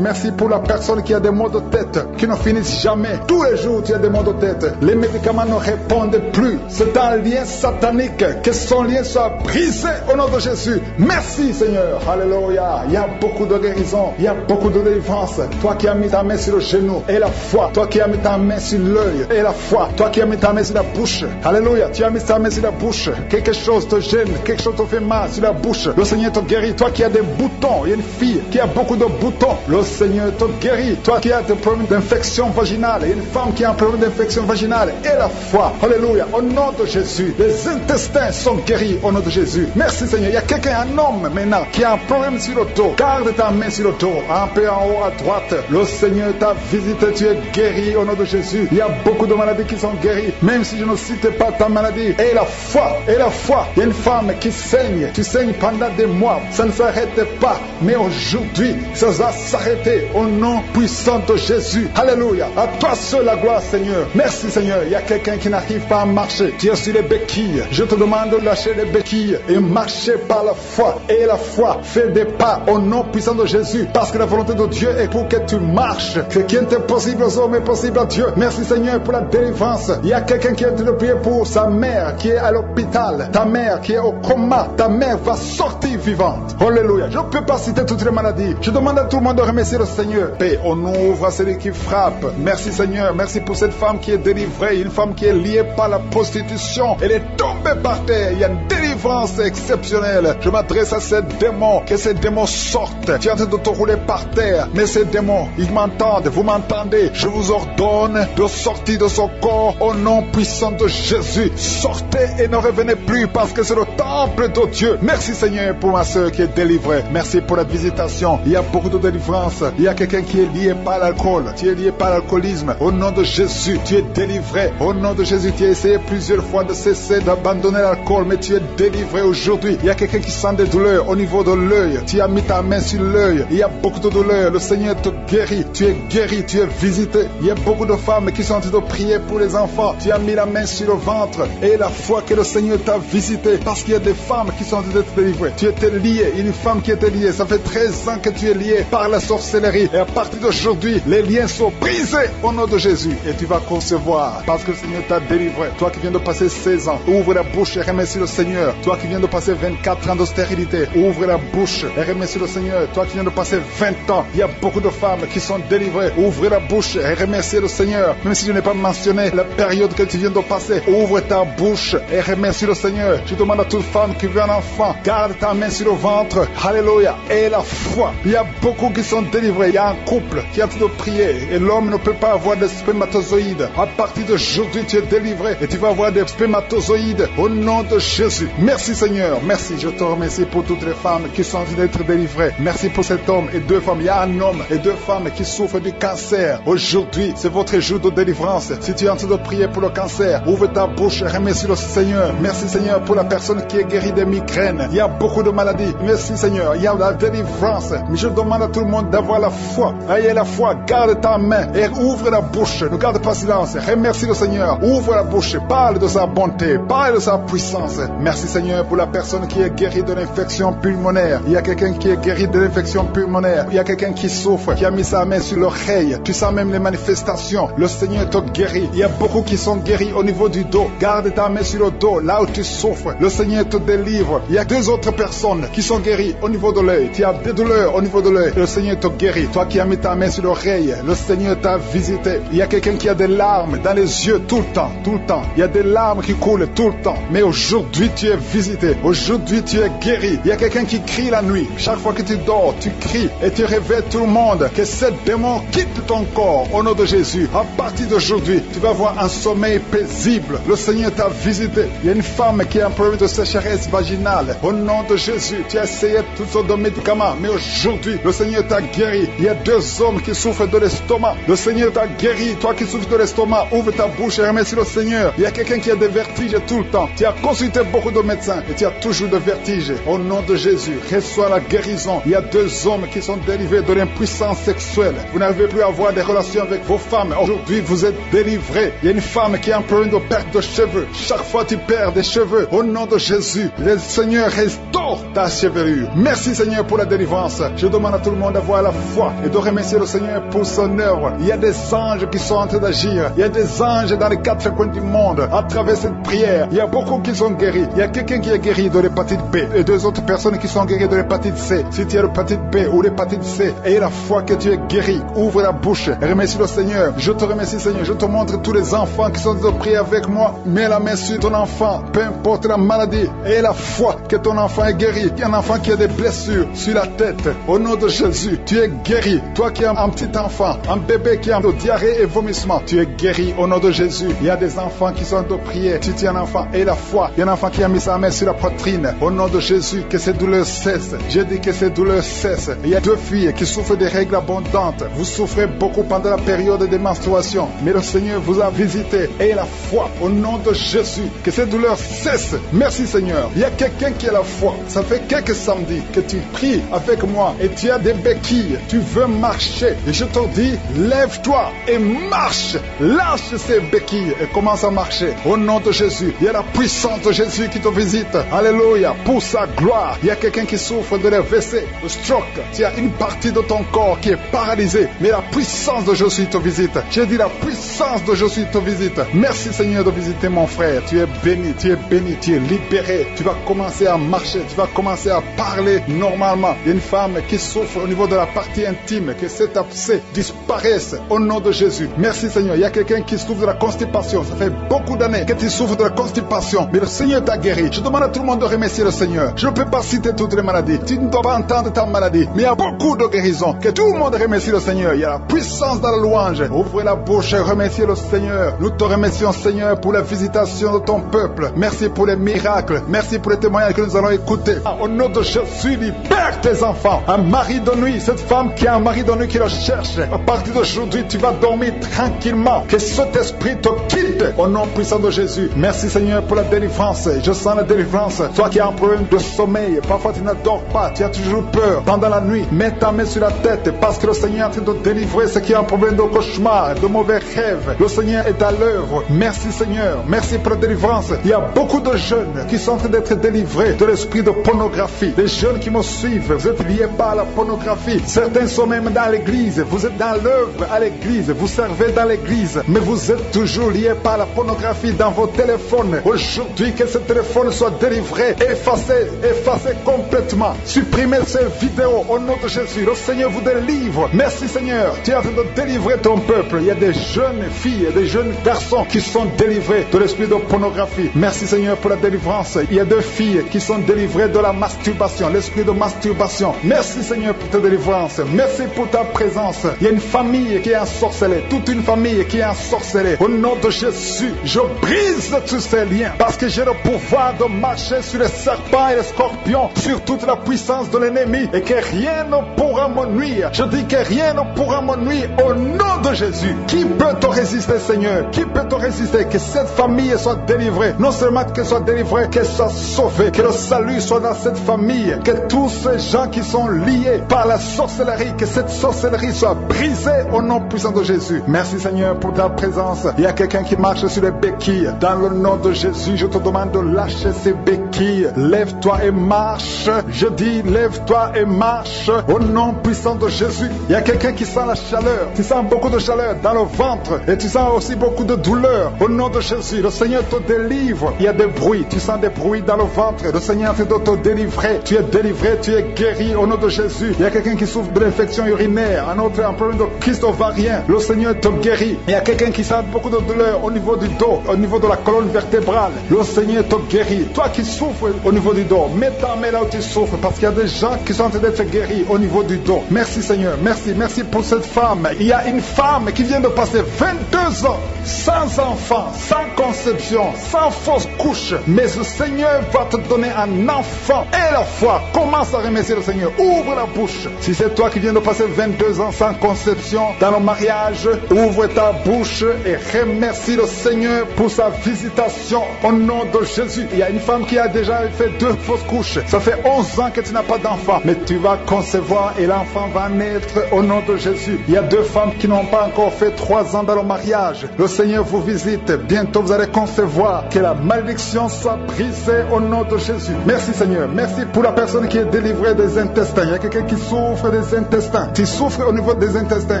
Merci pour la personne qui a des maux de tête qui ne finissent jamais. Tous les jours tu as des maux de tête. Les médicaments ne répondent plus. C'est un lien satanique. Que son lien soit brisé au nom de Jésus. Merci Seigneur. Alléluia. Il y a beaucoup de guérison. Il y a beaucoup de délivrance. Toi qui as mis ta main sur le genou et la foi. Toi qui as mis ta main sur l'œil et la foi. Toi qui as mis ta main sur la bouche. Alléluia. Tu as mis ta main sur la bouche. Quelque chose te gêne. Quelque chose te fait mal sur la bouche. Le Seigneur te guérit. Toi qui as des boutons. Il y a une fille qui a beaucoup de boutons. Le Seigneur te guérit. Toi qui as des problèmes d'infection vaginale. Il y a une femme qui a un problème d'infection vaginale. Et la foi. Alléluia. Au nom de Jésus. Les intestins sont guéris au nom de Jésus. Merci Seigneur. Il y a quelqu'un, un homme maintenant, qui a un problème sur le dos. Garde ta main sur le dos. Un peu en haut à droite. Le Seigneur t'a visité. Tu es guéri au nom de Jésus. Il y a beaucoup de maladies qui sont guéries. Même si je ne cite pas ta maladie. Et la foi. Et la foi. Il y a une femme qui saigne. Tu saignes pendant des mois. Ça ne s'arrête pas. Mais aujourd'hui, ça va s'arrêter au nom puissant de Jésus. Alléluia. À toi seul la gloire Seigneur. Merci Seigneur. Il y a quelqu'un qui n'arrive pas à marcher. Tu es sur les béquilles. Je te demande de lâcher les béquilles et marcher par la foi. Et la foi fait des pas au nom puissant de Jésus. Parce que la volonté de Dieu est pour que tu marches. Ce qui est impossible aux hommes est possible à Dieu. Merci Seigneur pour la délivrance. Il y a quelqu'un qui est en train de prier pour sa mère qui est à l'hôpital. Ta mère qui est au coma. Ta mère va sortir vivante. Alléluia. Je ne peux pas citer toutes les maladies. Je demande à tout le monde de remercier le Seigneur. Paix, on ouvre à celui qui frappe. Merci Seigneur. Merci pour cette femme qui est délivrée. Une femme qui est liée par la prostitution. Elle est tombée par terre. Il y a une délivrance exceptionnelle. Je m'adresse à ces démons. Que ces démons sortent. Tu es en train de te rouler par terre. Mais ces démons, ils m'entendent. Vous m'entendez. Je vous ordonne de sortir de son corps au nom puissant de Jésus. Sortez et ne revenez plus parce que c'est le temple de Dieu. Merci Seigneur pour ma soeur qui est délivrée. Merci pour la visitation. Il y a beaucoup de délivrance. Il y a quelqu'un qui est lié par l'alcool. Tu es lié par l'alcoolisme. Au nom de Jésus, tu es délivré. Au nom de Jésus, tu as essayé plusieurs fois de cesser d'abandonner l'alcool, mais tu es délivré aujourd'hui. Il y a quelqu'un qui sent des douleurs au niveau de l'œil. Tu as mis ta main sur l'œil. Il y a beaucoup de douleurs. Le Seigneur te guérit. Tu es guéri. Tu es visité. Il y a beaucoup de femmes qui sont en train de prier pour les enfants. Tu as mis la main sur le ventre et la foi que le Seigneur t'a visité. Parce qu'il y a des femmes qui sont en train d'être délivrées. Tu étais lié. Une femme qui était liée. Ça fait 13 ans que tu es lié par la sorcellerie. Et à partir d'aujourd'hui, les liens sont brisés au nom de Jésus. Et tu vas concevoir parce que le Seigneur t'a délivré. Toi qui viens de passer 16 ans, ouvre la bouche et remercie le Seigneur. Toi qui viens de passer 24 ans de stérilité, ouvre la bouche et remercie le Seigneur. Toi qui viens de passer 20 ans, il y a beaucoup de femmes qui sont délivrées. Ouvre la bouche et remercie le Seigneur. Même si je n'ai pas mentionné la période que tu viens de passer, ouvre ta bouche et remercie le Seigneur. Je demande à toute femme qui veut un enfant, garde ta main sur le ventre. Alléluia. Et la foi. Il y a beaucoup qui sont délivrés. Il y a un couple qui est en train de prier et l'homme ne peut pas avoir de spermatozoïdes. À partir d'aujourd'hui, tu es délivré et tu vas avoir des spermatozoïdes au nom de Jésus. Merci Seigneur, merci. Je te remercie pour toutes les femmes qui sont en train d'être délivrées. Merci pour cet homme et 2 femmes. Il y a un homme et 2 femmes qui souffrent du cancer. Aujourd'hui, c'est votre jour de délivrance. Si tu es en train de prier pour le cancer, ouvre ta bouche et remercie le Seigneur. Merci Seigneur pour la personne qui est guérie des migraines. Il y a beaucoup de maladies. Merci Seigneur, il y a la délivrance. Mais je demande à tout le monde d'avoir la foi. Ayez la foi, garde ta main et ouvre la bouche. Ne garde pas silence. Remercie le Seigneur. Ouvre la bouche. Parle de sa bonté. Parle de sa puissance. Merci Seigneur pour la personne qui est guérie de l'infection pulmonaire. Il y a quelqu'un qui est guéri de l'infection pulmonaire. Il y a quelqu'un qui souffre, qui a mis sa main sur l'oreille. Tu sens même les manifestations. Le Seigneur te guérit. Il y a beaucoup qui sont guéris au niveau du dos. Garde ta main sur le dos, là où tu souffres. Le Seigneur te délivre. Il y a 2 autres personnes qui sont guéries au niveau de l'œil. Tu as des douleurs au niveau de l'œil. Le Seigneur te guérit. Toi qui as mis ta main sur l'oreille, le Seigneur t'a visité. Il y a quelqu'un qui a des larmes dans les yeux tout le temps, tout le temps. Il y a des larmes qui coulent tout le temps. Mais aujourd'hui, tu es visité. Aujourd'hui, tu es guéri. Il y a quelqu'un qui crie la nuit. Chaque fois que tu dors, tu cries et tu réveilles tout le monde. Que ce démon quitte ton corps au nom de Jésus. À partir d'aujourd'hui, tu vas avoir un sommeil paisible. Le Seigneur t'a visité. Il y a une femme qui a un problème de sécheresse vaginale. Au nom de Jésus, tu as essayé toutes sortes de médicaments. Mais aujourd'hui, le Seigneur t'a guéri. Il y a 2 hommes qui souffrent de l'estomac. Le Seigneur t'a guéri. Toi qui souffres de l'estomac, ouvre ta bouche et remercie le Seigneur. Il y a quelqu'un qui a des vertiges tout le temps. Tu as consulté beaucoup de médecins et tu as toujours des vertiges. Au nom de Jésus, reçois la guérison. Il y a 2 hommes qui sont délivrés de l'impuissance sexuelle. Vous n'avez plus à avoir des relations avec vos femmes. Aujourd'hui, vous êtes délivrés. Il y a une femme qui a un problème de perte de cheveux. Chaque fois tu perds des cheveux. Au nom de Jésus, le Seigneur restaure ta chevelure. Merci Seigneur pour la délivrance. Je demande à tout le monde d'avoir la foi et de remercier le Seigneur pour son œuvre. Il y a des anges qui sont en train d'agir. Il y a des anges dans les 4 coins du monde. À travers cette prière, il y a beaucoup qui sont guéris. Il y a quelqu'un qui est guéri de l'hépatite B et 2 autres personnes qui sont guéries de l'hépatite C. Si tu as l'hépatite B ou l'hépatite C, aie la foi que tu es guéri. Ouvre la bouche et remercie le Seigneur. Je te remercie Seigneur. Je te montre tous les enfants qui sont en train de prier avec moi. Mets la main sur ton enfant, peu importe la maladie. Aie la foi que ton enfant est guéri. Il y a un enfant qui a des blessures sur la tête. Au nom de Jésus, tu es guéri. Toi qui as un petit enfant, un bébé qui a de diarrhée et vomissement, tu es guéri au nom de Jésus. Il y a des enfants qui sont en train de prier. Si tu es un enfant, aie la foi. Il y a un enfant qui a mis sa main sur la poitrine. Au nom de Jésus, que ces douleurs cessent. J'ai dit que ces douleurs cessent. Il y a 2 filles qui souffrent des règles abondantes. Vous souffrez beaucoup pendant la période de menstruation. Mais le Seigneur vous a visité. Ayez la foi au nom de Jésus. Que ces douleurs cessent. Merci Seigneur. Il y a quelqu'un qui a la foi. Ça fait quelques samedis que tu pries avec moi et tu as des béquilles. Tu veux marcher. Et je te dis, lève-toi et marche. Lâche ces béquilles et commence à marcher. Au nom de Jésus. Il y a la puissance de Jésus qui te visite. Alléluia. Pour sa gloire. Il y a quelqu'un qui souffre de l'AVC, de stroke. Tu as une partie de ton corps qui est paralysée. Mais la puissance de Jésus te visite. J'ai dit la puissance de Jésus te visite. Merci Seigneur de visiter mon frère. Tu es béni, tu es béni, tu es libéré. Tu vas commencer à marcher. Tu vas commencer à parler normalement. Il y a une femme qui souffre au niveau de la partie intime. Que cet abcès disparaisse au nom de Jésus. Merci Seigneur. Il y a quelqu'un qui souffre de la constipation. Ça fait beaucoup d'années que tu souffres de la constipation. Mais le Seigneur t'a guéri. Je demande à tout le monde de remercier le Seigneur. Je ne peux pas citer toutes les maladies. Tu ne dois pas entendre ta maladie. Mais il y a beaucoup de guérisons. Que tout le monde remercie le Seigneur. Il y a la puissance dans la louange. Ouvrez la bouche et remerciez le Seigneur. Nous te remercions Seigneur pour la visitation de ton peuple. Merci pour les miracles. Merci pour les témoignages que nous allons écouter. Au nom de Jésus, libère tes enfants. Un mari de nuit, cette femme qui a un mari de nuit qui le cherche. À partir d'aujourd'hui, tu vas dormir tranquillement. Que cet esprit te quitte. Au nom puissant de Jésus. Merci Seigneur pour la délivrance. Je sens la délivrance. Toi qui as un problème de sommeil, parfois tu ne dors pas, tu as toujours peur. Pendant la nuit, mets ta main sur la tête parce que le Seigneur est en train de délivrer ceux qui ont un problème de cauchemar, de mauvais rêves. Le Seigneur est à l'œuvre. Merci Seigneur. Merci pour la délivrance. Il y a beaucoup de jeunes qui sont en train d'être délivrés de l'esprit de pornographie. Les jeunes qui me suivent, vous êtes liés par la pornographie. Certains sont même dans l'église. Vous êtes dans l'œuvre à l'église. Vous servez dans l'église. Mais vous êtes toujours liés par la pornographie dans vos téléphones. Aujourd'hui, que ce téléphone soit délivré, effacé complètement. Supprimez ces vidéos au nom de Jésus. Le Seigneur vous délivre. Merci Seigneur. Tu es en train de délivrer ton peuple. Il y a des jeunes filles et des jeunes garçons qui sont délivrés de l'esprit de pornographie. Merci Seigneur pour la délivrance. Il y a 2 filles qui sont délivrées de la masturbation, l'esprit de masturbation. Merci Seigneur pour ta délivrance. Merci pour ta présence. Il y a une famille qui est ensorcelée, toute une famille qui est ensorcelée. Au nom de Jésus, je brise tous ces liens parce que j'ai le pouvoir de marcher sur les serpents et les scorpions, sur toute la puissance de l'ennemi, et que rien ne pourra me nuire. Je dis que rien ne pourra me nuire au nom de Jésus. Qui peut te résister, Seigneur? Qui peut te résister? Que cette famille soit délivrée. Non seulement qu'elle soit délivrée, qu'elle soit sauvée. Que le salut soit dans cette famille. Que tous ces gens qui sont liés par la sorcellerie, que cette sorcellerie soit brisée au nom puissant de Jésus. Merci, Seigneur, pour ta présence. Il y a quelqu'un qui marche sur les béquilles. Dans le nom de Jésus, je te demande de lâcher ces béquilles. Lève-toi et marche. Je dis, lève-toi et marche au nom puissant de Jésus. Il y a quelqu'un qui sent la chaleur. Tu sens beaucoup de chaleur dans le ventre et tu sens aussi beaucoup de douleur. Au nom de Jésus, le Seigneur te délivre. Il y a des bruits. Tu sens des bruits dans le ventre. Le Seigneur te doit te délivrer. Tu es délivré, tu es guéri au nom de Jésus. Il y a quelqu'un qui souffre de l'infection urinaire, un autre un problème de kyste ovarien. Le Seigneur te guérit. Il y a quelqu'un qui sent beaucoup de douleur au niveau du dos, au niveau de la colonne vertébrale. Le Seigneur te guérit. Toi qui souffres au niveau du dos, mets ta main là où tu souffres, parce qu'il y a des gens qui sont en train d'être guéris au niveau du dos. Merci, Seigneur. Merci pour cette femme. Il y a une femme qui vient de passer 22 ans sans enfant, sans conception, sans fausse couche. Mais le Seigneur va te donner un enfant. Et la foi, commence à remercier le Seigneur. Ouvre la bouche. Si c'est toi qui viens de passer 22 ans sans conception dans le mariage, ouvre ta bouche et remercie le Seigneur pour sa visitation au nom de Jésus. Il y a une femme qui a déjà fait 2 fausses couches. Ça fait 11 ans que tu n'as pas d'enfant. Mais tu vas concevoir et l'enfant va naître au nom de Jésus. Il y a 2 femmes qui n'ont pas encore fait 3 ans dans le mariage. Le Seigneur vous visite. Bientôt vous allez concevoir. Que la malédiction soit brisée au nom de Jésus. Merci, Seigneur. Merci pour la personne qui est délivrée des intestins. Il y a quelqu'un qui souffre des intestins. Tu souffres au niveau des intestins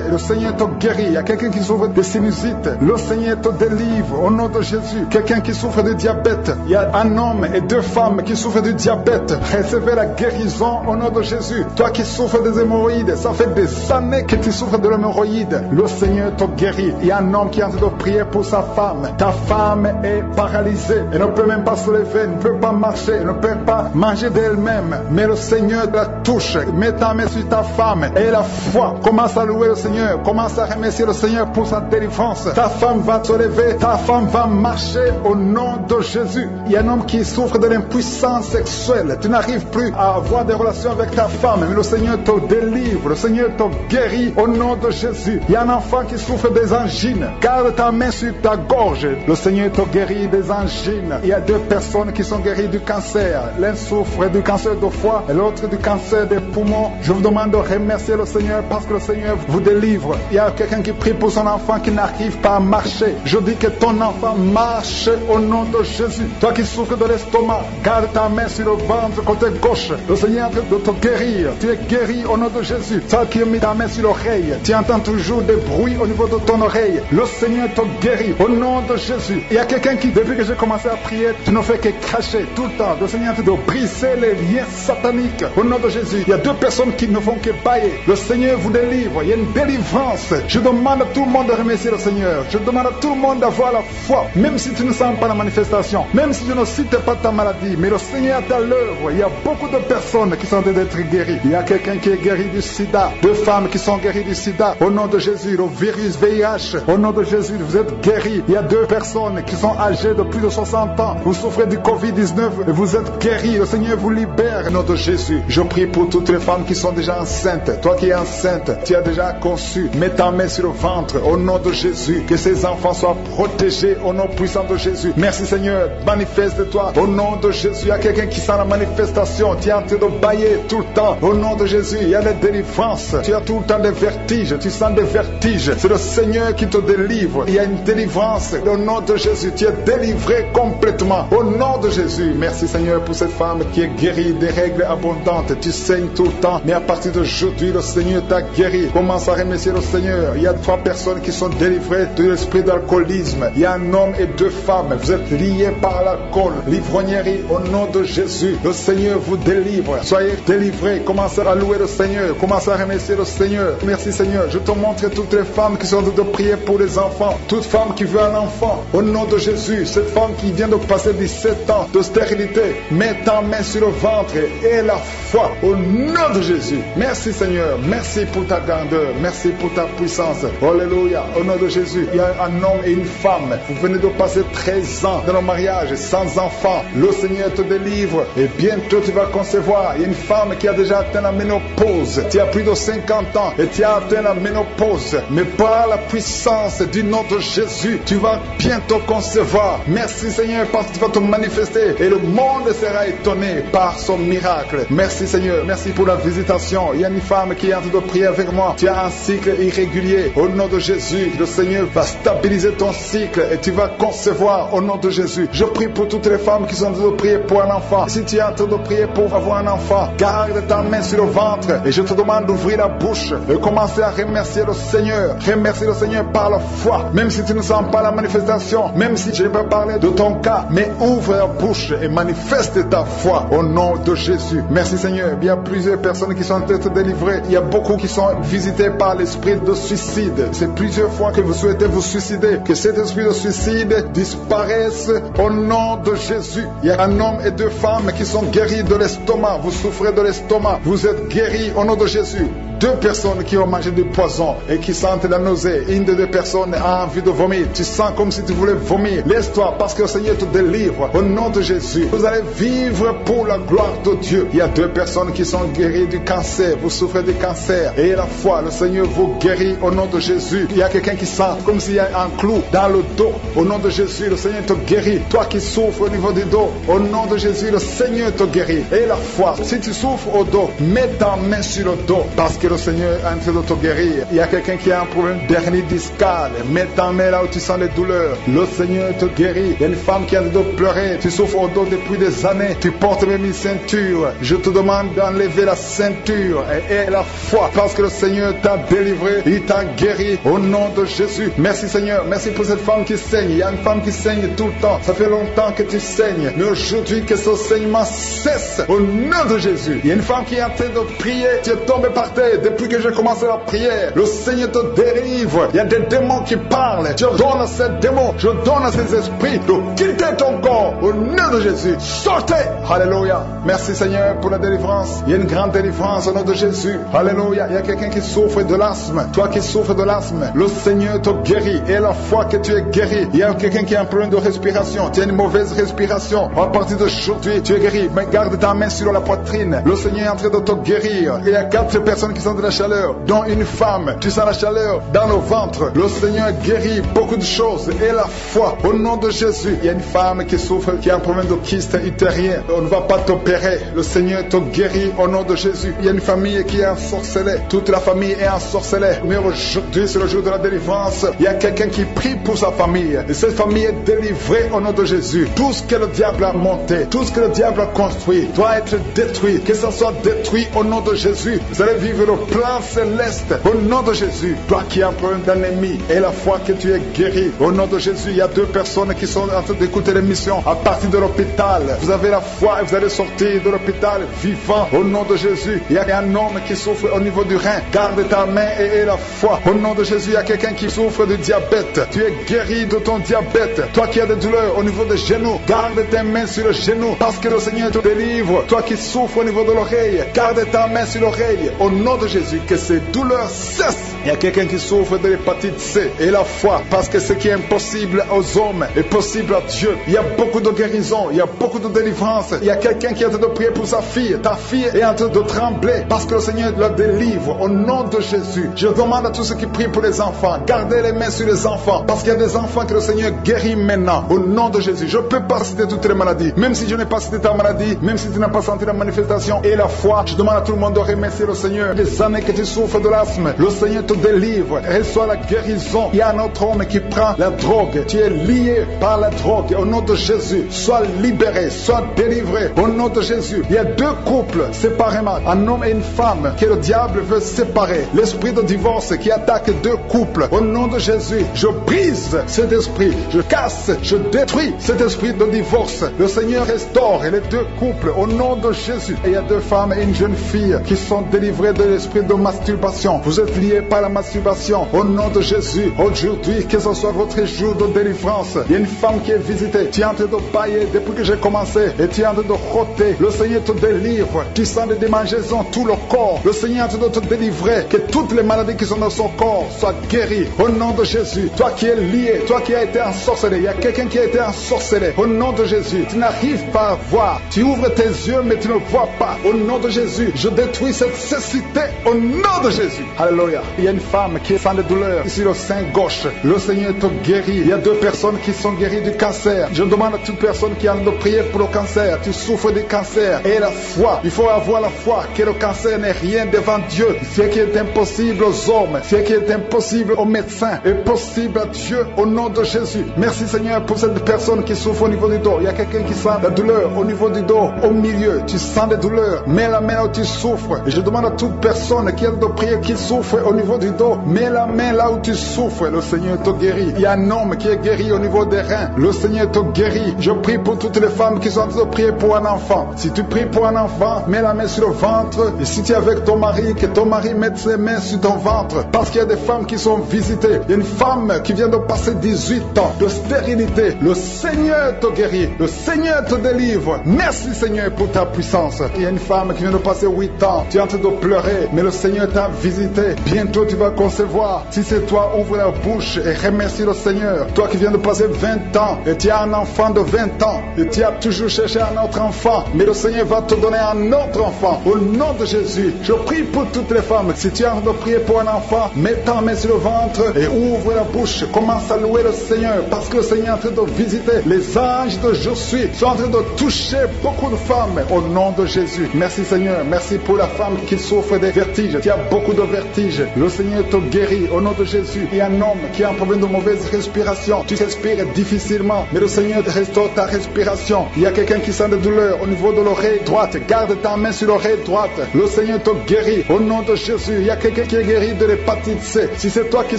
et le Seigneur te guérit. Il y a quelqu'un qui souffre des sinusites. Le Seigneur te délivre au nom de Jésus. Quelqu'un qui souffre de diabète. Il y a un homme et 2 femmes qui souffrent du diabète. Recevez la guérison au nom de Jésus. Toi qui souffres des hémorroïdes, ça fait des années que tu souffres de l'hémorroïde. Le Seigneur te guérit. Il y a un homme qui est en train de prier pour sa femme. Ta femme est paralysée. Elle ne peut même pas se lever, elle ne peut pas marcher, elle ne peut pas manger d'elle-même. Mais le Seigneur la touche. Mets ta main sur ta femme et la foi. Commence à louer le Seigneur. Commence à remercier le Seigneur pour sa délivrance. Ta femme va se lever. Ta femme va marcher au nom de Jésus. Il y a un homme qui souffre de l'impuissance sexuelle. Tu n'arrives plus à avoir des relations avec ta femme, mais le Seigneur te délivre. Le Seigneur te guérit au nom de Jésus. Il y a un enfant qui souffre des angines. Garde ta main sur ta gorge. Le Seigneur te guérit des angines. Il y a 2 personnes qui sont guéries du cancer. L'un souffre du cancer de foie et l'autre du cancer des poumons. Je vous demande de remercier le Seigneur parce que le Seigneur vous délivre. Il y a quelqu'un qui prie pour son enfant qui n'arrive pas à marcher. Je dis que ton enfant marche au nom de Jésus. Toi qui souffres de l'estomac, garde ta main sur le ventre côté gauche. Le Seigneur est en train de te guérir. Tu es guéri au nom de Jésus. Toi qui as mis ta main sur l'oreille, tu entends toujours des bruits au niveau de ton oreille. Le Seigneur te guérit au nom de Jésus. Il y a quelqu'un qui, depuis que j'ai commencé à prier, tu ne fais que cracher tout le temps. Le Seigneur est en train de briser les liens sataniques au nom de Jésus. Il y a 2 personnes qui ne font que bailler. Le Seigneur vous délivre. Il y a une délivrance. Je demande à tout le monde de remercier le Seigneur. Je demande à tout le monde d'avoir la foi. Même si tu ne sens pas la manifestation. Même si tu ne cites pas ta maladie. Mais le Seigneur est à l'œuvre. Il y a beaucoup de personnes qui sont en train d'être guéries. Il y a quelqu'un qui est guéri du sida. 2 femmes qui sont guéries du sida. Au nom de Jésus, le virus VIH. Au nom de Jésus, vous êtes guéris. Il y a 2 personnes qui sont âgées de plus de 60 ans. Vous souffrez du Covid-19 et vous êtes guéris. Le Seigneur vous libère. Au nom de Jésus, je prie pour toutes les femmes qui sont déjà enceintes. Toi qui es enceinte, tu as déjà conçu. Mets ta main sur le ventre. Au nom de Jésus, que ces enfants soient protégés au nom puissant de Jésus. Merci Seigneur, manifeste-toi. Au nom de Jésus, il y a quelqu'un qui sent la manifestation. Tu es en train de bailler tout le temps. Au nom de Jésus, il y a des délivrances. Tu as tout le temps des vertiges. Tu sens des vertiges. C'est le Seigneur qui te délivre. Il y a une délivrance. Au nom de Jésus, tu es délivré complètement. Au nom de Jésus, merci Seigneur pour cette femme qui est guérie des règles abondantes. Tu saignes tout le temps, mais à partir d'aujourd'hui, le Seigneur t'a guéri. Commence à remercier le Seigneur. Il y a 3 personnes qui sont délivrées de l'esprit d'alcoolisme. Il y a un homme et 2 femmes. Vous êtes liés par l'alcool, l'ivrognerie. Au nom de Jésus, le Seigneur vous délivre. Soyez délivrés. Commencez à louer le Seigneur. Commencez à remercier le Seigneur. Merci Seigneur. Je te montre toutes les femmes qui sont en train de prier pour les enfants. Toute femme qui veut un enfant. Au nom de Jésus, cette femme qui vient de passer 17 ans de stérilité, mets ta main sur le ventre et la foi. Au nom de Jésus. Merci Seigneur. Merci pour ta grandeur. Merci pour ta puissance. Alléluia. Au nom de Jésus, il y a un homme et une femme. Vous venez de passer 13 ans dans le mariage sans enfant. Le Seigneur te délivre et bientôt tu vas concevoir. Il y a une femme qui a déjà atteint la ménopause. Tu as plus de 50 ans et tu as atteint la ménopause. Mais par la puissance du nom de Jésus, tu vas bientôt concevoir. Merci Seigneur parce que tu vas te manifester et le monde sera étonné par son miracle. Merci Seigneur, merci pour la visitation. Il y a une femme qui est en train de prier avec moi. Tu as un cycle irrégulier. Au nom de Jésus, le Seigneur va stabiliser ton cycle et tu vas concevoir au nom de Jésus. Je prie pour toutes les femmes qui sont en train de prier pour un enfant. Si tu es en train de prier pour avoir un enfant, garde ta main sur le ventre et je te demande d'ouvrir la bouche et commencer à remercier le Seigneur. Remercier le Seigneur par la foi. Même si tu ne sens pas la manifestation, même si je ne peux parler de ton cas, mais ouvre la bouche et manifeste ta foi au nom de Jésus. Merci Seigneur. Il y a plusieurs personnes qui sont en train de délivrer. Il y a beaucoup qui sont visités par l'esprit de suicide. C'est plusieurs fois que vous souhaitez vous suicider. Que cet esprit de suicide disparaisse au nom de Jésus. Il y a un homme et deux femmes qui sont guéris de l'estomac. Vous souffrez de l'estomac. Vous êtes guéris au nom de Jésus. Deux personnes qui ont mangé du poison et qui sentent la nausée. Une des deux personnes a envie de vomir. Tu sens comme si tu voulais vomir. Laisse-toi parce que le Seigneur te délivre au nom de Jésus. Vous allez vivre pour la gloire de Dieu. Il y a deux personnes qui sont guéries du cancer. Vous souffrez du cancer. Et la foi, le Seigneur vous guérit au nom de Jésus. Il y a quelqu'un qui sent comme s'il y a un clou dans le dos. Au nom de Jésus, le Seigneur te guérit. Toi qui souffres au niveau du dos, au nom de Jésus, le Seigneur te guérit. Et la foi, si tu souffres au dos, mets ta main sur le dos parce que le Seigneur est en train de te guérir. Il y a quelqu'un qui a un problème d'hernie discale. Mets ta main là où tu sens les douleurs. Le Seigneur te guérit. Il y a une femme qui a le dos pleurer. Tu souffres au dos depuis des années. Tu portes même une ceinture. Je te demande d'enlever la ceinture et la foi parce que le Seigneur t'a délivré. Il t'a guéri au nom de Jésus. Merci Seigneur. Merci pour cette femme qui saigne. Il y a une femme qui saigne tout le temps. Ça fait longtemps que tu saignes. Mais aujourd'hui que ce saignement cesse au nom de Jésus. Il y a une femme qui est en train de prier. Tu es tombé par terre depuis que j'ai commencé la prière. Le Seigneur te délivre. Il y a des démons qui parlent. Je donne à ces démons, je donne à ces esprits de quitter ton corps au nom de Jésus. Sortez. Alléluia. Merci Seigneur pour la délivrance. Il y a une grande délivrance au nom de Jésus. Alléluia. Il y a quelqu'un qui souffre de l'asthme. Toi qui souffres de l'asthme, le Seigneur te guérit. Et la fois que tu es guéri, il y a quelqu'un qui a un problème de respiration. Tu as une mauvaise respiration. À partir d'aujourd'hui, tu es guéri. Mais garde ta main sur la poitrine. Le Seigneur est en train de te guérir. Il y a 4 personnes qui sont de la chaleur, dont une femme. Tu sens la chaleur dans le ventre. Le Seigneur guérit beaucoup de choses. Et la foi, au nom de Jésus. Il y a une femme qui souffre, qui a un problème de kyste utérien. On ne va pas t'opérer. Le Seigneur te guérit au nom de Jésus. Il y a une famille qui est ensorcelée. Toute la famille est ensorcelée. Mais aujourd'hui, c'est le jour de la délivrance. Il y a quelqu'un qui prie pour sa famille. Et cette famille est délivrée au nom de Jésus. Tout ce que le diable a monté, tout ce que le diable a construit, doit être détruit. Que ça soit détruit au nom de Jésus. Vous allez vivre le plan céleste au nom de Jésus. Toi qui as un problème d'anémie et la foi que tu es guéri, au nom de Jésus, il y a 2 personnes qui sont en train d'écouter l'émission à partir de l'hôpital. Vous avez la foi et vous allez sortir de l'hôpital vivant au nom de Jésus. Il y a un homme qui souffre au niveau du rein. Garde ta main et la foi. Au nom de Jésus, il y a quelqu'un qui souffre de diabète. Tu es guéri de ton diabète. Toi qui as des douleurs au niveau des genoux, garde tes mains sur le genou parce que le Seigneur te délivre. Toi qui souffres au niveau de l'oreille, garde ta main sur l'oreille. Au nom de Jésus, que ces douleurs cessent. Il y a quelqu'un qui souffre de l'hépatite C et la foi parce que ce qui est impossible aux hommes est possible à Dieu. Il y a beaucoup de guérison, il y a beaucoup de délivrance. Il y a quelqu'un qui est en train de prier pour sa fille. Ta fille est en train de trembler parce que le Seigneur la délivre au nom de Jésus. Je demande à tous ceux qui prient pour les enfants, gardez les mains sur les enfants parce qu'il y a des enfants que le Seigneur guérit maintenant au nom de Jésus. Je ne peux pas citer toutes les maladies, même si je n'ai pas cité ta maladie, même si tu n'as pas senti la manifestation et la foi. Je demande à tout le monde de remercier le Seigneur. Les années que tu souffres de l'asthme, le Seigneur te délivre, reçois la guérison. Il y a un autre homme qui prend la drogue. Tu es lié par la drogue. Au nom de Jésus, sois libéré, sois délivré. Au nom de Jésus, il y a 2 couples séparément, un homme et une femme, que le diable veut séparer. L'esprit de divorce qui attaque 2 couples. Au nom de Jésus, je brise cet esprit, je casse, je détruis cet esprit de divorce. Le Seigneur restaure les 2 couples au nom de Jésus. Et il y a 2 femmes et une jeune fille qui sont délivrées de l'esprit de masturbation. Vous êtes liés par la masturbation. Au nom de Jésus, aujourd'hui, que ce soit votre jour de délivrance. Il y a une femme qui est visitée. Tu es en train de bailler depuis que j'ai commencé et tu es en train de roter. Le Seigneur te délivre. Tu sens des démangeaisons tout le corps. Le Seigneur est en train de te délivrer. Que toutes les maladies qui sont dans son corps soient guéries. Au nom de Jésus, toi qui es lié, toi qui as été ensorcelé, il y a quelqu'un qui a été ensorcelé. Au nom de Jésus. Tu n'arrives pas à voir. Tu ouvres tes yeux, mais tu ne vois pas. Au nom de Jésus, je détruis cette cécité au nom de Jésus. Alléluia. Il y a une femme qui est sans de douleur ici au sein gauche. Le Seigneur te guérit. Il y a 2 personnes qui sont guéries du cancer. Je demande à toute personne qui a de prier pour le cancer. Tu souffres du cancer. Et la foi. Il faut avoir la foi que le cancer n'est rien devant Dieu. Ce qui est impossible aux hommes, ce qui est impossible aux médecins, est possible à Dieu au nom de Jésus. Merci Seigneur pour cette personne qui souffre au niveau du dos. Il y a quelqu'un qui sent la douleur au niveau du dos, au milieu. Tu sens des douleurs. Mets la main là où tu souffres. Et je demande à toute personne qui a de prier, qui souffre au niveau du dos, mets la main là où tu souffres. Le Seigneur te guérit. Il y a un homme qui est guéri au niveau des reins. Le Seigneur te guérit. Je prie pour toutes les femmes qui sont en train de prier pour un enfant. Si tu pries pour un enfant, mets la main sur le ventre. Et si tu es avec ton mari, que ton mari mette ses mains sur ton ventre. Parce qu'il y a des femmes qui sont visitées. Il y a une femme qui vient de passer 18 ans de stérilité. Le Seigneur te guérit. Le Seigneur te délivre. Merci Seigneur pour ta puissance. Il y a une femme qui vient de passer 8 ans. Tu es en train de pleurer, mais le Seigneur t'a visité. Bientôt tu vas concevoir. Si c'est toi, ouvre la bouche et remercie le Seigneur. Toi qui viens de passer 20 ans et tu as un enfant de 20 ans et tu as toujours cherché un autre enfant, mais le Seigneur va te donner un autre enfant. Au nom de Jésus, je prie pour toutes les femmes. Si tu es en train de prier pour un enfant, mets ta main sur le ventre et ouvre la bouche. Commence à louer le Seigneur parce que le Seigneur est en train de visiter. Les anges de Je suis sont en train de toucher beaucoup de femmes au nom de Jésus. Merci Seigneur. Merci pour la femme qui souffre des vertiges. Tu as beaucoup de vertiges. Le Seigneur te guérit au nom de Jésus. Il y a un homme qui a un problème de mauvaise respiration. Tu respires difficilement, mais le Seigneur te restaure ta respiration. Il y a quelqu'un qui sent des douleurs au niveau de l'oreille droite. Garde ta main sur l'oreille droite. Le Seigneur te guérit au nom de Jésus. Il y a quelqu'un qui est guéri de l'hépatite C. Si c'est toi qui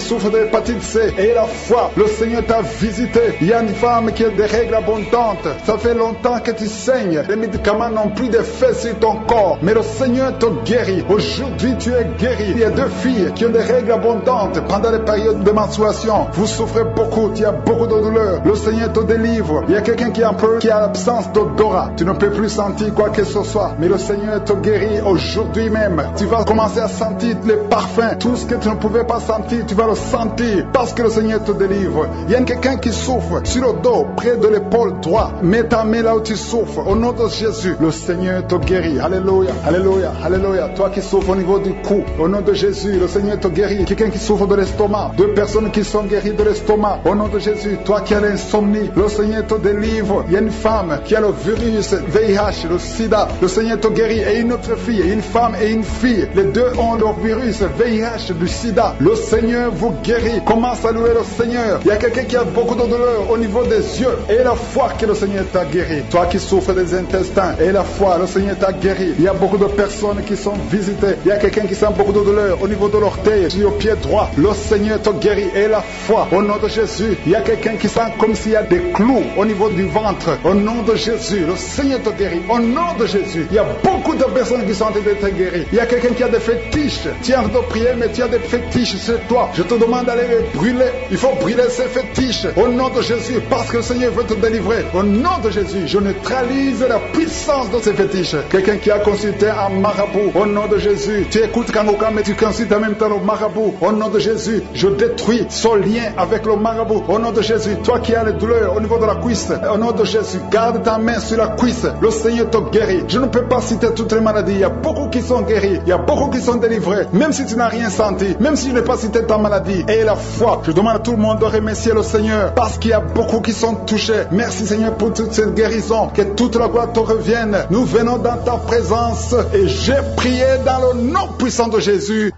souffres de l'hépatite C et la foi, le Seigneur t'a visité. Il y a une femme qui a des règles abondantes. Ça fait longtemps que tu saignes. Les médicaments n'ont plus d'effet sur ton corps, mais le Seigneur te guérit. Aujourd'hui, tu es guéri. Il y a 2 filles qui ont des règles abondantes pendant les périodes de menstruation. Vous souffrez beaucoup, il y a beaucoup de douleurs. Le Seigneur te délivre. Il y a quelqu'un qui a un peu, qui a l'absence d'odorat. Tu ne peux plus sentir quoi que ce soit, mais le Seigneur te guérit aujourd'hui même. Tu vas commencer à sentir les parfums. Tout ce que tu ne pouvais pas sentir, tu vas le sentir parce que le Seigneur te délivre. Il y a quelqu'un qui souffre sur le dos, près de l'épaule droite. Mets ta main là où tu souffres. Au nom de Jésus, le Seigneur te guérit. Alléluia, alléluia, alléluia. Toi qui souffres au niveau du cou, au nom de Jésus, le Seigneur te guérit. Quelqu'un qui souffre de l'estomac, 2 personnes qui sont guéries de l'estomac, au nom de Jésus. Toi qui as l'insomnie, le Seigneur te délivre. Il y a une femme qui a le virus VIH, le sida, le Seigneur te guérit. Et une autre fille, une femme et une fille, les 2 ont le virus VIH, du sida. Le Seigneur vous guérit. Commence à louer le Seigneur. Il y a quelqu'un qui a beaucoup de douleur au niveau des yeux et la foi que le Seigneur t'a guéri. Toi qui souffres des intestins et la foi, le Seigneur t'a guéri. Il y a beaucoup de personnes qui sont visitées. Il y a quelqu'un qui sent beaucoup de douleur au niveau de l'orteil, sur le pied droit. Le Seigneur te guérit et la foi au nom de Jésus. Il y a quelqu'un qui sent comme s'il y a des clous au niveau du ventre. Au nom de Jésus, le Seigneur te guérit. Au nom de Jésus, il y a beaucoup de personnes qui sont en train d'être guéries. Il y a quelqu'un qui a des fétiches. Tu es en train de prier, mais tu as des fétiches sur toi. Je te demande d'aller les brûler. Il faut brûler ces fétiches au nom de Jésus, parce que le Seigneur veut te délivrer. Au nom de Jésus, je neutralise la puissance de ces fétiches. Quelqu'un qui a consulté un marabout, au nom de Jésus, tu écoutes Kangoka, mais tu consultes en même temps le marabout. Au nom de Jésus, je détruis son lien avec le marabout. Au nom de Jésus, toi qui as les douleurs au niveau de la cuisse, au nom de Jésus, garde ta main sur la cuisse. Le Seigneur te guérit. Je ne peux pas citer toutes les maladies. Il y a beaucoup qui sont guéris. Il y a beaucoup qui sont délivrés. Même si tu n'as rien senti, même si je n'ai pas cité ta maladie. Et la foi, je demande à tout le monde de remercier le Seigneur, parce qu'il y a beaucoup qui sont touchés. Merci Seigneur pour toute cette guérison. Que toute la gloire te revienne. Nous venons dans ta présence et j'ai prié dans le nom puissant de Jésus.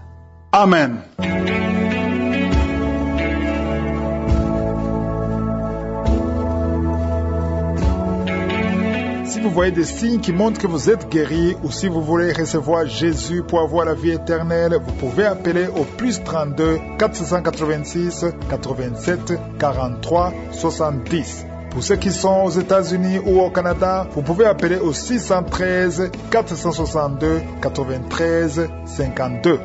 Amen. Si vous voyez des signes qui montrent que vous êtes guéri, ou si vous voulez recevoir Jésus pour avoir la vie éternelle, vous pouvez appeler au plus 32 486 87 43 70. Pour ceux qui sont aux États-Unis ou au Canada, vous pouvez appeler au 613 462 93 52.